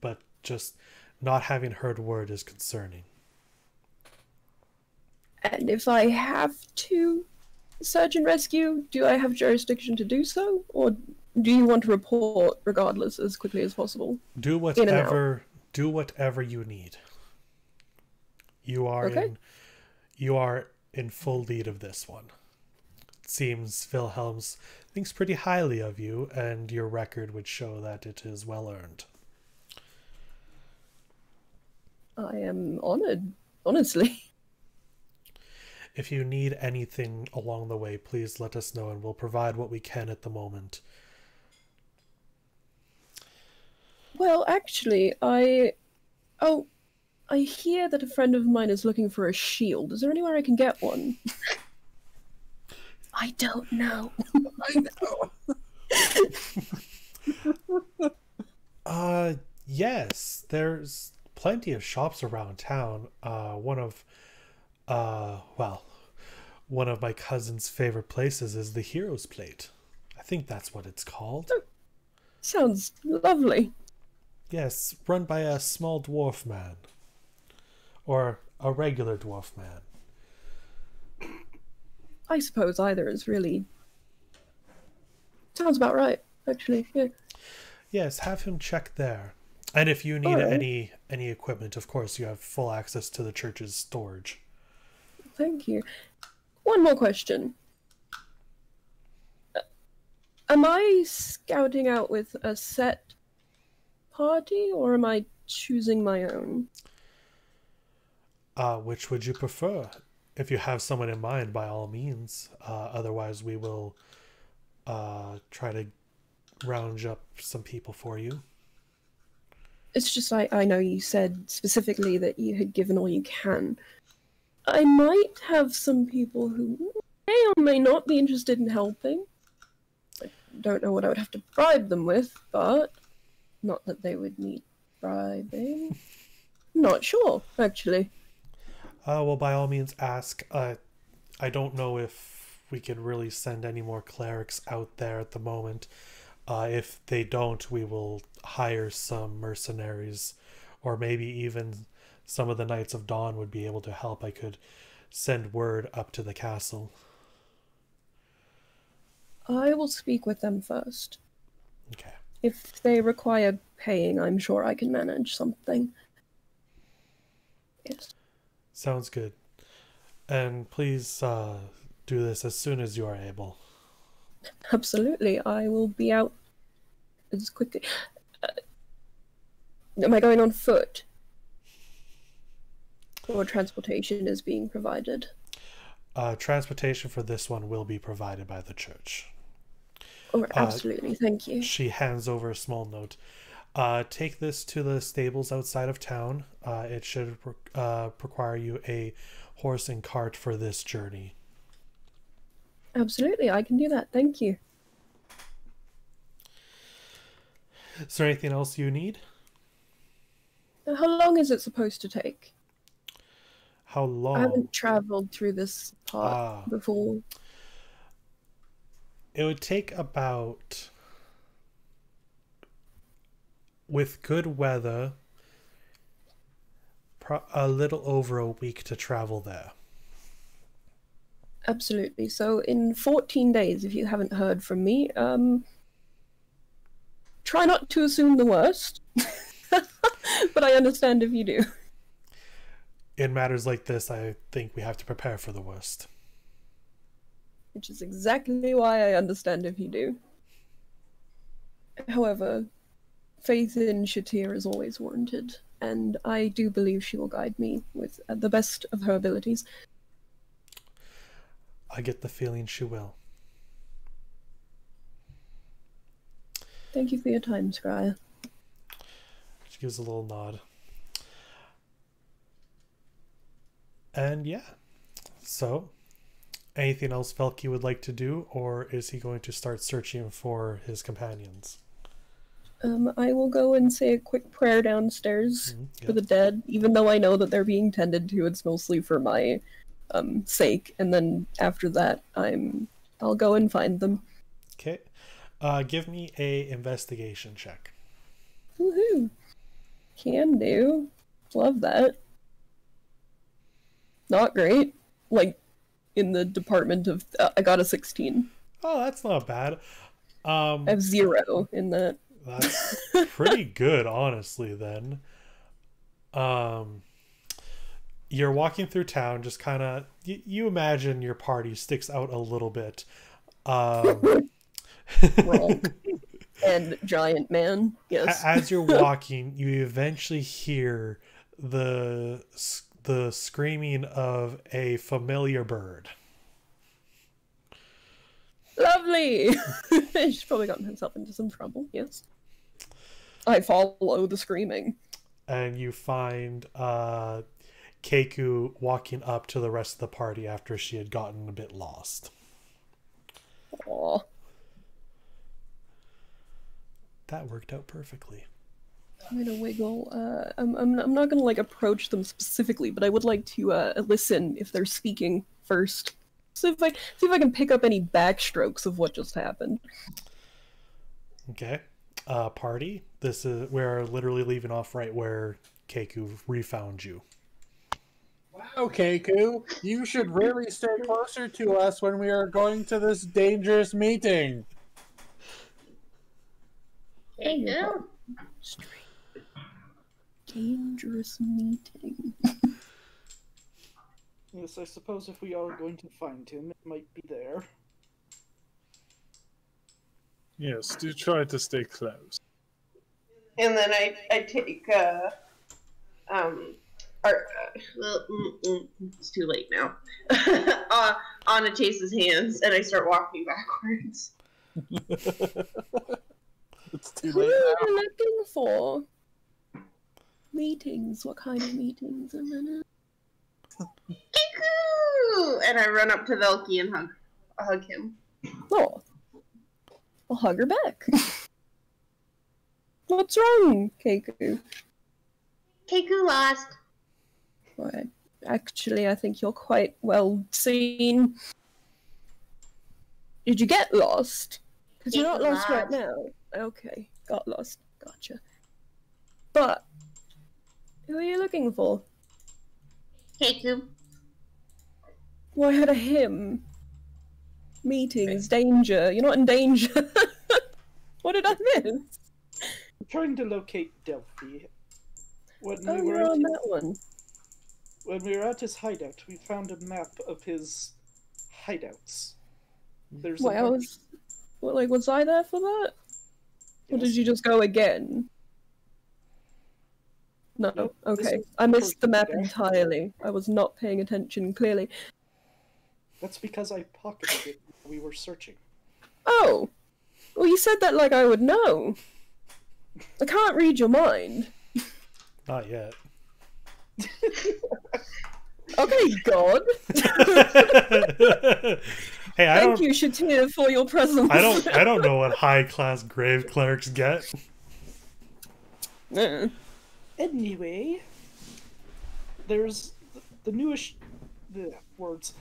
but just not having heard word is concerning. And if I have to search and rescue, do I have jurisdiction to do so? Or do you want to report regardless as quickly as possible? Do whatever you need. You are in full lead of this one. It seems Wilhelms thinks pretty highly of you, and your record would show that it is well earned. I am honored, honestly. If you need anything along the way, please let us know, and we'll provide what we can at the moment. Well, actually, I hear that a friend of mine is looking for a shield. Is there anywhere I can get one? I don't know. I know. Yes, there's plenty of shops around town. One of my cousin's favorite places is the Hero's Plate. I think that's what it's called. Sounds lovely. Yes, run by a small dwarf man. Or a regular dwarf man. I suppose either is really... Sounds about right, actually. Yeah. Yes, have him check there. And if you need any equipment, of course, you have full access to the church's storage. Thank you. One more question. Am I scouting out with a set party, or am I choosing my own? Which would you prefer? If you have someone in mind, by all means. Otherwise, we will try to round up some people for you. It's just I know you said specifically that you had given all you can. I might have some people who may or may not be interested in helping. I don't know what I would have to bribe them with, but not that they would need bribing. Not sure, actually. Well, by all means, ask. I don't know if we could really send any more clerics out there at the moment. If they don't, we will hire some mercenaries, or maybe even some of the Knights of Dawn would be able to help. I could send word up to the castle. I will speak with them first. Okay. If they require paying, I'm sure I can manage something. Yes. Sounds good. And please do this as soon as you are able. Absolutely. I will be out as quickly. Am I going on foot? Or transportation is being provided? Transportation for this one will be provided by the church. Oh, absolutely. Thank you. She hands over a small note. Take this to the stables outside of town. It should require you a horse and cart for this journey. Absolutely, I can do that. Thank you. Is there anything else you need? How long is it supposed to take? How long? I haven't traveled through this part before. It would take about, with good weather, a little over a week to travel there. Absolutely. So in 14 days, if you haven't heard from me, try not to assume the worst. But I understand if you do. In matters like this, I think we have to prepare for the worst. Which is exactly why I understand if you do. However, faith in Shatir is always warranted, and I do believe she will guide me with the best of her abilities. I get the feeling she will. Thank you for your time, Scryer. She gives a little nod. And yeah. So, anything else Velky would like to do, or is he going to start searching for his companions? I will go and say a quick prayer downstairs for the dead, even though I know that they're being tended to. It's mostly for my sake, and then after that, I'll go and find them. Okay. Give me a investigation check. Woohoo! Can do. Love that. Not great. Like, in the department of... I got a 16. Oh, that's not bad. I have 0 in that. That's pretty good, honestly, then. You're walking through town, just kind of... You imagine your party sticks out a little bit. Wrong. And giant man, yes. As you're walking, you eventually hear the screaming of a familiar bird. Lovely! She's probably gotten herself into some trouble, yes. I follow the screaming. And you find Keiku walking up to the rest of the party after she had gotten a bit lost. Aw. That worked out perfectly. I'm gonna wiggle. I'm not gonna like approach them specifically, but I would like to listen if they're speaking first. See if I can pick up any backstrokes of what just happened. Okay. Party. We're literally leaving off right where Keiku refound you. Wow, Keiku, you should really stay closer to us when we are going to this dangerous meeting. Keiku? Dangerous meeting. Yes, I suppose if we are going to find him, it might be there. Yes, do try to stay close. And then I take it's too late now. Anatase's hands, and I start walking backwards. It's too Who late are now. you looking for? Meetings. What kind of meetings? Keiku! And I run up to Velky and hug him. Oh. I'll hug her back. What's wrong, Keiku? Keiku lost. Well, actually, I think you're quite well seen. Did you get lost? Because you're not Get lost right lost. now. Okay, got lost. Gotcha. But, who are you looking for? Keiku. Well, I had a hymn. Meetings, danger. You're not in danger. What did I miss? I'm trying to locate Delphi. When Oh, we were you're at on his, that one. when we were at his hideout, we found a map of his hideouts. There's a Well, bunch. was I there for that? Or did Yes. you just go again? No, Nope, this okay. is I missed the map there. entirely. I was not paying attention, clearly. That's because I pocketed it while we were searching. Oh! Well, you said that like I would know. I can't read your mind. Not yet. Okay, God. Hey, I Thank don't. you, Shatir, for your presence. I don't know what high class grave clerics get. Anyway, there's the newest words.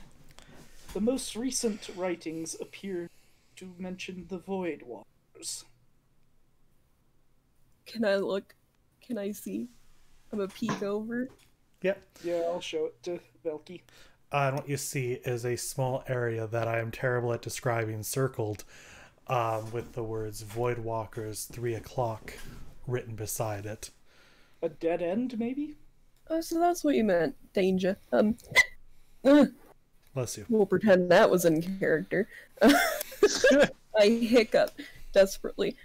The most recent writings appear to mention the Void Waters. Can I look? Can I see? I'm a peek over. Yep. Yeah, I'll show it to Velky. And what you see is a small area that I am terrible at describing, circled with the words Void Walkers 3 o'clock written beside it. A dead end, maybe? Oh, so that's what you meant. Danger. Bless you. We'll pretend that was in character. I hiccup desperately.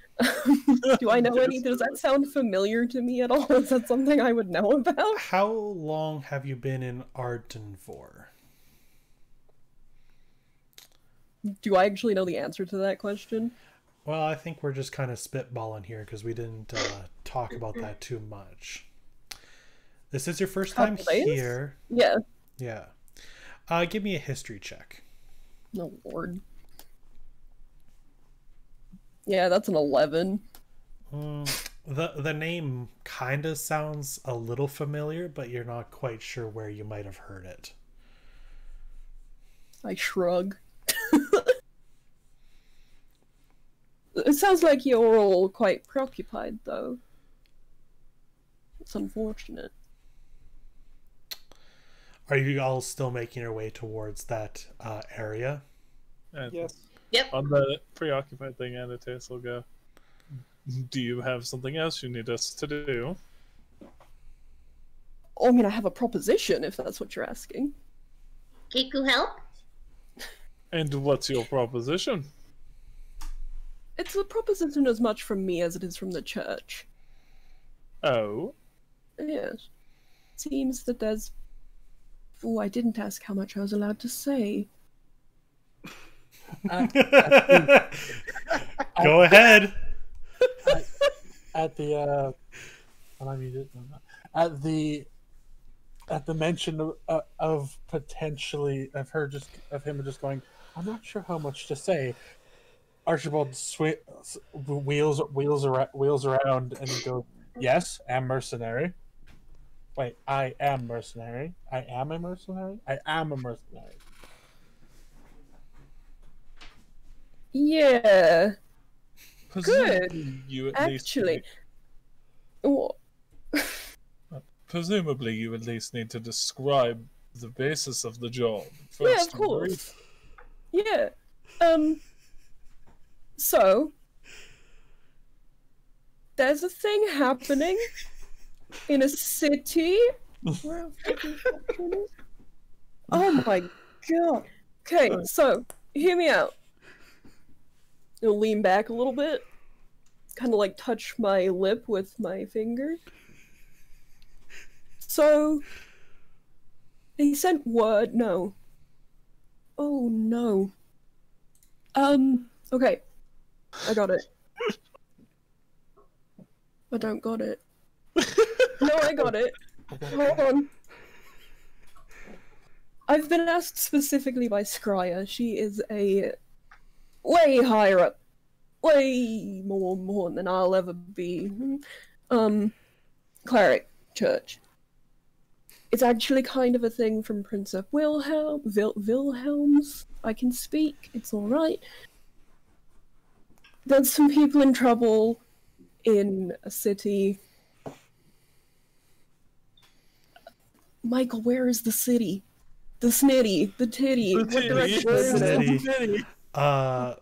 Do I know any? Does that sound familiar to me at all? Is that something I would know about? How long have you been in Arton for? Do I actually know the answer to that question? Well, I think we're just kind of spitballing here because we didn't talk about that too much. This is your first time Couple days? here. Yeah. Yeah. Give me a history check. No, Lord. Yeah, that's an 11. The name kind of sounds a little familiar, but you're not quite sure where you might have heard it. I shrug. It sounds like you're all quite preoccupied, though. It's unfortunate. Are you all still making your way towards that area? Yes. Yep. On the preoccupied thing, Anatase will go. Do you have something else you need us to do? I mean, I have a proposition, if that's what you're asking. Keku, help? And what's your proposition? It's a proposition as much from me as it is from the church. Oh? Yes. Seems that there's... Oh, I didn't ask how much I was allowed to say. Go ahead. At the when I muted, at the mention of potentially of him just going, I'm not sure how much to say. Archibald wheels around and goes, yes, am mercenary. Wait, I am mercenary. I am a mercenary. I am a mercenary. Yeah, Presumably you at actually. Presumably you at least need to describe the basis of the job. Yeah, First, of course. Yeah. So, there's a thing happening in a city. Where oh my god. Okay, so, hear me out. I'll lean back a little bit. Kind of like touch my lip with my finger. So, they sent word. No. Oh no. Okay. I got it. I don't got it. No, I got it. Hold on. I've been asked specifically by Scryer. She is a way higher up. Way more than I'll ever be. Cleric church. It's actually kind of a thing from Princess Wilhelm's. I can speak. It's alright. There's some people in trouble in a city. Michael, where is the city? The snitty, the titty. What direction is it? Snitty. I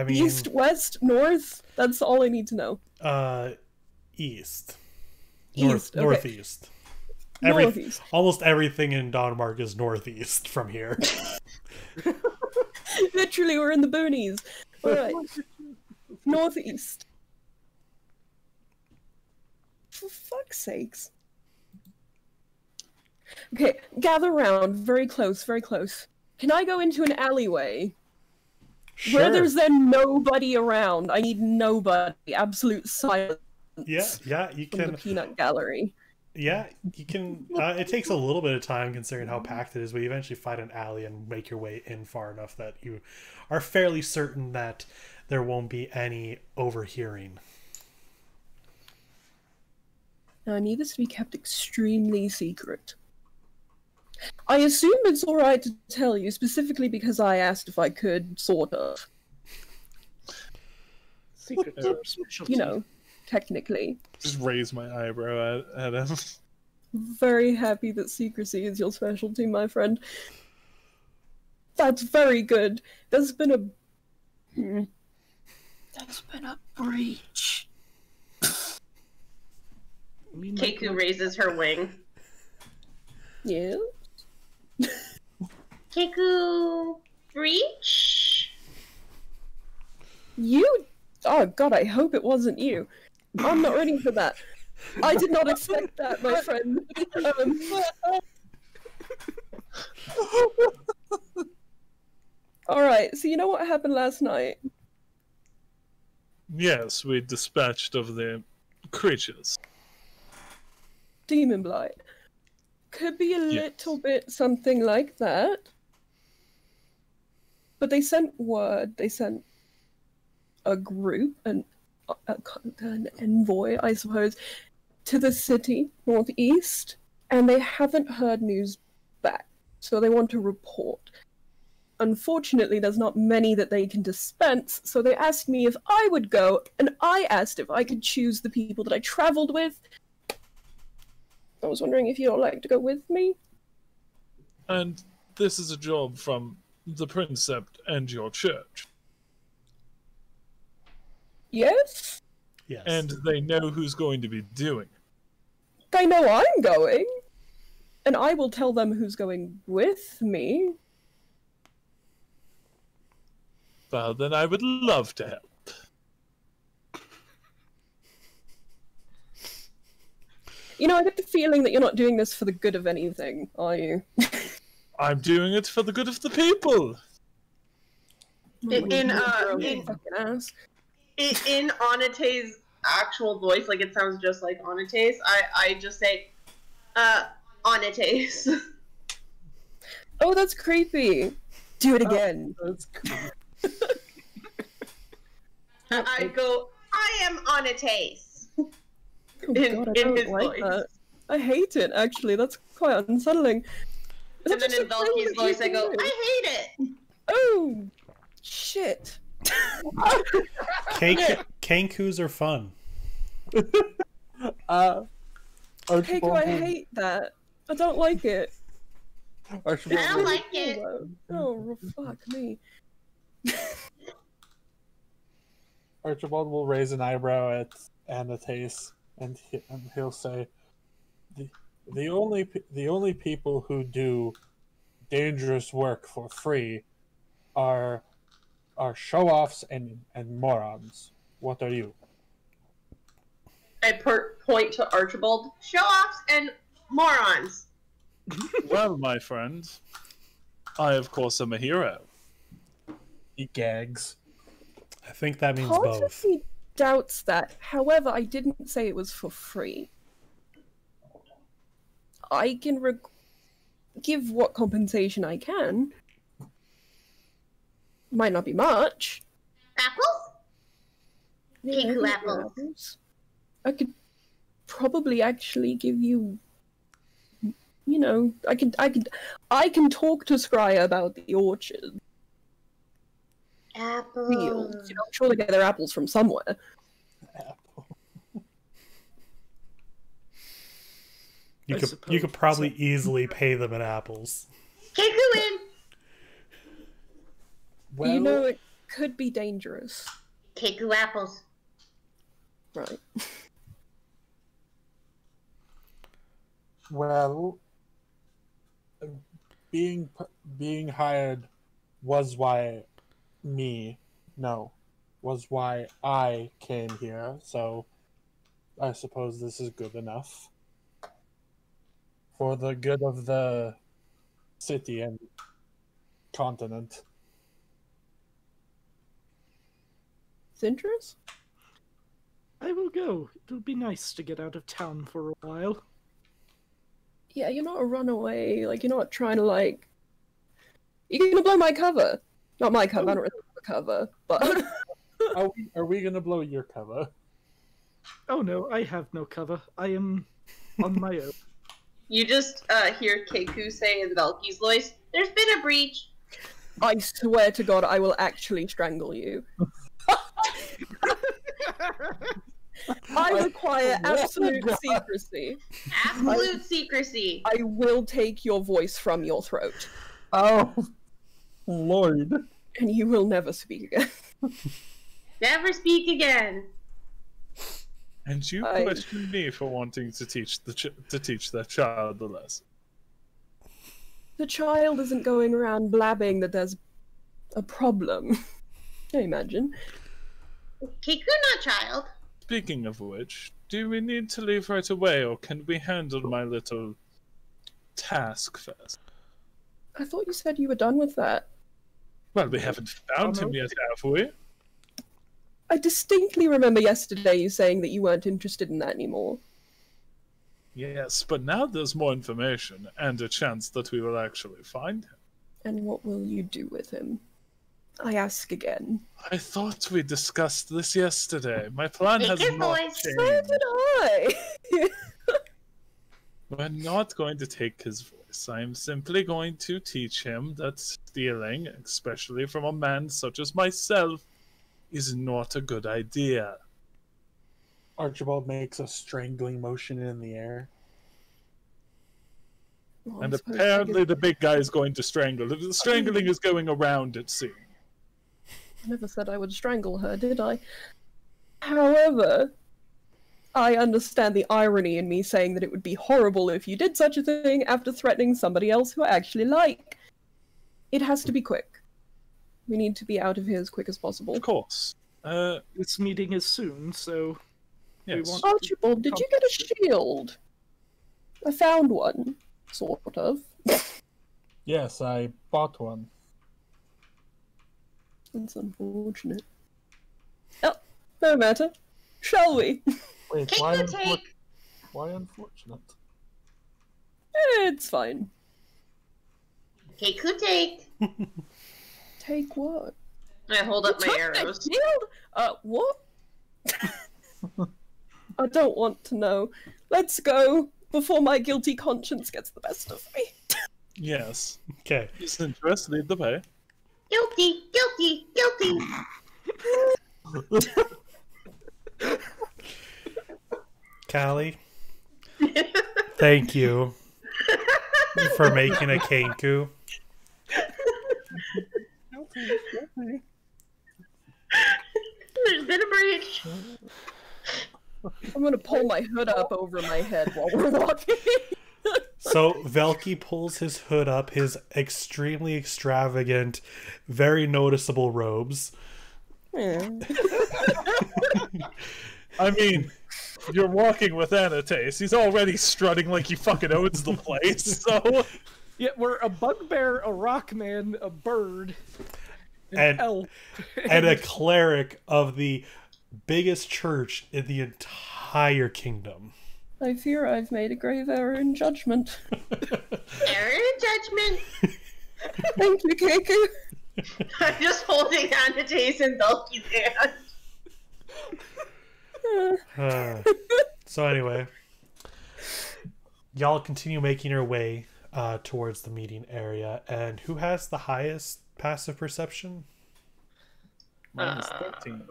mean, East, west, north? That's all I need to know. east. East, okay. Northeast. Northeast. Almost everything in Denmark is northeast from here. Literally, we're in the boonies. Alright. Northeast. For fuck's sakes. Okay, gather round. Very close, very close. Can I go into an alleyway? Sure. Where there's then nobody around. I need nobody. Absolute silence. Yeah, you From can. the peanut gallery. Yeah, you can. It takes a little bit of time considering how packed it is, but you eventually find an alley and make your way in far enough that you are fairly certain that there won't be any overhearing. Now, I need this to be kept extremely secret. I assume it's alright to tell you, specifically because I asked if I could, sort of. Secrets are specialty. You know, technically. Just raise my eyebrow at him. Very happy that secrecy is your specialty, my friend. That's very good. There's been a breach. Keku raises her wing. Yeah? Keku, breach? You Oh god, I hope it wasn't you. I'm not ready for that. I did not expect that, my friend. Alright, so you know what happened last night? Yes, we dispatched of the creatures. Demon Blight. Could be a little bit something like that. But they sent word, they sent a group, an envoy, I suppose, to the city northeast, and they haven't heard news back, so they want to report. Unfortunately, there's not many that they can dispense, so they asked me if I would go, and I asked if I could choose the people that I traveled with. I was wondering if you'd like to go with me? And this is a job from the Princept and your church. Yes? Yes. And they know who's going to be doing it. They know I'm going, and I will tell them who's going with me. Well, then I would love to help. You know, I get the feeling that you're not doing this for the good of anything, are you? I'm doing it for the good of the people. In fucking ass. in Anate's actual voice, like it sounds just like Anatase, I just say, Anatase. Oh, that's creepy. Do it again. That's creepy. I go, I am Anatase. Oh, in God, I in don't his like voice. that. I hate it, actually. That's quite unsettling. Is And that then in just a thing Valky's that you voice, I can go, do? I hate it. Oh, shit. Kankus are fun. Keiko, I hate that. I don't like it. Archibald, I don't like it. Oh, fuck me. Archibald will raise an eyebrow at Anatase, and he'll say, "The only people who do dangerous work for free are show-offs and morons. What are you?" I point to Archibald. Show-offs and morons. Well, my friend, I of course am a hero. He gags. I think that means Part both. of me doubts that. However, I didn't say it was for free. I can give what compensation I can. Might not be much. Apples? Yeah, Kiku I apples. I could probably actually give you. You know, I can talk to Scryer about the orchard Apples. fields. You know, I'm sure they get their apples from somewhere. You I could suppose probably easily pay them in apples. Kiku in. Well, You know, it could be dangerous. Kiku apples. Right. well, being hired was why I came here. So I suppose this is good enough for the good of the city and continent. Cintrus? I will go. It'll be nice to get out of town for a while. Yeah, you're not a runaway. Like, you're not trying to, like... You're gonna blow my cover. Not my cover, I don't really have a cover, but... Are we gonna blow your cover? Oh no, I have no cover. I am on my own. You just hear Kiku say in Valky's voice, "There's been a breach." I swear to God, I will actually strangle you. I require absolute secrecy. Absolute secrecy. I will take your voice from your throat, Oh, Lord. and you will never speak again. Never speak again. And you question me for wanting to teach that child the lesson. The child isn't going around blabbing that there's a problem. I imagine. Keku not child. Speaking of which, do we need to leave right away, or can we handle my little task first? I thought you said you were done with that. Well, we haven't found him yet, have we? I distinctly remember yesterday you saying that you weren't interested in that anymore. Yes, but now there's more information, and a chance that we will actually find him. And what will you do with him? I ask again. I thought we discussed this yesterday. My plan Make has your not voice. So changed. did I! We're not going to take his voice. I am simply going to teach him that stealing, especially from a man such as myself, is not a good idea. Archibald makes a strangling motion in the air. Well, And I suppose apparently the big guy is going to strangle. The strangling is going around, it seems. I never said I would strangle her, did I? However, I understand the irony in me saying that it would be horrible if you did such a thing after threatening somebody else who I actually like. It has to be quick. We need to be out of here as quick as possible. Of course. This meeting is soon, so we Yes. want Archibald, did you get a shield? I found one. Sort of. Yes, I bought one. That's unfortunate. Oh, no matter. Shall we? Wait, Keku take. why unfortunate? It's fine. Keku take. Take what? I hold up my Took the arrows. shield? What? I don't want to know. Let's go before my guilty conscience gets the best of me. Yes. Okay. His interest lead the way. Guilty, guilty, guilty. Callie, thank you for making a kenku. There's been a breach. I'm gonna pull my hood up over my head while we're walking. So Velky pulls his hood up, his extremely extravagant, very noticeable robes. Yeah. I mean, you're walking with Anatase. He's already strutting like he fucking owns the place, so... Yeah, we're a bugbear, a rock man, a bird, an And- elf, And a cleric of the biggest church in the entire kingdom. I fear I've made a grave error in judgment. Error in judgment. Thank you, Keku. I'm just holding Anatase and Velky's hand. So anyway, y'all continue making your way towards the meeting area, and who has the highest passive perception? Minus 13.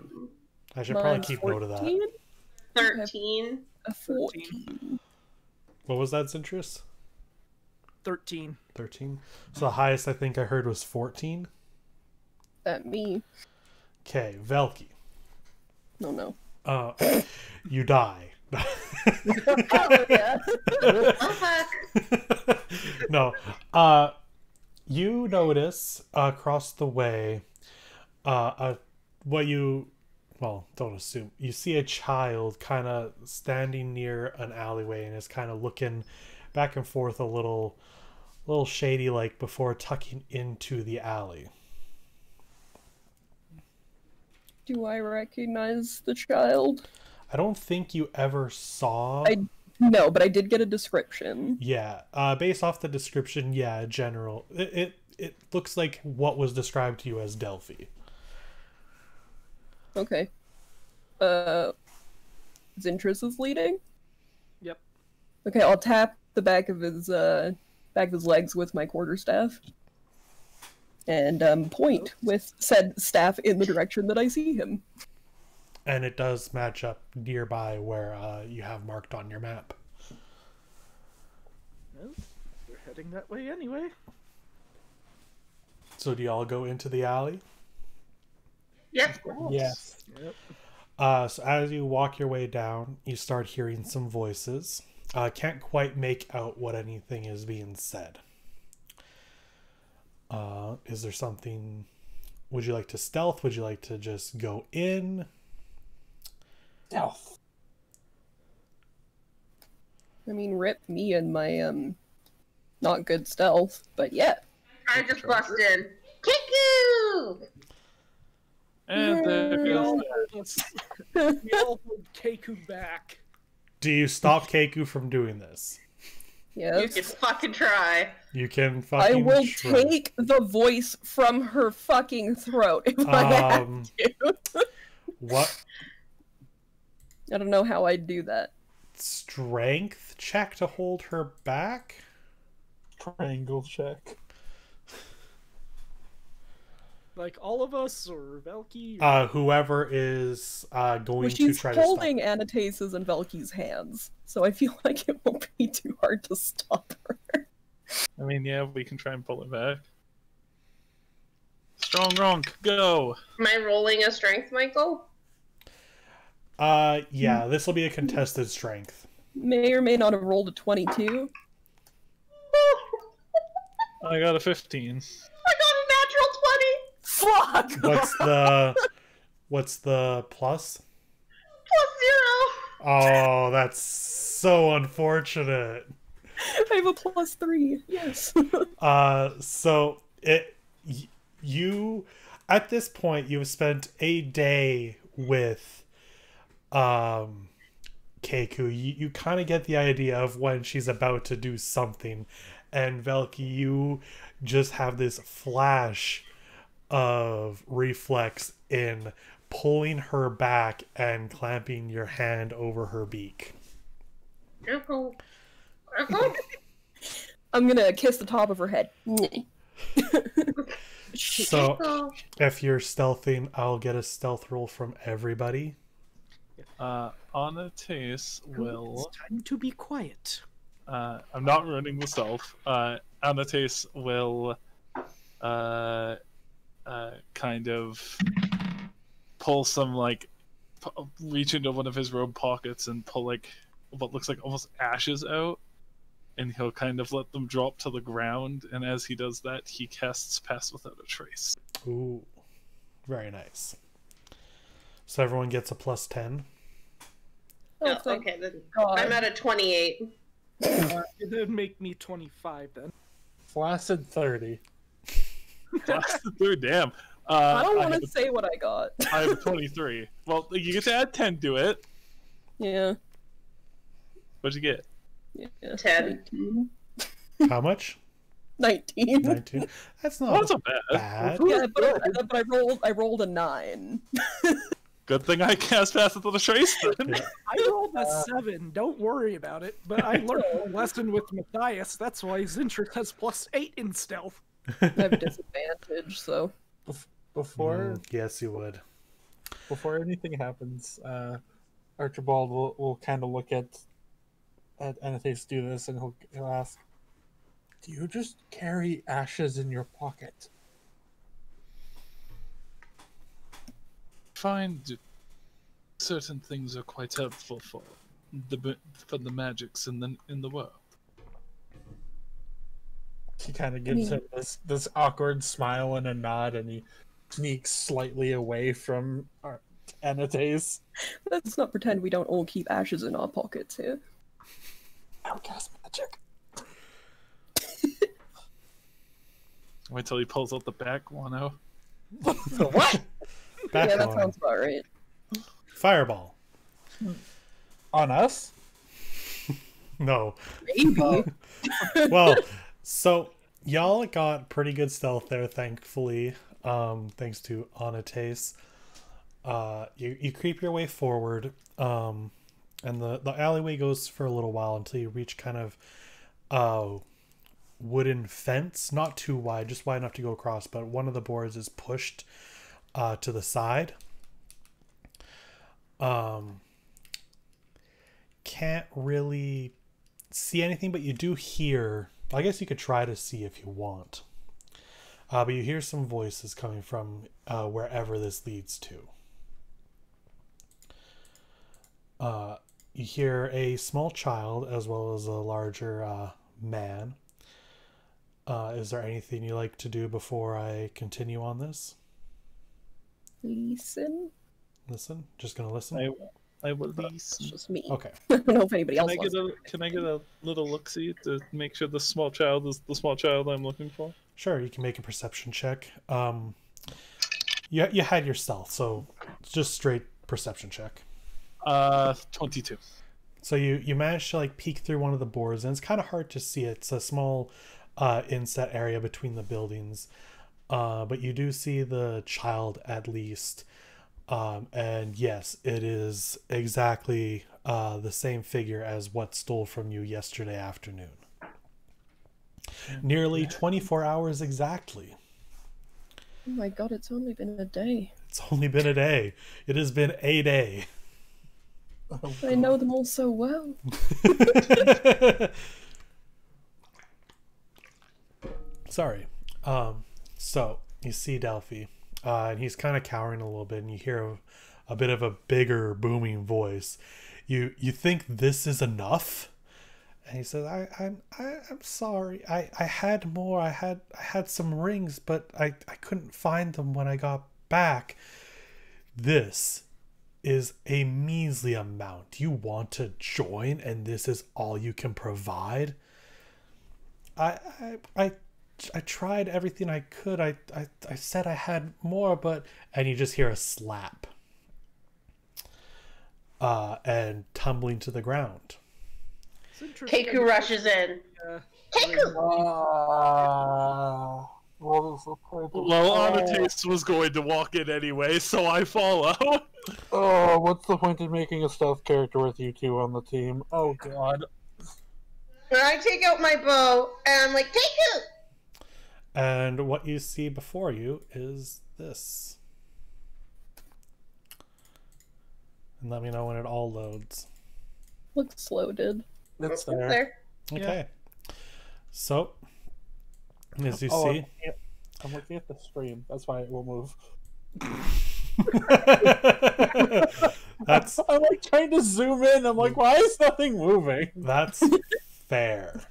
I should probably Mine's keep note of that. 14? 13. A 14. What was that, Zintris? 13. 13. So the highest I think I heard was 14. That me. Okay, Velky. No. You die. Oh, yeah. Oh, fuck. No. You notice across the way, don't assume. You see a child kind of standing near an alleyway and is kind of looking back and forth a little shady like before tucking into the alley. Do I recognize the child? I don't think you ever saw. No, but I did get a description. Yeah, based off the description, yeah, general. It looks like what was described to you as Delphi. Okay. Zintris is leading? Yep. Okay, I'll tap the back of his legs with my quarterstaff. And point with said staff in the direction that I see him. And it does match up nearby where you have marked on your map. Well, we're heading that way anyway. So do y'all go into the alley? Yep. Yes. Yep. So as you walk your way down, you start hearing some voices. Can't quite make out what anything is being said. Is there something... Would you like to stealth? Would you like to just go in? Stealth. I mean, rip me and my not good stealth, but yeah. I just bust in. Kiku! And there We goes all that. hold us. We all hold Keiko back. Do you stop Keiku from doing this? You Yes. can fucking try. You can I fucking will try. take the voice from her fucking throat if I have to. What I don't know how I'd do that. strength check to hold her back? Triangle check. Like all of us, or Velky? Whoever is going Well, to she's try to stop. holding Anatase's and Velky's hands, so I feel like it won't be too hard to stop her. I mean, yeah, we can try and pull it back. Strong Ronk, go! Am I rolling a strength, Michael? Yeah, this will be a contested strength. May or may not have rolled a 22. I got a 15. I got a natural 20! Fuck! What's the plus? +0! Oh, that's so unfortunate. I have a +3. Yes. So you at this point you've spent a day with Keiku. You kind of get the idea of when she's about to do something, and Velky, you just have this flash of reflex in pulling her back and clamping your hand over her beak. Uh-oh. I'm gonna kiss the top of her head. So if you're stealthing, I'll get a stealth roll from everybody. Anatase will... It's time to be quiet. I'm not ruining the stealth. Anatase will kind of pull some, like, reach into one of his robe pockets and pull, like, what looks like almost ashes out. And he'll kind of let them drop to the ground. And as he does that, he casts Pass Without a Trace. Ooh, very nice. So everyone gets a +10. Oh, okay, then God. I'm at a 28. It would make me 25 then. Flaccid 30. That's the third, damn. I don't want have to say what I got. I have a 23. Well, you get to add 10 to it. Yeah. What'd you get? Yeah. 10. 19. How much? 19. 19. That's Oh, not that's not bad. bad. Yeah, but I rolled a 9. Good thing I cast Pass Without a Trace then. Yeah. I rolled a 7. Don't worry about it. But I learned a lesson with Matthias. That's why Zintrix has +8 in stealth. I have a disadvantage, so. Before Yes, you would. before anything happens, Archibald will kind of look at Anatase do this, and he'll ask, "Do you just carry ashes in your pocket?" Find certain things are quite helpful for the magics in the world. He kind of gives him this awkward smile and a nod, and he sneaks slightly away from Anatase. Let's not pretend we don't all keep ashes in our pockets here. I'll cast magic. Wait till he pulls out the back guano. What? Back Yeah, that on. sounds about right. Fireball. On us? No. Maybe. Well, so y'all got pretty good stealth there, thankfully. Thanks to Anatase. You creep your way forward, and the alleyway goes for a little while until you reach kind of wooden fence, not too wide, just wide enough to go across, but one of the boards is pushed to the side. Can't really see anything, but you do hear, I guess you could try to see if you want, but you hear some voices coming from wherever this leads to. You hear a small child as well as a larger man. Is there anything you like to do before I continue on this? Listen. Listen? Just gonna listen? I will It's listen. just me. Okay. I don't know if anybody else wants. Can I get a little look-see to make sure the small child is the small child I'm looking for? Sure, you can make a perception check. You had your stealth, so it's just straight perception check. 22. So you managed to like peek through one of the boards, and it's kind of hard to see. It's a small inset area between the buildings, but you do see the child at least. And yes, it is exactly the same figure as what stole from you yesterday afternoon. Nearly 24 hours exactly. Oh my god, it's only been a day. It's only been a day. It has been a day. I know them all so well. Sorry. So you see Delphi, and he's kind of cowering a little bit, and you hear a bit of a bigger, booming voice. You think this is enough? And he says, I'm sorry. I had more. I had some rings, but I couldn't find them when I got back. This is a measly amount. You want to join, and this is all you can provide? I tried everything I could. I said I had more, but... And you just hear a slap. And tumbling to the ground. Keiko rushes in. Keiko! What is the point? Well, Anatase was going to walk in anyway, so I follow. Oh, what's the point of making a stealth character with you two on the team? Oh god. And I take out my bow, and I'm like, Keiko! And what you see before you is this. And let me know when it all loads. Looks loaded. It's There. there. Okay. So, as you Oh, see... I'm looking at the stream. That's why it will move. That's I'm like trying to zoom in. I'm like, why is nothing moving? That's fair.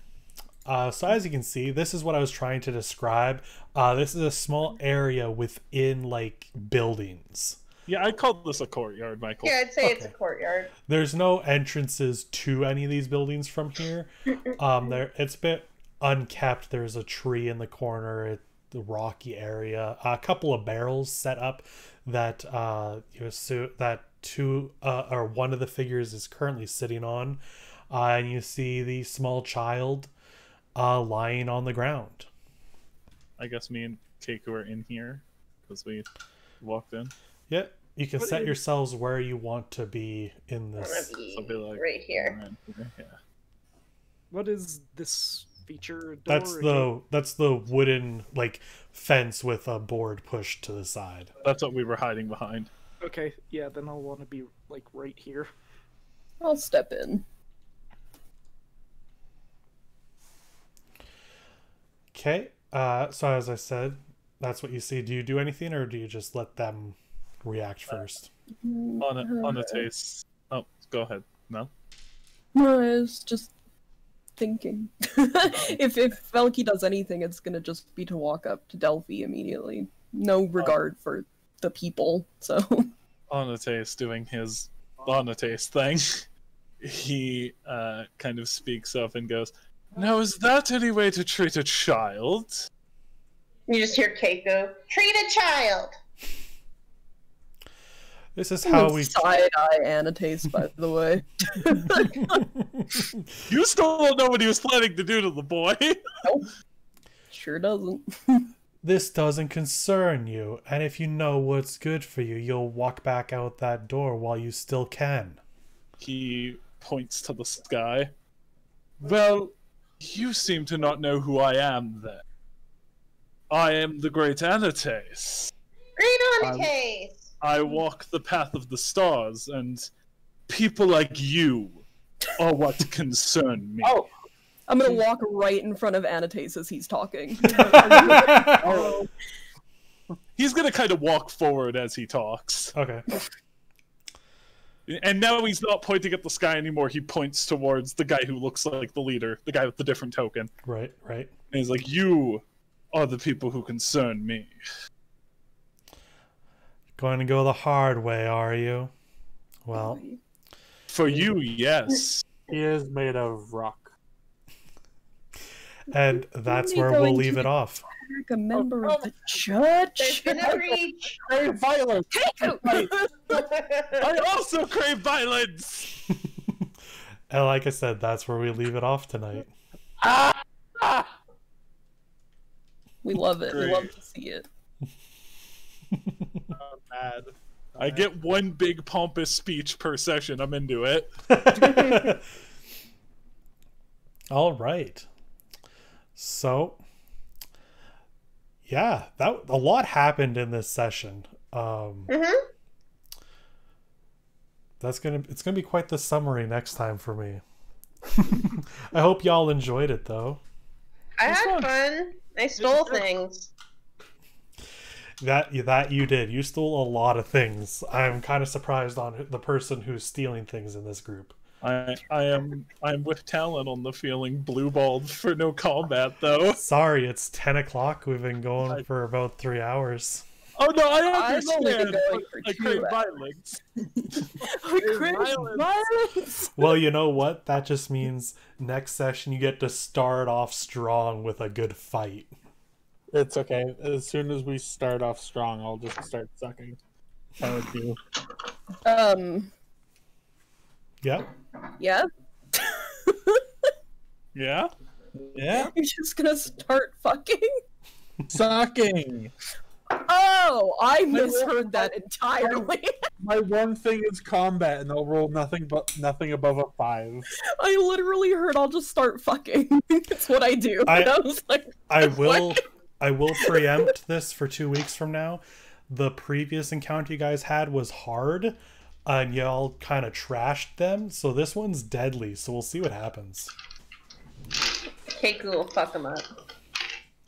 So as you can see, this is what I was trying to describe. This is a small area within like buildings. Yeah, I called this a courtyard, Michael. Yeah, I'd say it's a Okay. courtyard. There's no entrances to any of these buildings from here. It's a bit unkept. There's a tree in the corner, the rocky area, a couple of barrels set up that you assume that two or one of the figures is currently sitting on, and you see the small child lying on the ground. I guess me and Keiko are in here because we walked in. Yeah, you can What set is- yourselves where you want to be in I'm gonna this. be So be like right here. around here, yeah. What is this feature? Door That's or the wooden like fence with a board pushed to the side. That's what we were hiding behind. Okay, yeah, then I'll want to be like right here. I'll step in. Okay. So as I said, that's what you see. Do you do anything, or do you just let them react first? On a taste. Oh, go ahead. No. No, I was just thinking. if Velky does anything, it's gonna just be to walk up to Delphi immediately. No regard for the people, so... Anatase doing his Anatase thing. He kind of speaks up and goes, "Now, is that any way to treat a child?" You just hear Keiko, treat a child! This is how we. Side-eye Anatase, by the way. You still don't know what he was planning to do to the boy. Sure doesn't. This doesn't concern you, and if you know what's good for you, you'll walk back out that door while you still can. He points to the sky. Well, you seem to not know who I am, then. I am the great Anatase. Great Anatase! I walk the path of the stars, and people like you are what concern me. Oh, I'm gonna walk right in front of Anatase as he's talking. He's gonna kind of walk forward as he talks. Okay. And now he's not pointing at the sky anymore. He points towards the guy who looks like the leader, the guy with the different token. Right. And he's like, "You are the people who concern me." Going to go the hard way, are you? Well, For you, yes. He is made of rock. And that's Only where we'll going leave to it off. A member Oh, of the church. There's been a breach. Crave violence. I also crave violence. And like I said, that's where we leave it off tonight. We love it. We Great. love to see it. I'm mad. I get one big pompous speech per session. I'm into it. All right. So, yeah, that a lot happened in this session. It's gonna be quite the summary next time for me. I hope y'all enjoyed it though. I had fun. I stole things. That you did. You stole a lot of things. I'm kind of surprised on the person who's stealing things in this group. I'm with talent on the feeling blue-balled for no combat though. Sorry, it's 10 o'clock. We've been going for about 3 hours. Oh no, I I've only been understand. going for I 2 crave hours. violence. I crave violence. Well, you know what? That just means next session you get to start off strong with a good fight. It's okay. As soon as we start off strong, I'll just start sucking. I would do. Yeah. Yeah. Yeah? Yeah. You're just gonna start fucking? Sucking. Oh, I misheard that entirely. My one thing is combat, and I'll roll nothing above a 5. I literally heard I'll just start fucking. It's what I do. I- And I was like, I will preempt this for 2 weeks from now. The previous encounter you guys had was hard, and y'all kind of trashed them. So this one's deadly. So we'll see what happens. Okay, cool. Fuck them up.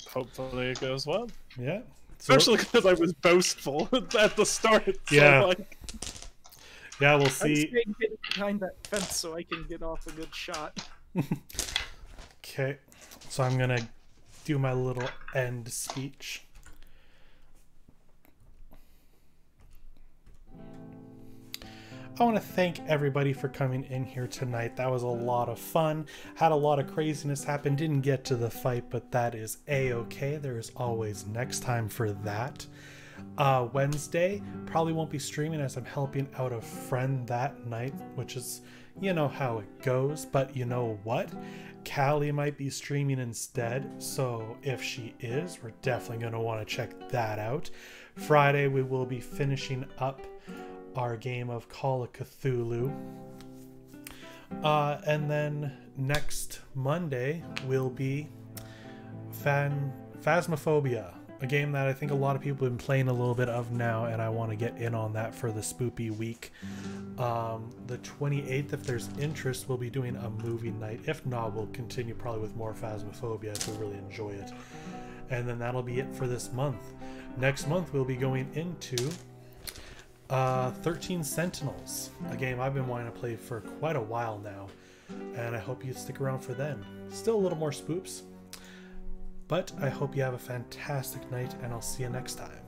Hopefully it goes well. Yeah. So, Especially because I was boastful at the start. So Yeah. like, yeah, we'll I'm see. staying hidden behind that fence so I can get off a good shot. Okay. So I'm gonna do my little end speech. I want to thank everybody for coming in here tonight. That was a lot of fun. Had a lot of craziness happen. Didn't get to the fight, but that is a-okay. There's always next time for that. Wednesday, probably won't be streaming as I'm helping out a friend that night, which is, you know how it goes. But you know what? Callie might be streaming instead. So if she is, we're definitely going to want to check that out. Friday, we will be finishing up our game of Call of Cthulhu. And then next Monday will be Phasmophobia, a game that I think a lot of people have been playing a little bit of now, and I want to get in on that for the spoopy week. The 28th, if there's interest, we'll be doing a movie night. If not, we'll continue probably with more Phasmophobia if we really enjoy it. And then that'll be it for this month. Next month, we'll be going into 13 Sentinels, a game I've been wanting to play for quite a while now, and I hope you stick around for then. Still a little more spoops, but I hope you have a fantastic night, and I'll see you next time.